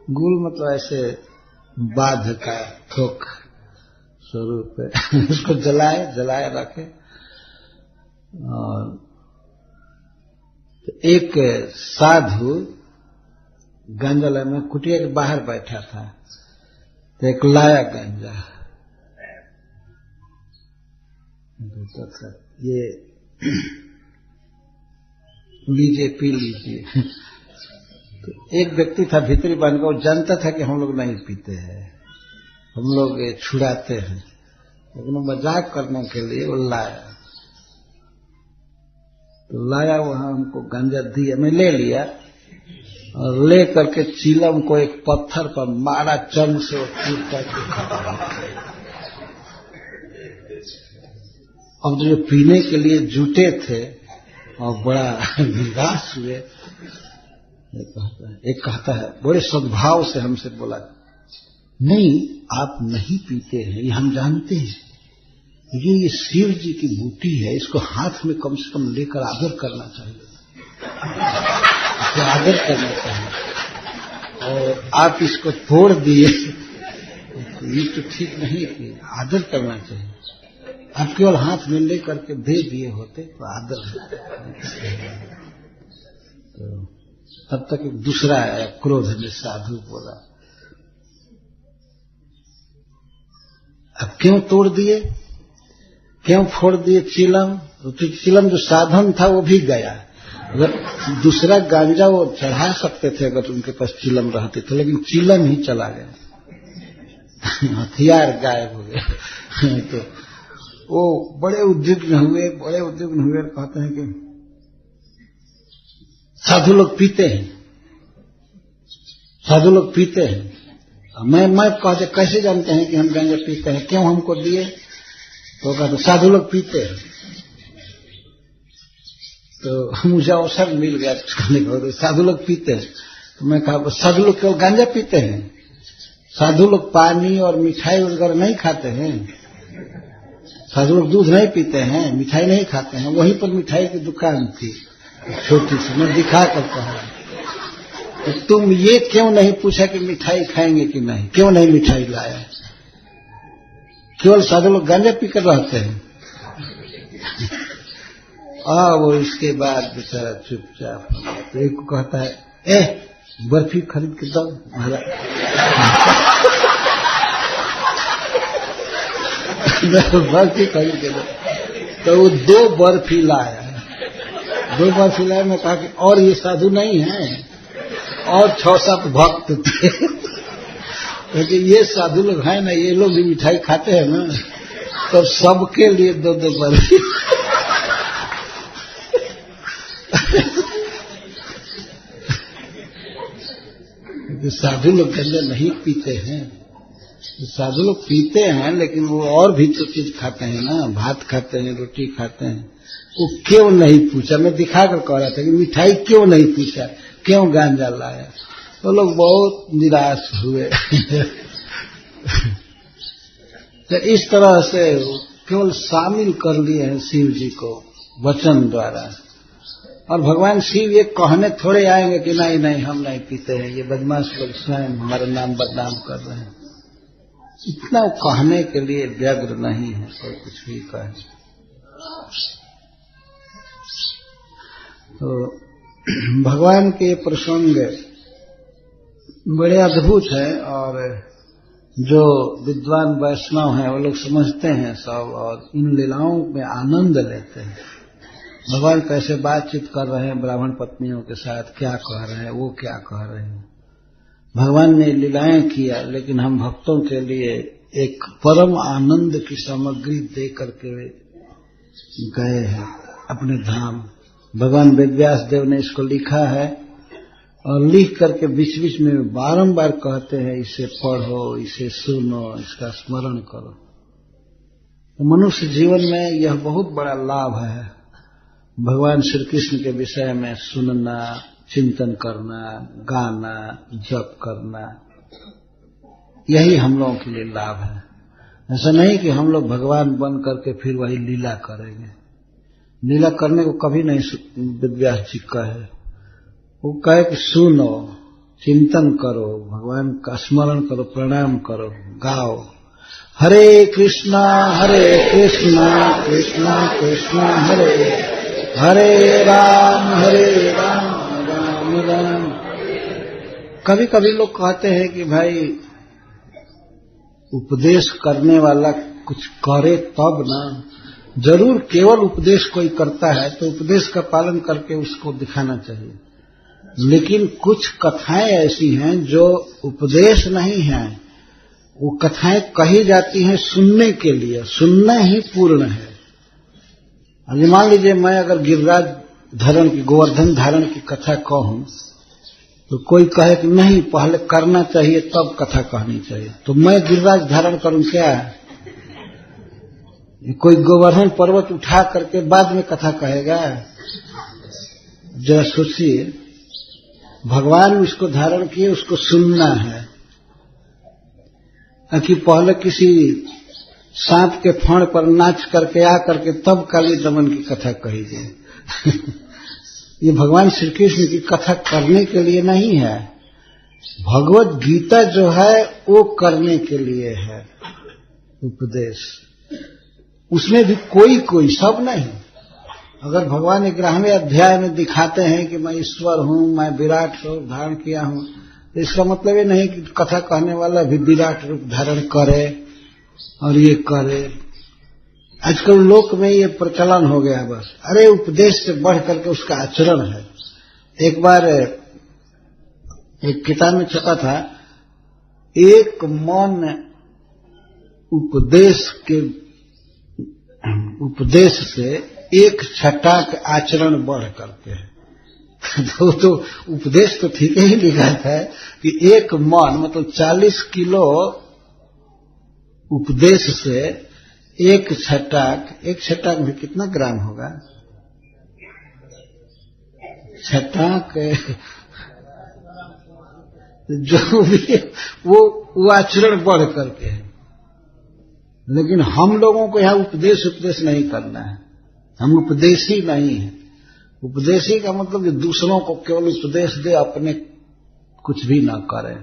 गुल मतलब ऐसे बाध का थोक स्वरूप है उसको जलाए रखे। और तो एक साधु गांजा में कुटिया के बाहर बैठा था, तो एक लाया गांजा, ये लीजिए पी लीजिए। तो एक व्यक्ति था भीतरी बन का, वो जानता था कि हम लोग नहीं पीते हैं, हम लोग छुड़ाते हैं, लेकिन मजाक करने के लिए वो लाया। तो लाया, वहां हमको गांजा दिया, मैं ले लिया और ले करके चीलम को एक पत्थर पर मारा, चंग से वो टूट करके। अब जो पीने के लिए जुटे थे और बड़ा निराश हुए। एक कहता है बड़े सद्भाव से हमसे बोला, नहीं आप नहीं पीते हैं, ये हम जानते हैं, ये शिव जी की बूटी है, इसको हाथ में कम से कम लेकर आदर करना चाहिए, इसको आदर करना चाहिए, और आप इसको तोड़ दिए तो ये तो ठीक नहीं है, आदर करना चाहिए। आप केवल हाथ में ले करके दे दिए होते तो आदर होता। तो तब तक एक दूसरा आया, क्रोध में साधु बोला, अब क्यों तोड़ दिए, क्यों फोड़ दिए चिलम? तो चिलम जो साधन था वो भी गया। अगर दूसरा गांजा वो चढ़ा सकते थे अगर उनके पास चिलम रहते थे, लेकिन चिलम ही चला गया, हथियार गायब हो गया। तो वो बड़े उद्विग्न हुए और कहते हैं कि साधु लोग पीते हैं, साधु लोग पीते हैं। मैं कहते कैसे जानते हैं कि हम गांजा पीते हैं, क्यों हमको दिए? तो कहते साधु लोग पीते हैं। तो मुझे अवसर मिल गया कहने का, साधु लोग पीते हैं। तो मैं कहा साधु लोग केवल गांजा पीते हैं, साधु लोग पानी और मिठाई वगैरह नहीं खाते हैं, साधु लोग दूध नहीं पीते हैं, मिठाई नहीं खाते हैं। वहीं पर मिठाई की दुकान थी छोटी सी, मैं दिखा कर कहा तो तुम ये क्यों नहीं पूछा कि मिठाई खाएंगे कि नहीं, क्यों नहीं मिठाई लाया? केवल साधु लोग गांजा पीकर रहते हैं। वो इसके बाद बेचारा चुपचाप तो एक को कहता है बर्फी खरीद के दो महाराज। बर्फी खरीद के दो, तो वो 2 बर्फी लाया। 2 बर्फी लाया। मैं कहा कि और ये साधु नहीं है, और 6-7 भक्त थे। क्योंकि ये साधु लोग हैं ना, ये लोग भी मिठाई खाते हैं ना, तो सबके लिए 2-2 बर्फी। साधु लोग गंजा नहीं पीते हैं। साधु लोग पीते हैं लेकिन वो और भी तो चीज खाते हैं ना, भात खाते हैं, रोटी खाते हैं। वो क्यों नहीं पूछा? मैं दिखाकर कह रहा था कि मिठाई क्यों नहीं पूछा, क्यों गांजा लाया? तो लोग बहुत निराश हुए। तो इस तरह से केवल शामिल कर लिए हैं शिव जी को वचन द्वारा। और भगवान शिव ये कहने थोड़े आएंगे कि नहीं नहीं हम नहीं पीते हैं, ये बदमाश लोग स्वयं हमारा नाम बदनाम कर रहे हैं। इतना कहने के लिए व्यग्र नहीं है कोई कुछ भी कहे। तो भगवान के प्रसंग बड़े अद्भुत है, और जो विद्वान वैष्णव हैं वो लोग समझते हैं सब, और इन लीलाओं में आनंद लेते हैं। भगवान कैसे बातचीत कर रहे हैं ब्राह्मण पत्नियों के साथ, क्या कह रहे हैं, वो क्या कह रहे हैं। भगवान ने लीलाएं किया, लेकिन हम भक्तों के लिए एक परम आनंद की सामग्री दे करके गए हैं अपने धाम। भगवान वेदव्यास देव ने इसको लिखा है, और लिख करके बीच बीच में बारंबार कहते हैं इसे पढ़ो, इसे सुनो, इसका स्मरण करो। तो मनुष्य जीवन में यह बहुत बड़ा लाभ है, भगवान श्री कृष्ण के विषय में सुनना, चिंतन करना, गाना, जप करना, यही हम लोगों के लिए लाभ है। ऐसा नहीं कि हम लोग भगवान बन करके फिर वही लीला करेंगे। लीला करने को कभी नहीं वेदव्यास जी कहे। वो कहे कि सुनो, चिंतन करो, भगवान का स्मरण करो, प्रणाम करो, गाओ हरे कृष्णा कृष्णा कृष्णा हरे हरे राम राम राम। कभी कभी लोग कहते हैं कि भाई उपदेश करने वाला कुछ करे तब ना। जरूर केवल उपदेश कोई करता है तो उपदेश का पालन करके उसको दिखाना चाहिए, लेकिन कुछ कथाएं ऐसी हैं जो उपदेश नहीं है, वो कथाएं कही जाती हैं सुनने के लिए, सुनना ही पूर्ण है। अभी मान लीजिए मैं अगर गिरिराज धारण की, गोवर्धन धारण की कथा कहूं तो कोई कहे कि नहीं पहले करना चाहिए तब कथा कहनी चाहिए, तो मैं गिरिराज धारण करूं क्या? कोई गोवर्धन पर्वत उठा करके बाद में कथा कहेगा? जरा सोचिए, भगवान उसको धारण किए, उसको सुनना है कि पहले किसी सांप के फण पर नाच करके आ करके तब काली दमन की कथा कही जाए। ये भगवान श्री कृष्ण की कथा करने के लिए नहीं है। भगवत गीता जो है वो करने के लिए है उपदेश। उसमें भी कोई कोई, सब नहीं। अगर भगवान 11वें अध्याय में दिखाते हैं कि मैं ईश्वर हूं, मैं विराट रूप धारण किया हूं, तो इसका मतलब ये नहीं कि कथा कहने वाला भी विराट रूप धारण करे और ये करे। आजकल लोक में ये प्रचलन हो गया बस, अरे उपदेश से बढ़ करके उसका आचरण है। एक बार एक किताब में छपा था, एक मन उपदेश से एक छटाक आचरण बढ़ करके है। तो उपदेश तो ठीक ही लिखा था कि एक मन मतलब 40 किलो उपदेश से एक छटाक में कितना ग्राम होगा? छटाक जो भी वो आचरण बढ़ करके है। लेकिन हम लोगों को यहाँ उपदेश नहीं करना है। हम उपदेशी नहीं है। उपदेशी का मतलब जो दूसरों को केवल उपदेश दे, अपने कुछ भी ना करे,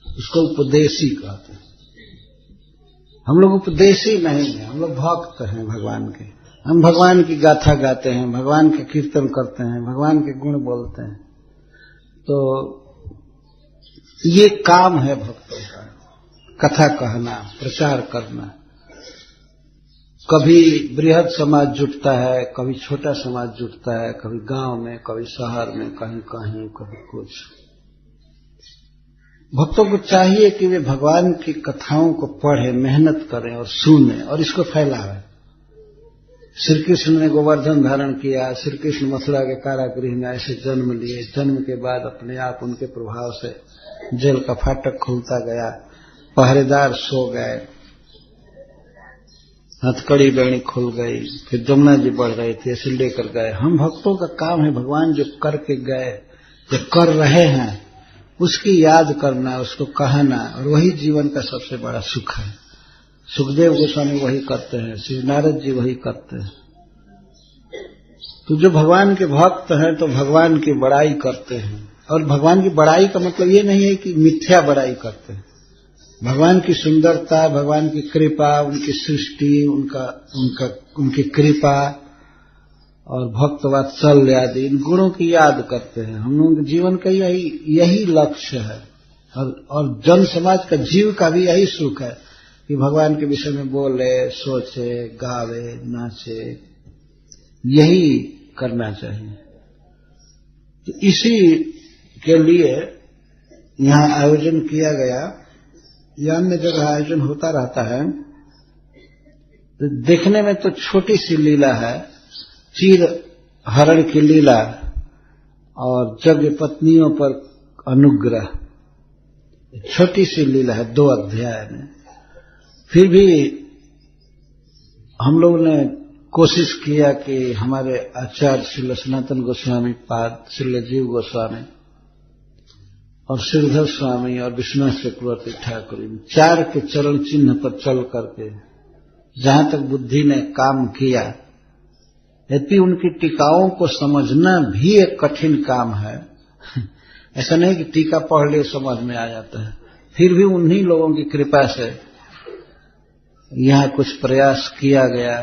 उसको उपदेशी कहते हैं। हम लोग उपदेशी नहीं है, हम लोग भक्त हैं भगवान के। हम भगवान की गाथा गाते हैं, भगवान के कीर्तन करते हैं, भगवान के गुण बोलते हैं। तो ये काम है भक्तों का, कथा कहना, प्रचार करना। कभी बृहद समाज जुटता है, कभी छोटा समाज जुटता है, कभी गांव में, कभी शहर में, कहीं कहीं, कभी कुछ। भक्तों को चाहिए कि वे भगवान की कथाओं को पढ़ें, मेहनत करें और सुनें और इसको फैलावें। श्री कृष्ण ने गोवर्धन धारण किया, श्री कृष्ण मथुरा के कारागृह में ऐसे जन्म लिए। जन्म के बाद अपने आप उनके प्रभाव से जेल का फाटक खुलता गया, पहरेदार सो गए, हथकड़ी बेड़ी खुल गई, फिर जमुना जी बढ़ रहे थे, ऐसे लेकर गए। हम भक्तों का काम है भगवान जो करके गए, जो कर रहे हैं, उसकी याद करना, उसको कहना, और वही जीवन का सबसे बड़ा सुख है। सुखदेव गोस्वामी वही करते हैं, श्री नारद जी वही करते हैं। तो जो भगवान के भक्त हैं तो भगवान की बड़ाई करते हैं। और भगवान की बड़ाई का मतलब ये नहीं है कि मिथ्या बड़ाई करते हैं। भगवान की सुंदरता, भगवान की कृपा, उनकी सृष्टि, उनकी कृपा और भक्त वात्सल्य आदि इन गुणों की याद करते हैं। हम लोगों के जीवन का यही लक्ष्य है। और जन समाज का जीव का भी यही सुख है कि भगवान के विषय में बोले, सोचे, गावे, नाचे, यही करना चाहिए। तो इसी के लिए यहाँ आयोजन किया गया। या अन्य जगह आयोजन होता रहता है। तो देखने में तो छोटी सी लीला है, चीर हरण की लीला और यज्ञ पत्नियों पर अनुग्रह, छोटी सी लीला है 2 अध्याय में। फिर भी हम लोग ने कोशिश किया कि हमारे आचार्य श्री सनातन गोस्वामी पाद, श्री जीव गोस्वामी और श्रीधर स्वामी और विश्वनाथ चक्रवर्ती ठाकुर, इन 4 के चरण चिन्ह पर चल करके जहां तक बुद्धि ने काम किया, यद्यपि उनकी टीकाओं को समझना भी एक कठिन काम है। ऐसा नहीं कि टीका पढ़ ले समझ में आ जाता है। फिर भी उन्हीं लोगों की कृपा से यहाँ कुछ प्रयास किया गया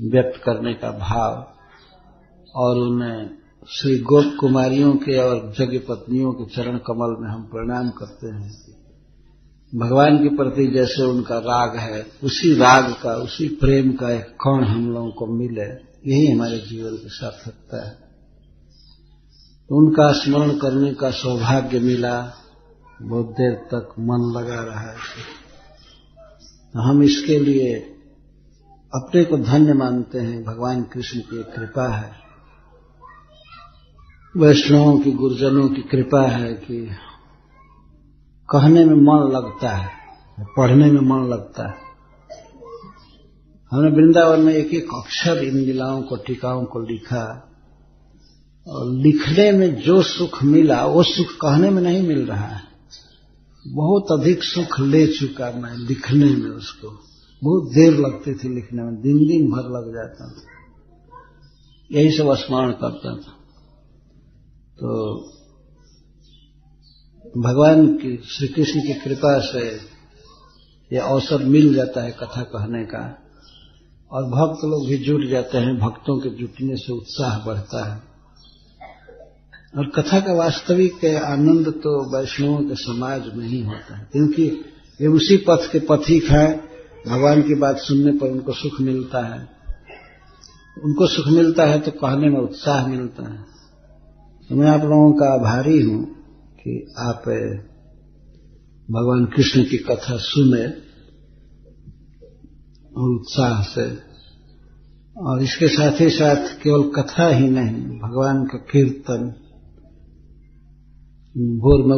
व्यक्त करने का भाव, और उन्हें श्री गोप कुमारियों के और यज्ञ पत्नियों के चरण कमल में हम प्रणाम करते हैं। भगवान के प्रति जैसे उनका राग है, उसी राग का, उसी प्रेम का एक कण हम लोगों को मिले, यही हमारे जीवन की सार्थकता है। तो उनका स्मरण करने का सौभाग्य मिला, बहुत देर तक मन लगा रहा है। तो हम इसके लिए अपने को धन्य मानते हैं। भगवान कृष्ण की कृपा है, वैष्णवों की, गुरुजनों की कृपा है कि कहने में मन लगता है, पढ़ने में मन लगता है। हमने वृंदावन में एक एक अक्षर इन लीलाओं को, टीकाओं को लिखा, और लिखने में जो सुख मिला वो सुख कहने में नहीं मिल रहा है। बहुत अधिक सुख ले चुका मैं लिखने में। उसको बहुत देर लगती थी लिखने में, दिन दिन भर लग जाता था। यही सब स्मरण करता था। तो भगवान की, श्री कृष्ण की कृपा से यह अवसर मिल जाता है कथा कहने का, और भक्त लोग भी जुट जाते हैं। भक्तों के जुटने से उत्साह बढ़ता है। और कथा का वास्तविक आनंद तो वैष्णवों के समाज में ही होता है, क्योंकि ये उसी पथ के पथिक हैं। भगवान की बात सुनने पर उनको सुख मिलता है, उनको सुख मिलता है तो कहने में उत्साह मिलता है। तो मैं आप लोगों का आभारी हूं कि आप भगवान कृष्ण की कथा सुने और उत्साह से, और इसके साथ ही साथ केवल कथा ही नहीं, भगवान का कीर्तन भोर में